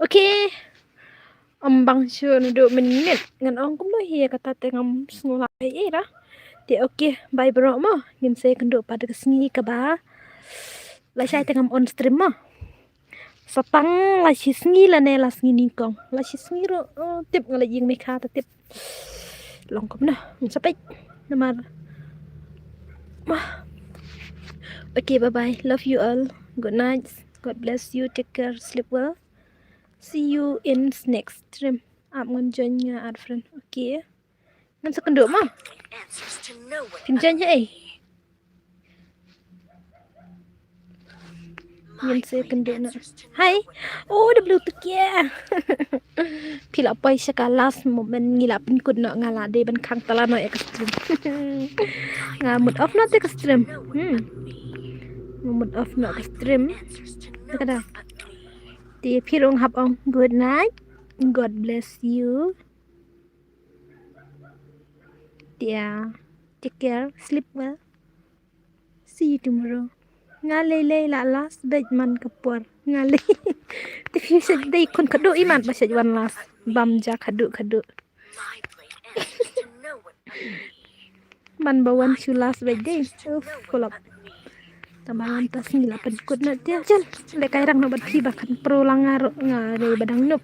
Okay. Ambang syur duduk menit ngan ong kum lo hia kata tengam ngulai ira. Dia okay, bye bro mo. Ngin saya kenduk pada kesini ke ba. Lai saya tengam on stream mo. Satang lai singi la ne la singi kong. Lai singi ro tip ngala ying me kha ta tip. Long kum na. Sampai namar. Okay, bye bye. Love you all. Good night. God bless you. Take care. Sleep well. See you in next stream. Ap ngon join nga ad friend. Okay. Ngan sa kenduk mo. Blade answers to no one but Pinjan je eh. my Ngan sa blade kenduk na. answers to no Hai. one but Oh, the bluetooth ya. Pila pai saka last moment ngila pin kud no ngala de ban khang tala no ek stream. Nga mood off no te stream. Mood off no ke stream. answers to no Kada. one but me. Ti pirong hap ong. Good night. God bless you. Yeah. Take care. Sleep well. See you tomorrow. Ngalay la last bed man kapur. Ngalay. Tifi sa day kun kadu iman ba siya one last. Bamja kadu. My blade answers to no one but me. Man bawan su last bed day. Answers to no one Kulap. but me. tambah lantas ni lah penkut nak dia jal lek kairang nak pi bahkan perulang ngaruk ngare badang nup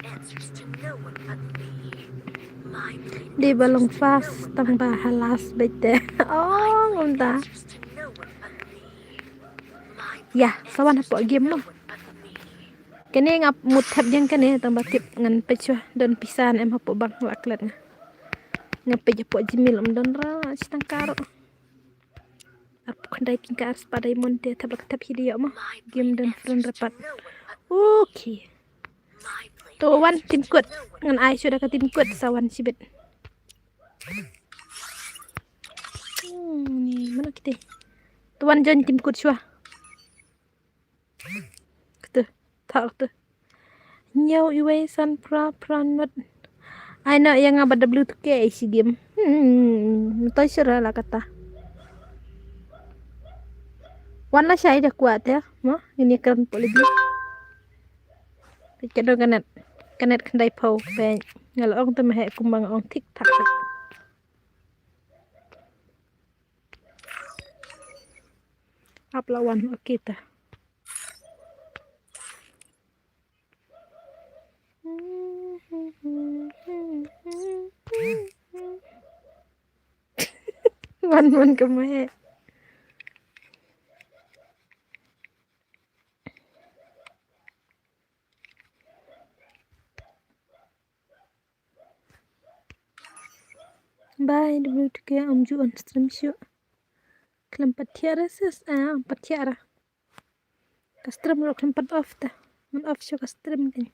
di balong fast tambah halas bete oh ngunta ya sawan apa game mo kene ngap muthap yang kene tambah tip ngan pecah don pisan em hapo bang laklat ngapej hapo jimil don ra citang karo apa kandai king ka padai monte tabak tap hidia mo game dan friend rapat okay tuan tim kut ngan ai sudah ke tim kut sawan sibet ni mana kita tuan join tim kut syua kita tak tu nyau iwe san pra pranot ai nak yang abad W2K isi game tahu surah lah kata warna saya dah kuat ya mah ini keren polisi kadang kanet kendai pau pen ngalo ong tu meh kumbang ong tik tak lawan okey ta wan kemeh bye W2K amju on stream show kelempat tiara ses empat tiara stream lo kelempat off ta on off show stream kan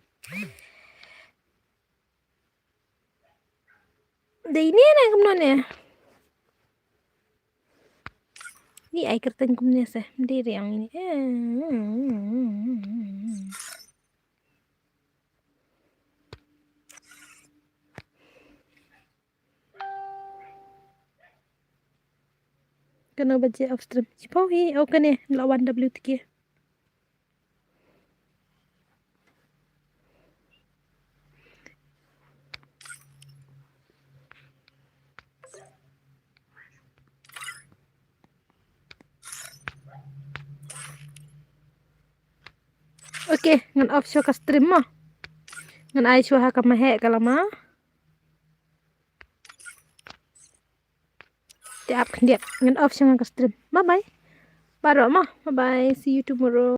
de ini na kemana ya ni ai kertan kumne sa diri yang ini kena baca off stream cipawi kene lawan W3K okay ngan off show ka stream mah ngan ai show ha ka mahe kalama tiap kendiap ngan off show ka stream bye bye baru mah bye bye see you tomorrow